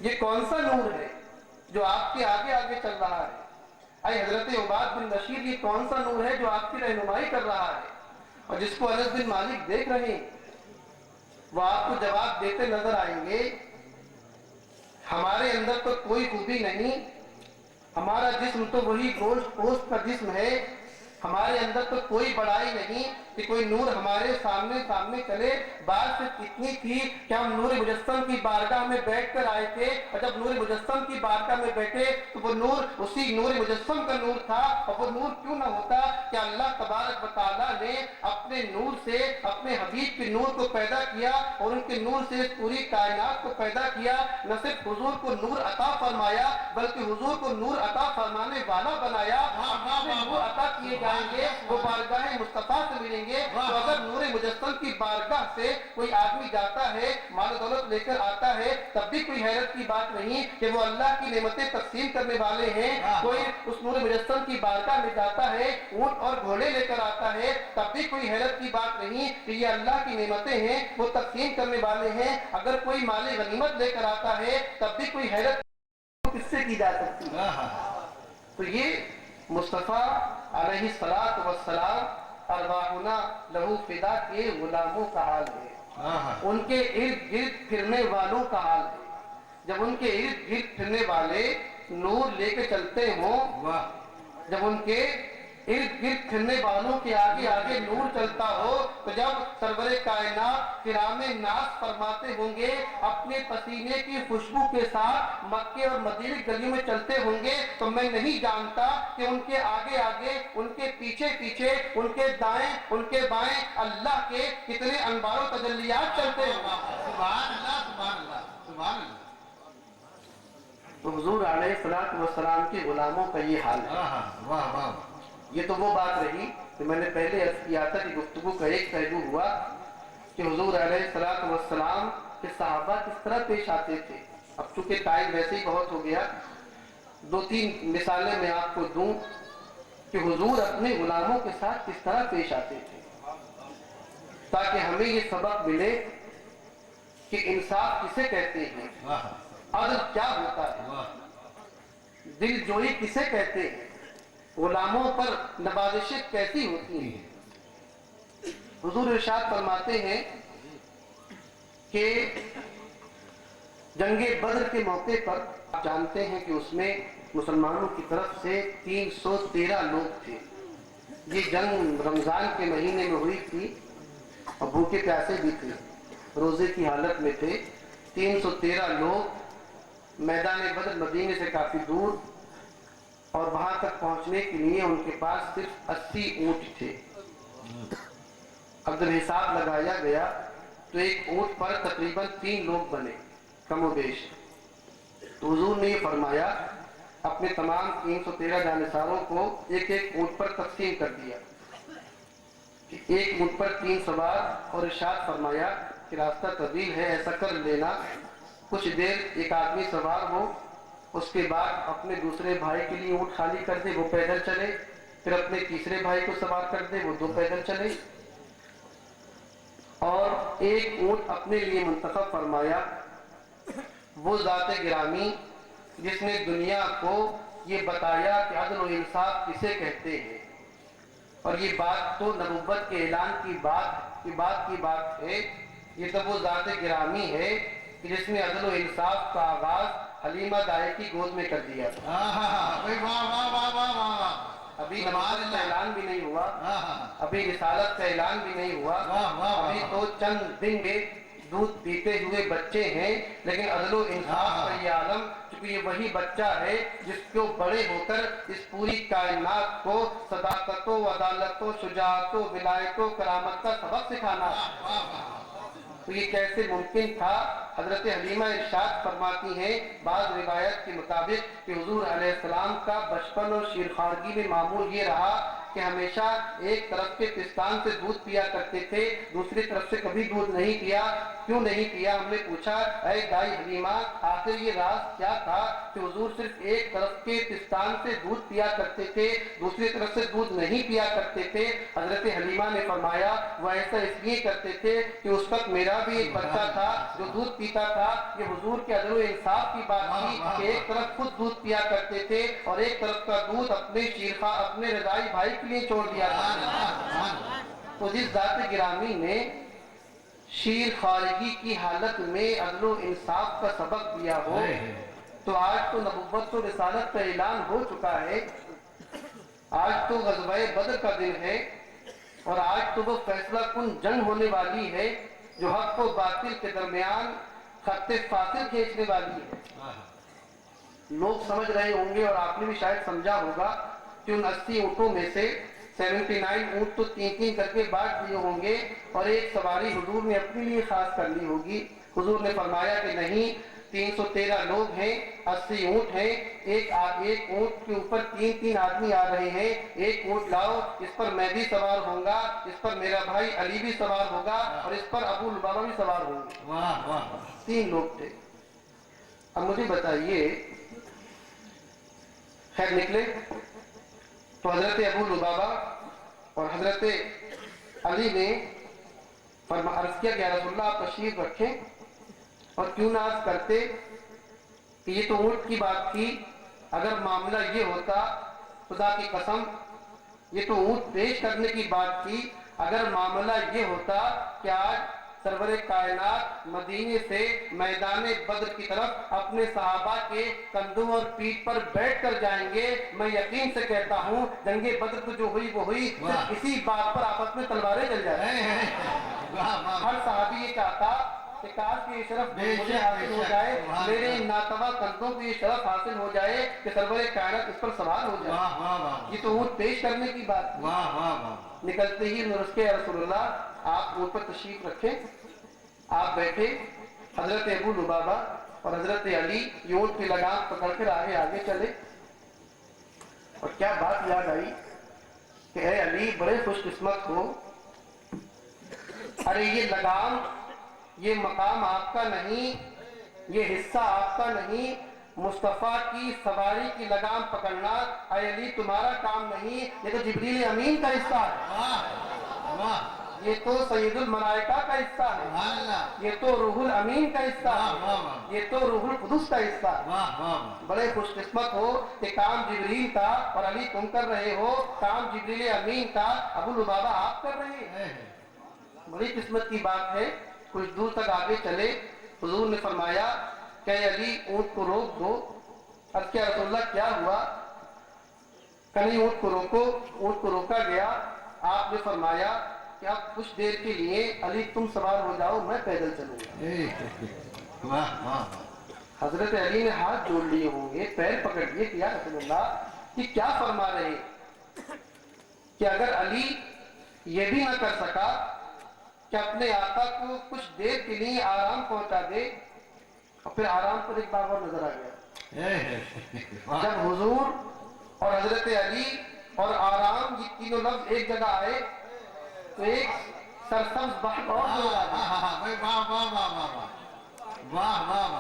یہ کون سا نور ہے جو آپ کے آگے آگے چل رہا ہے؟ اے حضرت عباد بن بشیر، یہ کون سا نور ہے جو آپ کی رہنمائی کر رہا ہے اور جس کو انس بن مالک دیکھ رہے ہیں؟ وہ آپ کو جواب دیتے نظر آئیں گے، ہمارے اندر تو کوئی خوبی نہیں، ہمارا جسم تو وہی گوشت پوست کا جسم ہے، ہمارے اندر تو کوئی بڑائی نہیں کہ کوئی نور ہمارے سامنے چلے. بات صرف اتنی تھی کہ ہم نور مجسم کی بارگاہ میں بیٹھ کر آئے تھے, اور جب نور مجسم کی بارگاہ میں بیٹھے تو وہ نور اسی نور مجسم کا نور تھا. اور وہ نور کیوں نہ ہوتا کہ اللہ تبارک و تعالیٰ نے اپنے نور سے اپنے حبیب کے نور کو پیدا کیا, اور ان کے نور سے پوری کائنات کو پیدا کیا. نہ صرف حضور کو نور عطا فرمایا بلکہ حضور کو نور عطا فرمانے والا بنایا. نور عطا کیے جائیں گے وہ بارگاہ مصطفیٰ سے ملیں گے. تو اگر نور مجسم کی بارگاہ سے کوئی آدمی جاتا ہے, مال و دولت لے کر آتا ہے, تب بھی کوئی حیرت کی بات نہیں کہ وہ اللہ کی نعمتیں تقسیم کرنے والے ہیں. کوئی اس نور مجسم کی بارگاہ میں جاتا ہے, اونٹ اور گھوڑے لے کر آتا ہے, تب بھی کوئی حیرت کی بات نہیں کہ یہ اللہ کی نعمتیں ہیں, وہ تقسیم کرنے والے ہیں. اگر کوئی مال غنیمت لے کر آتا ہے تب بھی کوئی حیرت کس سے کی جا سکتی ہے. تو یہ مصطفیٰ علیہ الصلاۃ والسلام ارواحنا لہو فدا کے غلاموں کا حال ہے, ان کے ارد گرد پھرنے والوں کا حال ہے. جب ان کے ارد گرد پھرنے والے نور لے کے چلتے ہوں, جب ان کے ارد گرد پھرنے والوں کے آگے آگے نور چلتا ہو, تو جب سرور کائنات کرام ناز فرماتے ہوں گے اپنے پسینے کی خوشبو کے ساتھ مکے اور مدینے گلیوں میں چلتے ہوں گے, تو میں نہیں جانتا کہ ان کے آگے آگے, ان کے پیچھے پیچھے, ان کے دائیں, ان کے بائیں اللہ کے کتنے انوار و تجلیات چلتے ہوں. سبحان اللہ سبحان اللہ سبحان اللہ. تو حضور علیہ الصلوۃ والسلام کے غلاموں کا یہ حال ہے. واہ واہ. یہ تو وہ بات رہی کہ میں نے پہلے عرض کیا تھا کہ گفتگو کا ایک پہلو ہوا کہ حضور علیہ الصلوۃ والسلام کے صحابہ کس طرح پیش آتے تھے. اب چونکہ ٹائم ویسے ہی بہت ہو گیا, 2-3 مثالیں میں آپ کو دوں کہ حضور اپنے غلاموں کے ساتھ کس طرح پیش آتے تھے, تاکہ ہمیں یہ سبق ملے کہ انصاف کسے کہتے ہیں, عدل کیا ہوتا ہے, دل جوئی کسے کہتے ہیں, غلاموں پر نوازشیں کیسی ہوتی ہیں. حضور ارشاد فرماتے ہیں کہ جنگ بدر کے موقع پر آپ جانتے ہیں کہ اس میں مسلمانوں کی طرف سے 313 لوگ تھے. یہ جنگ رمضان کے مہینے میں ہوئی تھی اور بھوکے پیاسے بھی تھے, روزے کی حالت میں تھے. 313 لوگ میدان بدر مدینے سے کافی دور, اور وہاں تک پہنچنے کے لیے ان کے پاس صرف 80 اونٹ تھے. اب جب حساب لگایا گیا تو ایک اونٹ پر تقریباً 3 لوگ بنے کم و بیش. تو حضور نے یہ فرمایا, اپنے تمام 313 جانثاروں کو ایک ایک اونٹ پر تقسیم کر دیا کہ ایک اونٹ پر 3 سوار, اور ارشاد فرمایا کہ راستہ طویل ہے, ایسا کر لینا کچھ دیر ایک آدمی سوار ہو, اس کے بعد اپنے دوسرے بھائی کے لیے اونٹ خالی کر دے, وہ پیدل چلے, پھر اپنے تیسرے بھائی کو سوار کر دے, وہ 2 پیدل چلے, اور ایک اونٹ اپنے لیے منتخب فرمایا. وہ ذات گرامی جس نے دنیا کو یہ بتایا کہ عدل و انصاف کسے کہتے ہیں, اور یہ بات تو نبوت کے اعلان کی بات ہے. یہ تو وہ ذات گرامی ہے کہ جس نے عدل و انصاف کا آغاز حلیمہ دائیں کی گود میں کر دیا تھا. ابھی نماز کا اعلان بھی نہیں ہوا, ابھی رسالت کا اعلان بھی نہیں ہوا, ابھی تو چند دن کے دودھ پیتے ہوئے بچے ہیں, لیکن عدل و انصاف کا یہ عالم, چونکہ یہ وہی بچہ ہے جس کو بڑے ہو کر اس پوری کائنات کو صداقت و عدالت و شجاعت و ولایت و کرامت کا سبق سکھانا. تو یہ کیسے ممکن تھا؟ حضرت حلیمہ ارشاد فرماتی ہیں بعض روایت کے مطابق کہ حضور علیہ السلام کا بچپن اور شیرخوارگی میں معمول یہ رہا کہ ہمیشہ ایک طرف کے پستان سے دودھ پیا کرتے تھے, دوسری طرف سے کبھی دودھ نہیں پیا. کیوں نہیں پیا؟ ہم نے پوچھا, اے دائی حلیمہ آخر یہ راز کیا تھا کہ حضور صرف ایک طرف کے پستان سے دودھ پیا کرتے تھے, دوسری طرف سے دودھ نہیں پیا کرتے تھے؟ حضرت حلیمہ نے فرمایا وہ ایسا اس لیے کرتے تھے کہ اس وقت میرا بھی ایک بچہ تھا جو دودھ پیتا تھا. یہ حضور کے عدل و انصاف کی بات تھی کہ ایک طرف خود دودھ پیا کرتے تھے اور ایک طرف کا دودھ اپنے رضائی بھائی کے لیے چھوڑ دیا تھا. تو جس ذات گرامی نے شیر خارگی کی حالت میں عدل و انصاف کا سبق دیا ہو, تو آج تو نبوت و رسالت کا اعلان ہو چکا ہے, آج تو غزوہ بدر کا دن ہے, اور آج تو وہ فیصلہ کن جنگ ہونے والی ہے جو حق و باطل کے درمیان خط فاصل کھینچنے والی ہے۔ لوگ سمجھ رہے ہوں گے اور آپ نے بھی شاید سمجھا ہوگا کہ ان 80 اونٹوں میں سے 79 اونٹ تو تین تین کر کے بانٹ دیے ہوں گے اور ایک سواری حضور نے اپنے لیے خاص کرنی ہوگی۔ حضور نے فرمایا کہ نہیں، 313 لوگ ہیں، 80 اونٹ ہیں، ایک اونٹ کے اوپر تین تین آدمی آ رہے ہیں، ایک اونٹ لاؤ، اس پر میں بھی سوار ہوں گا، اس پر میرا بھائی علی بھی سوار ہوگا اور اس پر ابو لبابہ بھی سوار ہوں گے۔ واہ واہ 3 لوگ تھے۔ اب مجھے بتائیے، خیر نکلے تو حضرت ابو لبابہ اور حضرت علی نے عرض کیا کہ یا رسول اللہ آپ تشریف رکھیں، اور کیوں نہ عرض کرتے کہ یہ تو اونٹ کی بات تھی، اگر معاملہ یہ ہوتا، خدا کی قسم یہ تو اونٹ پیش کرنے کی بات تھی، اگر معاملہ یہ ہوتا کہ آج سرور کائنات مدینے سے میدان بدر کی طرف اپنے صحابہ کے کندھوں اور پیٹھ پر بیٹھ کر جائیں گے، میں یقین سے کہتا ہوں جنگ بدر تو جو ہوئی وہ ہوئی، صرف اسی بات پر آپس میں تلواریں چل جائیں۔ ہر صحابی یہ چاہتا کہ کاش کہ یہ شرف مجھے حاصل ہو جائے، میرے ناتواں کندھوں کو یہ شرف حاصل ہو جائے کہ سرور کائنات اس پر سوار ہو جائے۔ یہ تو اونٹ پیش کرنے کی بات۔ نکلتے ہی نرس کے یا رسول اللہ آپ اونٹ پر تشریف رکھیں۔ آپ بیٹھے، حضرت ابو لبابہ اور حضرت علی یہ اونٹ کی لگام پکڑ کر آگے چلے، اور کیا بات یاد آئی کہ اے علی بڑے خوش قسمت ہو، ارے یہ لگام، یہ مقام آپ کا نہیں، یہ حصہ آپ کا نہیں، مصطفیٰ کی سواری کی لگام پکڑنا اے علی تمہارا کام نہیں، یہ تو جبریل امین کا حصہ ہے، یہ تو سید الملائکہ کا حصہ ہے، یہ تو روح الامین کا حصہ ہے، یہ تو روح القدس کا حصہ ہے۔ بڑے خوش قسمت ہو کہ کام جبریل کا اور علی تم کر رہے ہو، کام جبریل امین کا ابو لبابہ آپ کر رہے ہیں، بڑی قسمت کی بات ہے۔ کچھ دور تک آگے چلے، حضور نے فرمایا کہ علی اونٹ کو روک دو۔ اب کیا رسول اللہ کیا ہوا؟ کہ نہیں اونٹ کو روکو۔ اونٹ کو روکا گیا، آپ نے فرمایا کہ اب کچھ دیر کے لیے علی تم سوار ہو جاؤ، میں پیدل چلوں گا۔ حضرت علی نے ہاتھ جوڑ لیے ہوں گے، پیر پکڑ لیے کہ یا رسول اللہ کہ کیا فرما رہے ہیں کہ اگر علی یہ بھی نہ کر سکا کہ اپنے آقا کو کچھ دیر کے لیے آرام پہنچا دے، اور پھر آرام پر ایک بار اور نظر آ گیا جب حضور اور حضرت علی اور آرام یہ تینوں لفظ ایک جگہ آئے تو ایک سرسبز بحر اور نظر آ گیا۔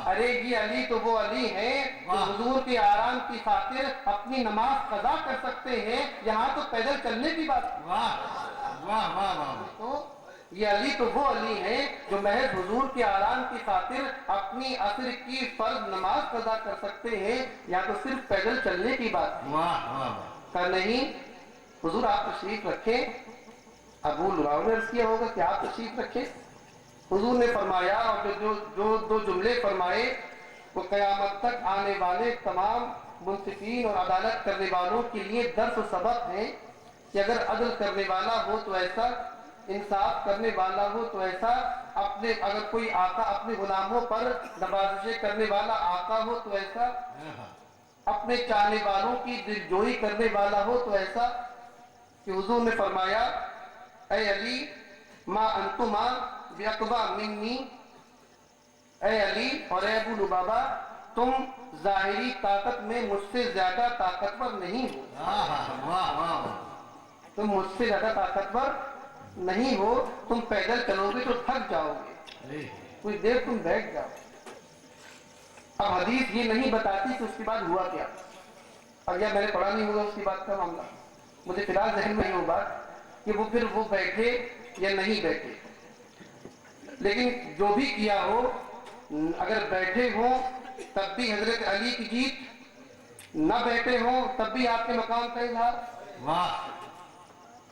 ارے یہ علی تو وہ علی ہیں جو حضور کے آرام کی خاطر اپنی نماز قضا کر سکتے ہیں، یہاں تو پیدل چلنے کی بات۔ تو یہ علی تو وہ علی ہیں جو محض حضور کے آرام کی خاطر اپنی عصر کی فرض نماز قضا کر سکتے ہیں، یا تو صرف پیدل چلنے کی بات کا نہیں۔ حضور آپ تشریف رکھیں۔ ابو لبابہ نے عرض کیا ہوگا کہ آپ تشریف رکھیں۔ حضور نے فرمایا، اور جو 2 جملے فرمائے وہ قیامت تک آنے والے تمام منصفین اور عدالت کرنے والوں کے لیے درس و سبق ہیں کہ اگر عدل کرنے والا ہو تو ایسا، انصاف کرنے والا ہو تو ایسا، اگر کوئی آقا اپنے غلاموں پر نوازشیں کرنے والا آقا ہو تو ایسا، اپنے چاہنے والوں کی دلجوئی کرنے والا ہو تو ایسا، کہ حضور نے فرمایا اے علی ما انتما باقوا منی، اے علی اور اے ابو لبابہ تم ظاہری طاقت میں مجھ سے زیادہ طاقتور نہیں ہو، تم مجھ سے زیادہ طاقتور نہیں ہو، تم پیدل چلو گے تو تھک جاؤ گے، کچھ دیر تم بیٹھ جاؤ۔ اب حدیث یہ نہیں بتاتی کہ اس کے بعد ہوا کیا، اور یا میں نے پڑھا نہیں ہوگا اس کی بات کا معاملہ، مجھے فی الحال ذہن میں ہی وہ بات کہ پھر وہ بیٹھے یا نہیں بیٹھے، لیکن جو بھی کیا ہو، اگر بیٹھے ہوں تب بھی حضرت علی کی جیت، نہ بیٹھے ہوں تب بھی آپ کے مقام کا اظہار،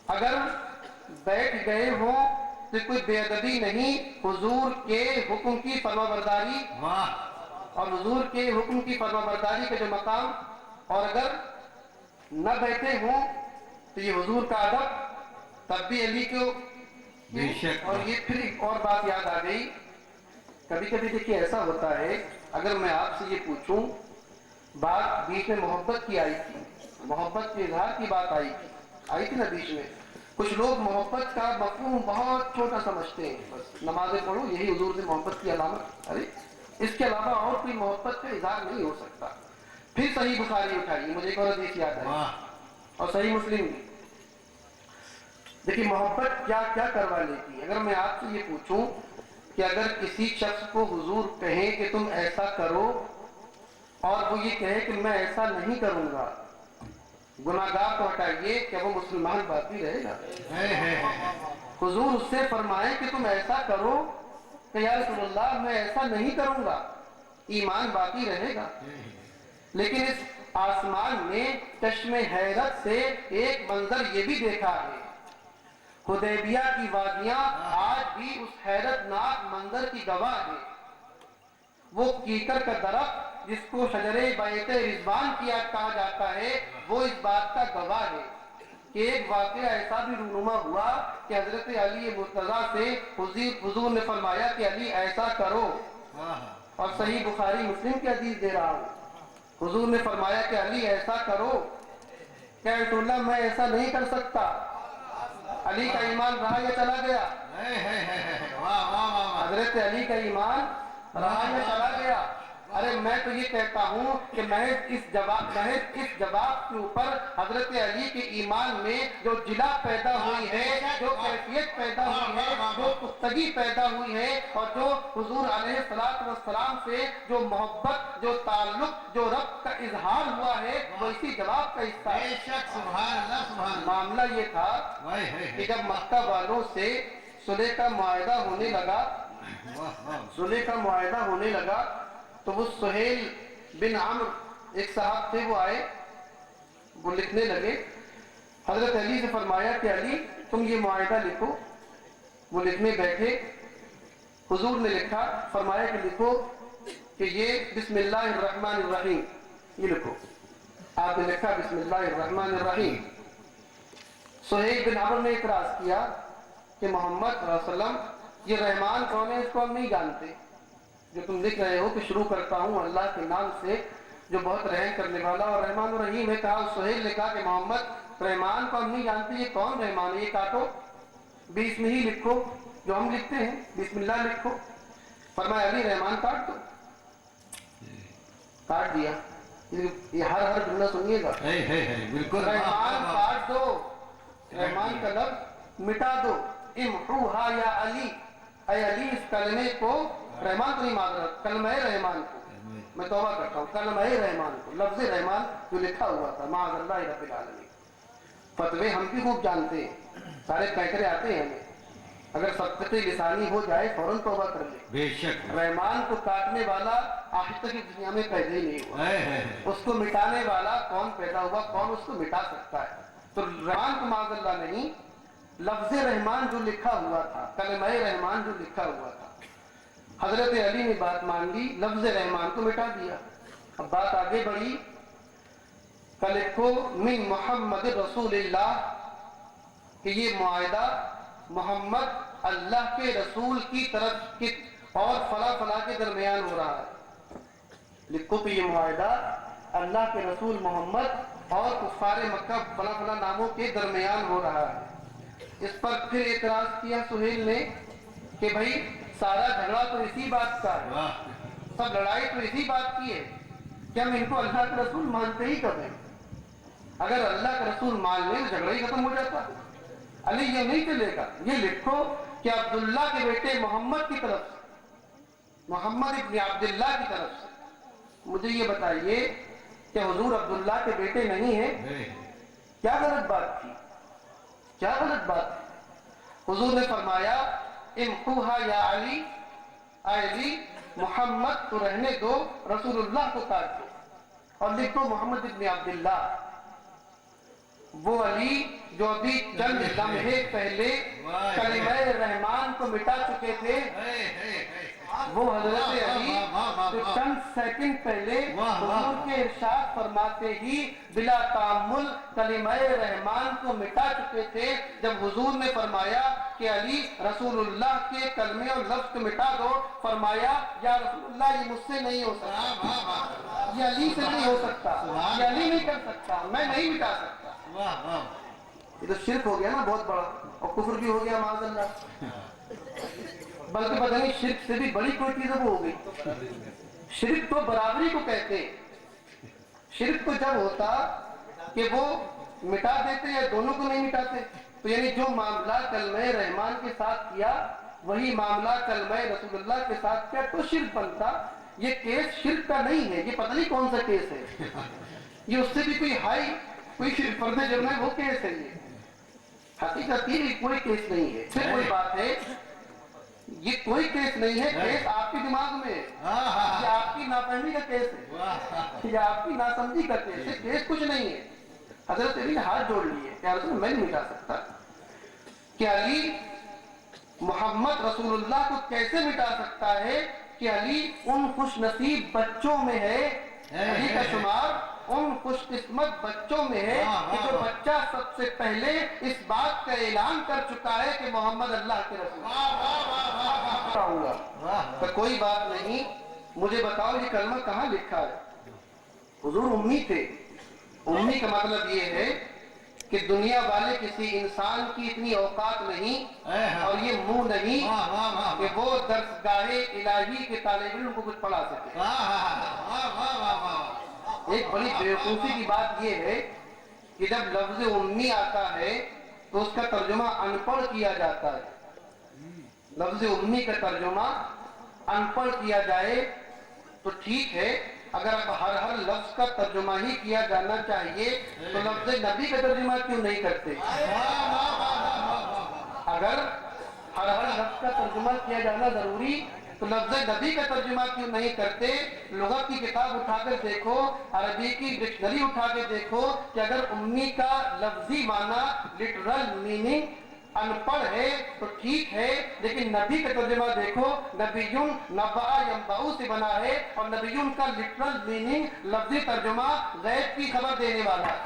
اگر بیٹھ گئے ہوں تو کوئی بے ادبی نہیں، حضور کے حکم کی فرما برداری اور حضور کے حکم کی فرما برداری کا جو مقام، اور اگر نہ بیٹھے ہوں تو یہ حضور کا ادب تب بھی علی کو بے شک۔ اور یہ پھر ایک اور بات یاد آ گئی، کبھی کبھی دیکھیے ایسا ہوتا ہے، اگر میں آپ سے یہ پوچھوں، بات بیچ میں محبت کی آئی تھی، محبت کے اظہار کی بات آئی تھی نا بیچ میں، کچھ لوگ محبت کا مفہوم بہت چھوٹا سمجھتے ہیں، بس نمازیں پڑھو یہی حضور سے محبت کی علامت، ارے اس کے علاوہ اور کوئی محبت کا اظہار نہیں ہو سکتا۔ پھر صحیح بخاری اٹھائیے، مجھے ایک اور حدیث یاد ہے، اور صحیح مسلم بھی۔ دیکھیے محبت کیا کیا کروا لیتی ہے۔ اگر میں آپ سے یہ پوچھوں کہ اگر کسی شخص کو حضور کہیں کہ تم ایسا کرو اور وہ یہ کہے کہ میں ایسا نہیں کروں گا، گناہگار تو ہٹائیے، کیا وہ مسلمان باقی رہے گا؟ حضور اس سے فرمائے کہ تم ایسا کرو کہ یا رسول اللہ میں ایسا نہیں کروں گا، ایمان باقی رہے گا؟ لیکن اس آسمان میں چشم حیرت سے ایک منظر یہ بھی دیکھا ہے، حدیبیہ کی وادیاں آج بھی اس حیرت ناک منظر کی گواہ ہے۔ وہ کیکر کا درخت جس کو شجر بیت رضوان کہا جاتا ہے، وہ اس بات کا گواہ ہے کہ ایک واقعہ ایسا بھی رونما ہوا کہ حضرت علی مرتضیٰ سے حضور نے فرمایا کہ علی ایسا کرو، اور صحیح بخاری مسلم کی حدیث دے رہا ہوں، حضور نے فرمایا کہ علی ایسا کرو، کہ رسول اللہ میں ایسا نہیں کر سکتا۔ علی کا ایمان رہا یا چلا گیا؟ حضرت علی کا ایمان رہا یا چلا گیا؟ ارے میں تو یہ کہتا ہوں کہ محض اس جواب کے اوپر حضرت علی کے ایمان میں جو جلا پیدا ہوئی ہے، جو کیفیت پیدا ہوئی ہے، جو پختگی پیدا ہوئی ہے، اور جو حضور علیہ السلام سے جو محبت، جو تعلق، جو ربط کا اظہار ہوا ہے، وہ اسی جواب کا حصہ ہے۔ بے شک، سبحان اللہ سبحان اللہ۔ معاملہ یہ تھا کہ جب مکہ والوں سے صلح کا معاہدہ ہونے لگا تو وہ سہیل بن عمرو ایک صاحب تھے، وہ آئے، وہ لکھنے لگے، حضرت علی سے فرمایا کہ علی تم یہ معاہدہ لکھو۔ وہ لکھنے بیٹھے، حضور نے لکھا، فرمایا کہ لکھو کہ یہ بسم اللہ الرحمن الرحیم، یہ لکھو۔ آپ نے لکھا بسم اللہ الرحمن الرحیم۔ سہیل بن عمرو نے اعتراض کیا کہ محمد صلی اللہ علیہ وسلم یہ رحمان کون ہے، اس کو ہم نہیں جانتے، جو تم لکھ رہے ہو کہ شروع کرتا ہوں اللہ کے نام سے جو بہت رحم کرنے والا اور رحمان الرحیم ہے۔ کہا سہیل نے کہا کہ محمد رحمان کو ہم نہیں جانتے، یہ کون رحمان ہے، یہ کاٹو، بیچ میں ہی لکھو جو ہم لکھتے ہیں، بسم اللہ لکھو۔ فرمایا علی رحمان کاٹ دو، کاٹ دیا۔ یہ ہر جملہ سنیے گا، بالکل رحمان کاٹ دو، رحمان کا لفظ مٹا دو، امحوہا یا علی، اے علی اس کلمے کو، رحمان کو نہیں معذرت، کلمہ رحمان کو، میں توبہ کرتا ہوں، کلمہ رحمان کو، لفظ رحمان جو لکھا ہوا تھا، معاذ اللہ رب العالمین۔ فتوے ہم بھی خوب جانتے ہیں، سارے پیکرے آتے ہیں ہمیں، اگر سبقت لسانی ہو جائے فوراً توبہ کر لیں۔ بے شک، رحمان کو کاٹنے والا آج تک اس دنیا میں پیدا ہی نہیں ہوا، اس کو مٹانے والا کون پیدا ہوا، کون اس کو مٹا سکتا ہے؟ تو رحمان کو معاذ اللہ نہیں، لفظ رحمان جو لکھا ہوا تھا، کلمہ رحمان جو لکھا ہوا تھا، حضرت علی نے بات مان لی، لفظ رحمان کو مٹا دیا۔ اب بات آگے بڑھی، لکھو من محمد رسول اللہ، کہ یہ معاہدہ محمد اللہ کے رسول کی طرف اور فلاں فلاں کے درمیان ہو رہا ہے۔ لکھو کہ یہ معاہدہ اللہ کے رسول محمد اور کفار مکہ فلاں فلاں ناموں کے درمیان ہو رہا ہے۔ اس پر پھر اعتراض کیا سہیل نے کہ بھائی سارا جھگڑا تو اسی بات کا ہے، سب لڑائی تو اسی بات کی ہے کہ ہم ان کو اللہ کے رسول مانتے ہی کب ہیں؟ اگر اللہ کا رسول مان لیں تو جھگڑا ہی ختم ہو جاتا۔ علی یہ نہیں چلے گا، یہ لکھو کہ عبداللہ کے بیٹے محمد کی طرف سے، محمد ابن عبداللہ کی طرف سے، مجھے یہ بتائیے کہ حضور عبداللہ کے بیٹے نہیں ہیں؟ کیا غلط بات تھی، کیا غلط بات تھی؟ حضور نے فرمایا امحوہا یا علی، اے علی محمد تو رہنے دو، رسول اللہ کو کاٹ دو اور لکھو محمد ابن عبداللہ، وہ علی جو ابھی چند لمحے پہلے کلمہ رحمان کو مٹا چکے تھے، وہ حضرت علی جو چند سیکنڈ پہلے حضور کے ارشاد فرماتے ہی بلا تعمل کلمہ رحمان کو مٹا چکے تھے، جب حضور نے فرمایا کہ علی رسول اللہ کے کلمے اور لفظ کو مٹا دو، فرمایا یا رسول اللہ یہ مجھ سے نہیں ہو سکتا، یہ علی سے نہیں ہو سکتا، یہ علی نہیں کر سکتا، میں نہیں مٹا سکتا۔ یہ تو شرک ہو گیا نا بہت بڑا، اور کفر بھی ہو گیا معاذ اللہ، بلکہ پتہ نہیں شرک سے بھی بڑی کوئی چیز ہو گئی۔ شرک تو برابری کو کہتے ہیں، شرک تو جب ہوتا کہ وہ مٹا دیتے یا دونوں کو نہیں مٹاتے، تو یعنی جو معاملہ کلمہ رحمان کے ساتھ کیا وہی معاملہ کلمہ رسول اللہ کے ساتھ کیا تو شرک بنتا۔ یہ کیس شرک کا نہیں ہے، یہ پتہ نہیں کون سا کیس ہے، یہ اس سے بھی کوئی ہائی کوئی فرد جرم ہے، وہ کیس ہے، یہ حقیقت یہ کوئی کیس نہیں ہے۔ پھر کوئی بات ہے، یہ کوئی کیس نہیں ہے، کیس آپ کے دماغ میں ہے، یہ آپ کی نافہمی کا کیس ہے، یہ آپ کی ناسمجھی کا کیس ہے، کیس کچھ نہیں ہے۔ حضرت علی نے ہاتھ جوڑ لیے کہ رسول میں نہیں مٹا سکتا، کہ علی محمد رسول اللہ کو کیسے مٹا سکتا ہے کہ علی ان خوش نصیب بچوں میں ہے، علی کا شمار ان خوش قسمت بچوں میں ہے کہ جو بچہ سب سے پہلے اس بات کا اعلان کر چکا ہے کہ محمد اللہ کے رسول ہے۔ تو کوئی بات نہیں، مجھے بتاؤ یہ کلمہ کہاں لکھا ہے؟ حضور امی تھے، امی کا مطلب یہ ہے کہ دنیا والے کسی انسان کی اتنی اوقات نہیں اور یہ منہ نہیں کہ وہ درسگاہ الہی کے طالب علم کو کچھ پڑھا سکے۔ ایک بڑی بیوقوفی کی بات یہ ہے کہ جب لفظ امی آتا ہے تو اس کا ترجمہ ان پڑھ کیا جاتا ہے۔ لفظ امی کا ترجمہ ان پڑھ کیا جائے تو ٹھیک ہے، اگر اب ہر لفظ کا ترجمہ ہی کیا جانا چاہیے تو لفظ نبی کا ترجمہ کیوں نہیں کرتے؟ اگر ہر لفظ کا ترجمہ کیا جانا ضروری تو لفظ نبی کا ترجمہ کیوں نہیں کرتے؟ لغت کی کتاب اٹھا کر دیکھو، عربی کی ڈکشنری اٹھا کے دیکھو کہ اگر امی کا لفظی معنی لٹرل میننگ ان پڑھ ہے تو ٹھیک ہے، لیکن نبی کا ترجمہ دیکھو، نبیون نبع ینبع سے بنا ہے اور نبیون کا لٹرل میننگ لفظی ترجمہ غیب کی خبر دینے والا ہے۔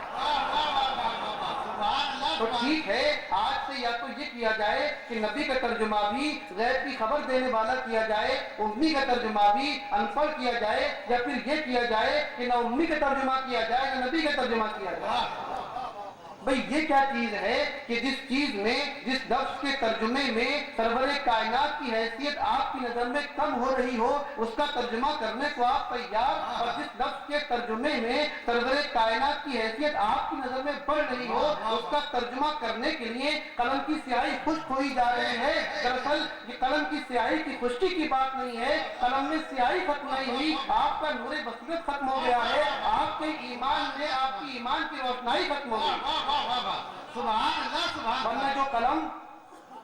تو ٹھیک ہے، آج سے یا تو یہ کیا جائے کہ نبی کا ترجمہ بھی غیب کی خبر دینے والا کیا جائے، امی کا ترجمہ بھی ان پڑھ کیا جائے، یا پھر یہ کیا جائے کہ نہ امی کا ترجمہ کیا جائے نہ نبی کا ترجمہ کیا جائے۔ بھئی یہ کیا چیز ہے کہ جس چیز میں جس لفظ کے ترجمے میں سرور کائنات کی حیثیت آپ کی نظر میں کم ہو رہی ہو اس کا ترجمہ کرنے کو آپ تیار، اور جس لفظ کے ترجمے میں سرور کائنات کی حیثیت آپ کی نظر میں بڑھ رہی ہو اس کا ترجمہ کرنے کے لیے قلم کی سیاہی خشک ہوئی جا رہی ہے۔ دراصل یہ قلم کی سیاہی کی خشکی کی بات نہیں ہے، قلم میں سیاہی ختم نہیں ہوئی، آپ کا نور بصیرت ختم ہو گیا ہے، آپ کے ایمان میں آپ کی ایمان کی روشنائی ختم ہو گئی۔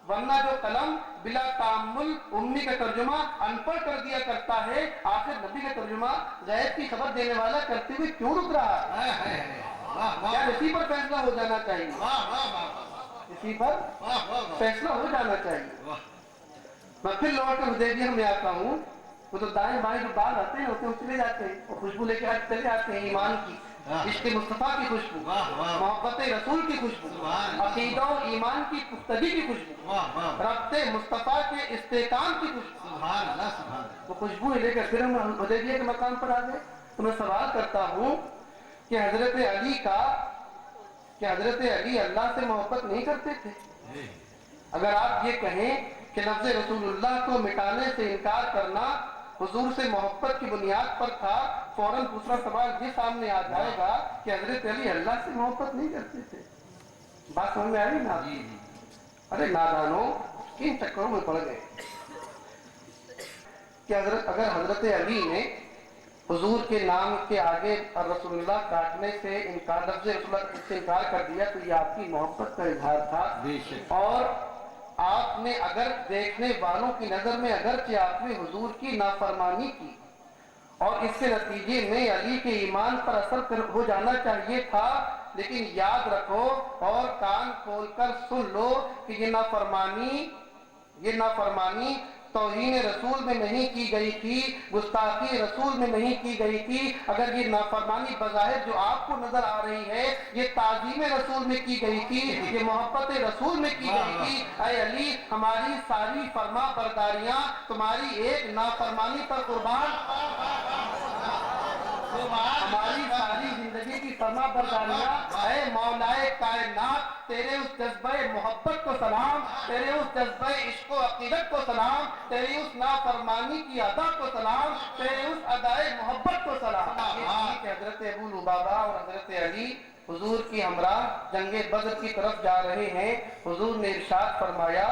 ورنہ جو قلم بلا تعمل امی کا ترجمہ ان پڑھ کر دیا کرتا ہے، آخر نبی کا ترجمہ غیب کی خبر دینے والا کرتے ہوئے کیوں رک رہا ہے؟ کیا اسی پر فیصلہ ہو جانا چاہیے؟ اسی پر فیصلہ ہو جانا چاہیے۔ میں پھر لوٹ کر حدیبیہ میں آتا ہوں، وہ تو دائیں بائیں جو بال آتے ہیں وہ چلے جاتے ہیں اور خوشبو لے کے آج چلے آتے ہیں، ایمان کی، عشق مصطفیٰ کی خوشبو، محبت رسول کی خوشبو، عقیدہ و ایمان کی پختگی کی خوشبو، ربط مصطفیٰ کے استحکام کی خوشبو، وہ خوشبو لے کر پھر ہم حدیبیہ کے مقام پر آ گئے۔ تو میں سوال کرتا ہوں کہ حضرت علی اللہ سے محبت نہیں کرتے تھے؟ اگر آپ یہ کہیں کہ لفظ رسول اللہ کو مٹانے سے انکار کرنا حضور سے محبت کی بنیاد پر تھا، فوراً دوسرا سوال یہ سامنے آ جائے گا کہ حضرت علی اللہ سے محبت نہیں کرتے تھے۔ بات سمجھ میں آئی نا؟ ارے نادانوں، کن چکروں میں پڑ گئے کہ اگر حضرت علی نے حضور کے نام کے آگے رسول اللہ کاٹنے سے انکار، لفظ رسول اللہ سے انکار کر دیا تو یہ آپ کی محبت کا اظہار تھا، اور آپ نے اگر دیکھنے والوں کی نظر میں اگرچہ آپ نے حضور کی نافرمانی کی اور اس کے نتیجے میں علی کے ایمان پر اثر ہو جانا چاہیے تھا، لیکن یاد رکھو اور کان کھول کر سن لو کہ یہ نافرمانی توہین رسول میں نہیں کی گئی تھی، گستاخی رسول میں نہیں کی گئی تھی، اگر یہ نافرمانی بظاہر جو آپ کو نظر آ رہی ہے یہ تعظیم رسول میں کی گئی تھی، یہ محبت رسول میں کی گئی تھی، اے علی ہماری ساری فرما برداریاں تمہاری ایک نافرمانی پر قربان، ہماری ساری زندگی کی فرما برداریاں، اے مولائے کائنات تیرے اس جذبہ محبت کو سلام، تیرے اس جذبہ عشق و عقیدت کو سلام، تیری اس نافرمانی کی ادا کو سلام، تیرے اس ادائے محبت کو سلام۔ یہ کہ حضرت ابو لبابہ اور حضرت علی حضور کی ہمراہ جنگ بدر کی طرف جا رہے ہیں، حضور نے ارشاد فرمایا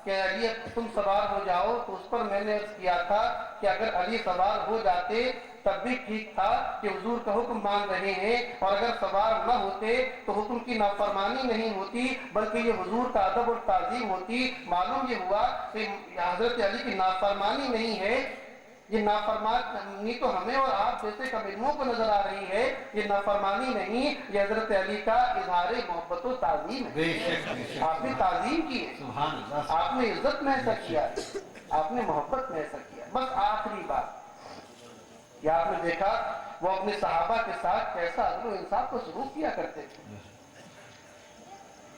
کہ علی تم سوار ہو جاؤ، تو اس پر میں نے عرض کیا تھا کہ اگر علی سوار ہو جاتے تب بھی ٹھیک تھا کہ حضور کا حکم مان رہے ہیں، اور اگر سوار نہ ہوتے تو حکم کی نافرمانی نہیں ہوتی بلکہ یہ حضور کا ادب اور تعظیم ہوتی۔ معلوم یہ ہوا کہ حضرت علی کی نافرمانی نہیں ہے، یہ نافرمانی تو ہمیں اور آپ جیسے کمیلوں کو نظر آ رہی ہے، یہ نافرمانی نہیں، یہ حضرت علی کا اظہار محبت و تعظیم ہے۔ بے شک بے شک، آپ نے تعظیم کی ہے، سبحان اللہ، آپ نے عزت میں ایسا کیا ہے، آپ نے محبت میں ایسا کیا۔ بس آخری بات یہ آپ نے دیکھا وہ اپنے صحابہ کے ساتھ کیسا عدل و انصاف کو سلوک کیا کرتے تھے۔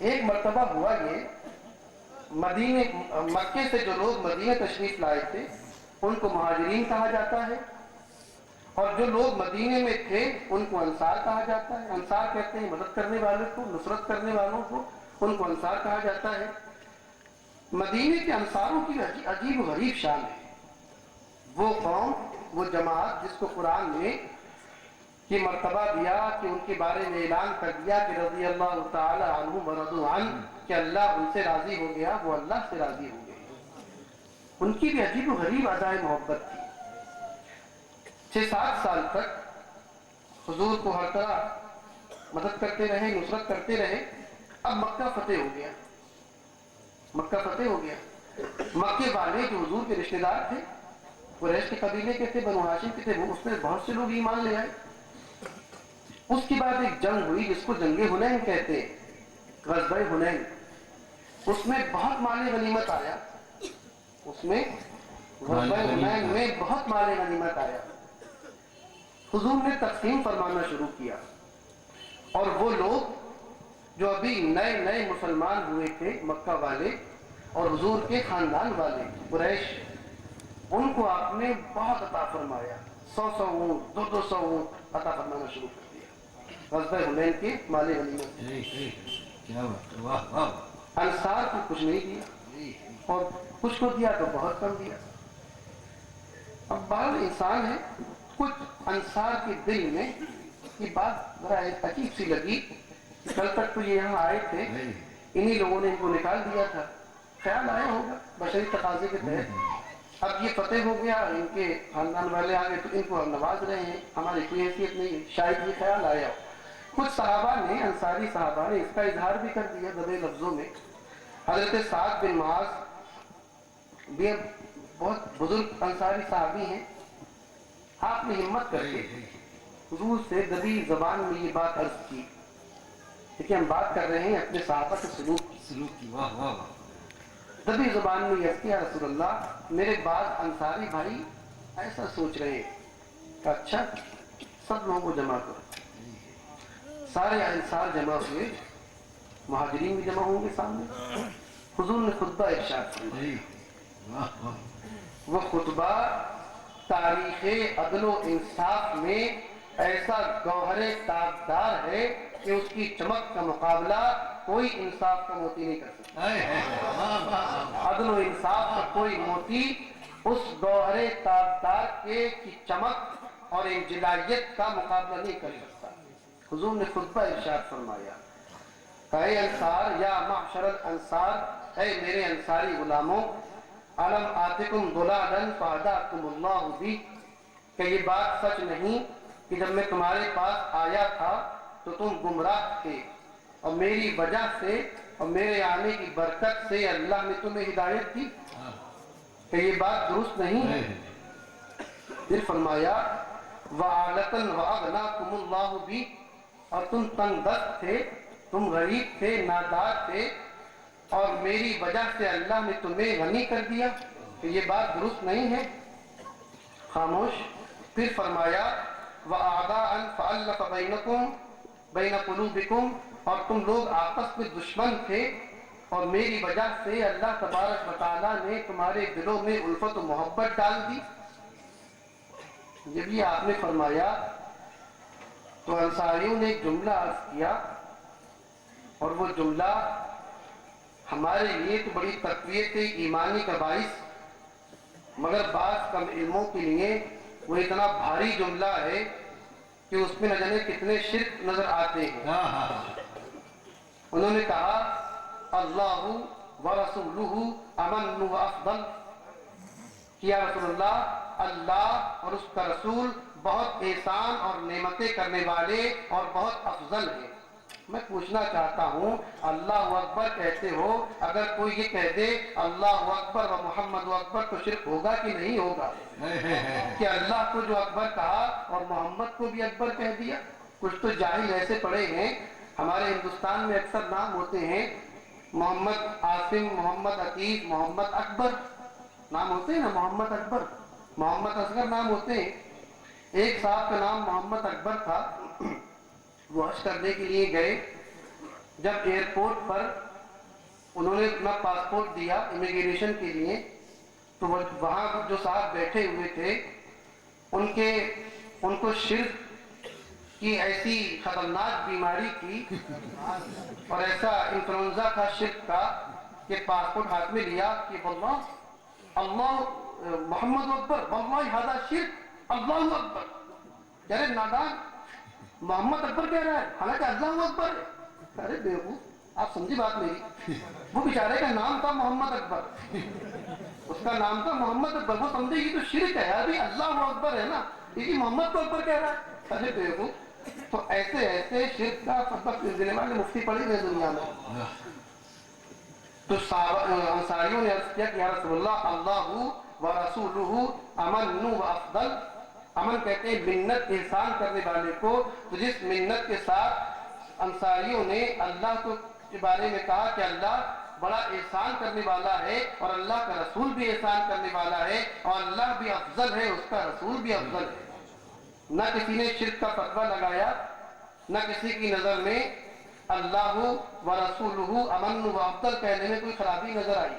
ایک مرتبہ ہوا یہ، مکے سے جو لوگ مدینے تشریف لائے تھے ان کو مہاجرین کہا جاتا ہے، اور جو لوگ مدینے میں تھے ان کو انصار کہا جاتا ہے۔ انصار کہتے ہیں مدد کرنے والوں کو، نصرت کرنے والوں کو، ان کو انصار کہا جاتا ہے۔ مدینے کے انصاروں کی عجیب و غریب شان ہے۔ وہ قوم، وہ جماعت جس کو قرآن نے یہ مرتبہ دیا کہ ان کے بارے میں اعلان کر دیا کہ رضی اللہ تعالی عنہ ورضوا عنہ، کہ اللہ ان سے راضی ہو گیا، وہ اللہ سے راضی ہو گئے۔ ان کی بھی عجیب و غریب ادائے محبت تھی۔ 6-7 سال تک حضور کو ہر طرح مدد کرتے رہے، نصرت کرتے رہے۔ اب مکہ فتح ہو گیا، مکہ فتح ہو گیا۔ مکے والے جو حضور کے رشتہ دار تھے، قریش کے قبیلے کے تھے، بنو ہاشم کے تھے، وہ اس میں بہت سے لوگ ایمان لے آئے۔ اس کے بعد ایک جنگ ہوئی جس کو جنگ حنین کہتے ہیں، غزوہ حنین۔ اس میں بہت مال غنیمت آیا، اس میں غزوہ حنین میں بہت مال غنیمت آیا۔ حضور نے تقسیم فرمانا شروع کیا، اور وہ لوگ جو ابھی نئے نئے مسلمان ہوئے تھے، مکہ والے اور حضور کے خاندان والے قریش، ان کو آپ نے بہت عطا فرمایا۔ 100 اونٹ، 200 اونٹ عطا فرمانا شروع کر دیا غزوہ حنین کے مال غنیمت۔ کیا بات، واہ واہ۔ انصار کو کچھ نہیں دیا، اور کچھ کو دیا تو بہت کم دیا۔ اب بعض انسان ہے، کچھ انصار کے دل میں یہ بات ذرا عجیب سی لگی کہ کل تک تو یہ یہاں آئے تھے، انہی لوگوں نے ان کو نکال دیا تھا، خیال آیا ہوگا بشری تقاضے کے تحت اب یہ فتح ہو گیا، ان کے خاندان والے آگے تو ان کو ہم نواز رہے ہیں، ہماری کوئی حیثیت نہیں، شاید یہ خیال آیا ہو۔ کچھ صحابہ نے، انصاری صحابہ نے اس کا اظہار بھی کر دیا دبے لفظوں میں۔ حضرت سعد بن معاذ بھی بہت بزرگ انصاری صحابی ہیں، آپ نے ہمت کر کے حضور سے دبی زبان میں یہ بات عرض کی۔ دیکھیں ہم بات کر رہے ہیں اپنے صحابہ کے سلوک کی، واہ واہ۔ دبی زبان میں یہ عرض کیا، رسول اللہ میرے بعض انصاری بھائی ایسا سوچ رہے ہیں کہ اچھا سب لوگوں کو جمع کرو۔ سارے انصار جمع ہوئے، مہاجرین بھی جمع ہوں گے سامنے۔ حضور نے خطبہ ارشاد فرمایا، وہ خطبہ تاریخ عدل و انصاف میں ایسا گوہر تابدار ہے کہ اس کی چمک کا مقابلہ کوئی انصاف کا موتی نہیں کر سکتا۔ عدل و انصاف کا کوئی موتی اس گوہر تابدار کے کی چمک اور انجلائیت کا مقابلہ نہیں کر سکتا۔ حضور نے خطبہ ارشاد فرمایا، اے انصار، یا معشر الانصار، اے میرے انصاری غلاموں، علم آتکم ضلالا فہداکم اللہ بھی، کہ یہ بات سچ نہیں کہ جب میں تمہارے پاس آیا تھا تو تم گمراہ تھے، اور میری وجہ سے اور میرے آنے کی برکت سے اللہ نے تمہیں ہدایت دی، کہ یہ بات درست نہیں ہے۔ پھر فرمایا وَعَالَةً وَأَغْنَاكُمُ اللَّهُ بِي، اور تم تنگ دست تھے، تم غریب تھے، نادار تھے، اور میری وجہ سے اللہ نے تمہیں غنی کر دیا۔ کہ یہ بات درست نہیں ہے؟ خاموش۔ پھر فرمایا وَأَعْدَاءً فَأَلَّفَ بَيْنَ قُلُوبِكُمْ، اور تم لوگ آپس میں دشمن تھے اور میری وجہ سے اللہ تبارک و تعالیٰ نے تمہارے دلوں میں الفت و محبت ڈال دی۔ جب یہ آپ نے فرمایا تو انصاریوں نے ایک جملہ عرض کیا، اور وہ جملہ ہمارے لیے تو بڑی تقویت ایمانی کا باعث، مگر بعض کم علموں کے لیے وہ اتنا بھاری جملہ ہے کہ اس میں نہ جانے کتنے شرک نظر آتے ہیں۔ انہوں نے کہا اللہ ورسولہ امن و افضل، کہ یا رسول اللہ، اللہ اور اس کا رسول بہت احسان اور نعمتیں کرنے والے اور بہت افضل ہیں۔ میں پوچھنا چاہتا ہوں، اللہ اکبر کہتے ہو، اگر کوئی یہ کہہ دے اللہ اکبر و محمد اکبر تو شرک ہوگا کہ نہیں ہوگا؟ کہ اللہ کو جو اکبر کہا اور محمد کو بھی اکبر کہہ دیا؟ کچھ تو جاہل ایسے پڑے ہیں، ہمارے ہندوستان میں اکثر نام ہوتے ہیں محمد عاصم، محمد عتیق، محمد اکبر، نام ہوتے ہیں نا، محمد اکبر، محمد اصغر نام ہوتے ہیں۔ ایک صاحب کا نام محمد اکبر تھا، وہ حج کرنے کے لیے گئے۔ جب ایئرپورٹ پر انہوں نے اپنا پاسپورٹ دیا امیگریشن کے لیے، تو وہاں جو صاحب بیٹھے ہوئے تھے ان کو شرک کی ایسی خطرناک بیماری تھی اور ایسا انفلوئنزا تھا شرک کا کہ پاسپورٹ ہاتھ میں لیا کہ واللہ اللہ محمد اکبر واللہ ھذا شرک اللہ اکبر۔ یعنی نادان محمد اکبر کہہ رہا ہے حالانکہ اللہ اکبر ہے۔ ارے بیوقوف، آپ سمجھی بات میری؟ وہ بیچارے کا نام تھا محمد اکبر، اس کا نام تھا محمد اکبر، وہ سمجھے یہ تو شرک ہے، ابھی اللہ اکبر ہے نا، یہ محمد کو اکبر کہہ رہا ہے۔ ارے بیوقوف، تو ایسے ایسے شرک کا سبق دینے والے مفتی پڑے گئے دنیا میں۔ تو انصاریوں نے عرض کیا کہ یا رسول اللہ، اللہ ورسولہ امن و افضل۔ امن کہتے ہیں منت احسان کرنے والے کو، تو جس منت کے ساتھ انصاریوں نے اللہ کے بارے میں کہا کہ اللہ بڑا احسان کرنے والا ہے اور اللہ کا رسول بھی احسان کرنے والا ہے اور اللہ بھی افضل ہے، اس کا رسول بھی افضل ہے۔ نہ کسی نے شرک کا فتویٰ لگایا، نہ کسی کی نظر میں اللہ ورسولہ امن و افضل کہنے میں کوئی خرابی نظر آئی۔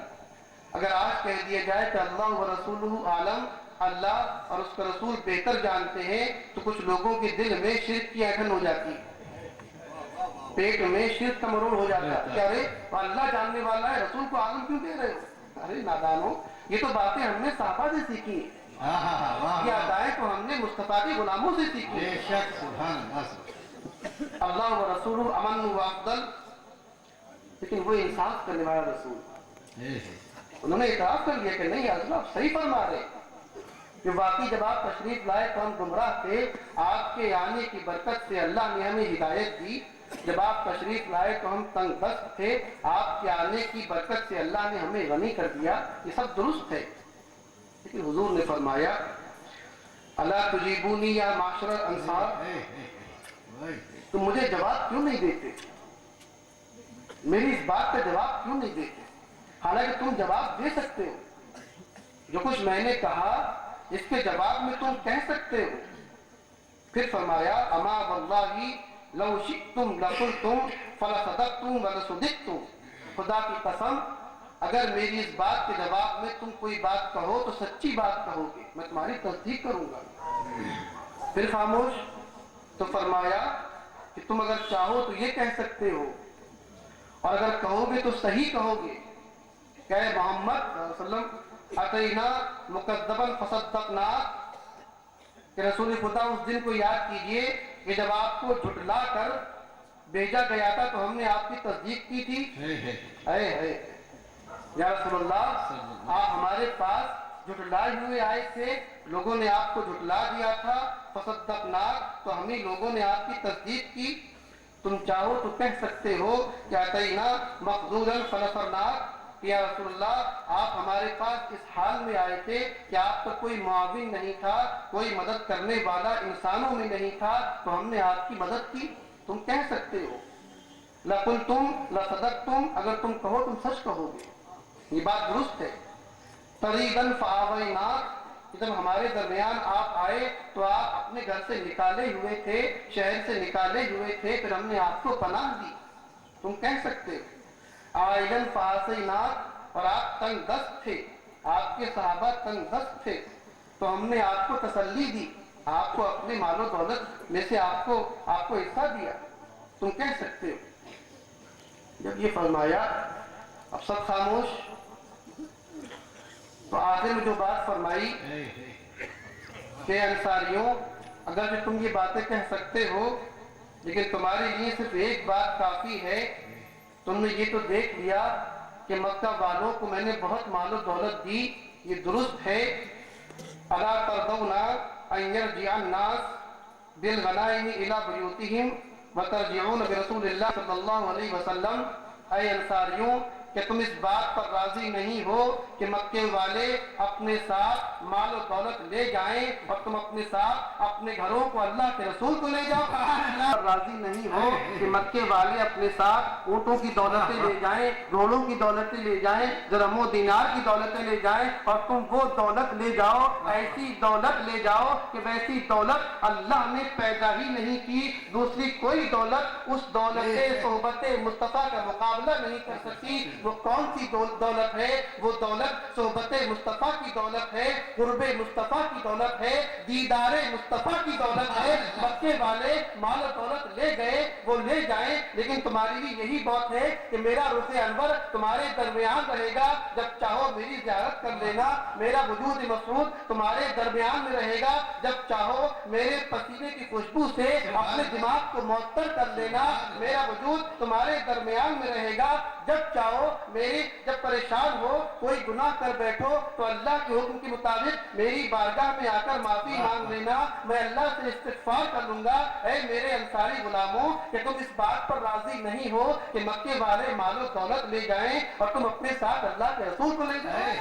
اگر آج کہہ دیا جائے کہ اللہ ورسولہ عالم، اللہ اور اس کا رسول بہتر جانتے ہیں، تو کچھ لوگوں کے دل میں شرک کی اینٹھن ہو جاتی ہے، پیٹ میں شرک کا مرور ہو جاتا ہے کہ ارے اللہ جاننے والا ہے، رسول کو عالم کیوں کہہ رہے ہو؟ ارے نادانو، یہ تو باتیں ہم نے صحابہ سے سیکھی ہیں، یہ ادائیں تو ہم نے مصطفیٰ کے غلاموں سے سیکھی ہیں۔ اللہ و رسول امن و افضل، لیکن وہ انصاف کرنے والا رسول، انہوں نے اعتراف کر لیا کہ نہیں حضرت آپ صحیح فرما رہے کہ واقعی جب آپ تشریف لائے تو ہم گمراہ تھے، آپ کے آنے کی برکت سے اللہ نے ہمیں ہدایت دی۔ جب آپ تشریف لائے تو ہم تنگ دست تھے، آپ کے آنے کی برکت سے اللہ نے ہمیں غنی کر دیا۔ یہ سب درست ہے، لیکن حضور نے فرمایا الا تجیبونی یا معاشر الانصار، تم مجھے جواب کیوں نہیں دیتے؟ میری اس بات کا جواب کیوں نہیں دیتے؟ حالانکہ تم جواب دے سکتے ہو، جو کچھ میں نے کہا اس کے جواب میں تم کہہ سکتے ہو۔ پھر فرمایا اما واللہ لو شئتم لقلتم فلصدقتم ولصدقتم، خدا کی قسم اگر میری اس بات کے جواب میں تم کوئی بات کہو تو سچی بات کہو گے، میں تمہاری تصدیق کروں گا۔ پھر خاموش، تو فرمایا کہ تم اگر چاہو تو یہ کہہ سکتے ہو، اور اگر کہو گے تو صحیح کہو گے کہ اے محمد صلی اللہ علیہ وسلم اتینا مکذبا فصدقنا، کہ رسول خدا اس دن کو یاد کیجئے کہ جب آپ کو جھٹلا کر بھیجا گیا تھا تو ہم نے آپ کی تصدیق کی تھی۔ یا رسول اللہ، آپ ہمارے پاس جھٹلائے ہوئے آئے تھے، لوگوں نے آپ کو جھٹلا دیا تھا، فصدقنا، تو ہمیں لوگوں نے آپ کی تصدیق کی۔ تم چاہو تو کہہ سکتے ہو کہ اتینا مخذولا فنصرناک، کہ یا رسول اللہ آپ ہمارے پاس اس حال میں آئے تھے کہ آپ کا کوئی معاون نہیں تھا، کوئی مدد کرنے والا انسانوں میں نہیں تھا، تو ہم نے آپ کی مدد کی۔ تم کہہ سکتے ہو لقلتم لصدقتم، اگر تم کہو تم سچ کہو گے، یہ بات درست ہے۔ طریقاً فآویناک، جب ہمارے درمیان آپ آئے تو آپ اپنے گھر سے نکالے ہوئے تھے، شہر سے نکالے ہوئے تھے، پھر ہم نے آپ کو پناہ دی. تم کہہ سکتے ہو عائلاً فآسیناک، اور آپ تنگ دست تھے، آپ کے صحابہ تنگ دست تھے، تو ہم نے آپ کو تسلی دی، آپ کو اپنے مال و دولت میں سے آپ کو حصہ دیا. تم کہہ سکتے ہو. جب یہ فرمایا اب سب خاموش. تو آخر میں جو بات فرمائی کہ انصاریوں، اگر جو تم یہ باتیں کہہ سکتے ہو لیکن تمہارے لیے صرف ایک بات کافی ہے. تم نے یہ تو دیکھ لیا کہ مکہ والوں کو میں نے بہت مال و دولت دی، یہ درست ہے. الا ترضون ان یرجع الناس بالغنائم الى بیوتہم وترجعون برسول اللہ صلی اللہ علیہ وسلم. اے انصاریوں، کہ تم اس بات پر راضی نہیں ہو کہ مکے والے اپنے ساتھ مال و دولت لے جائیں اور تم اپنے ساتھ اپنے گھروں کو اللہ کے رسول کو لے جاؤ. راضی نہیں ہو کہ مکے والے اپنے ساتھ اونٹوں کی دولتیں لے جائیں، گھوڑوں کی دولتیں لے جائیں، درہم و دینار کی دولتیں لے جائیں، اور تم وہ دولت لے جاؤ، ایسی دولت لے جاؤ کہ ویسی دولت اللہ نے پیدا ہی نہیں کی. دوسری کوئی دولت اس دولت صحبت مصطفیٰ کا مقابلہ نہیں کر سکتی. وہ کون سی دولت ہے؟ وہ دولت صحبت مصطفیٰ کی دولت ہے، قرب مصطفیٰ کی دولت ہے، دیدار مصطفیٰ کی دولت ہے. مکے والے مال و دولت لے گئے، وہ لے جائیں، لیکن تمہاری بھی یہی بات ہے کہ میرا رخ انور تمہارے درمیان رہے گا، جب چاہو میری زیارت کر لینا. میرا وجود مسعود تمہارے درمیان میں رہے گا، جب چاہو میرے پسینے کی خوشبو سے اپنے دماغ کو معطر کر لینا. میرا وجود تمہارے درمیان میں رہے گا، جب چاہو میری، جب پریشان ہو کوئی گناہ کر بیٹھو تو اللہ کے حکم کے مطابق میری بارگاہ میں آ کر معافی مانگ لینا، میں اللہ سے استغفار کر لوں گا. اے میرے انصاری غلاموں، کہ تم اس بات پر راضی نہیں ہو کہ مکے والے مال و دولت لے جائیں اور تم اپنے ساتھ اللہ کے رسول کو لے جائیں.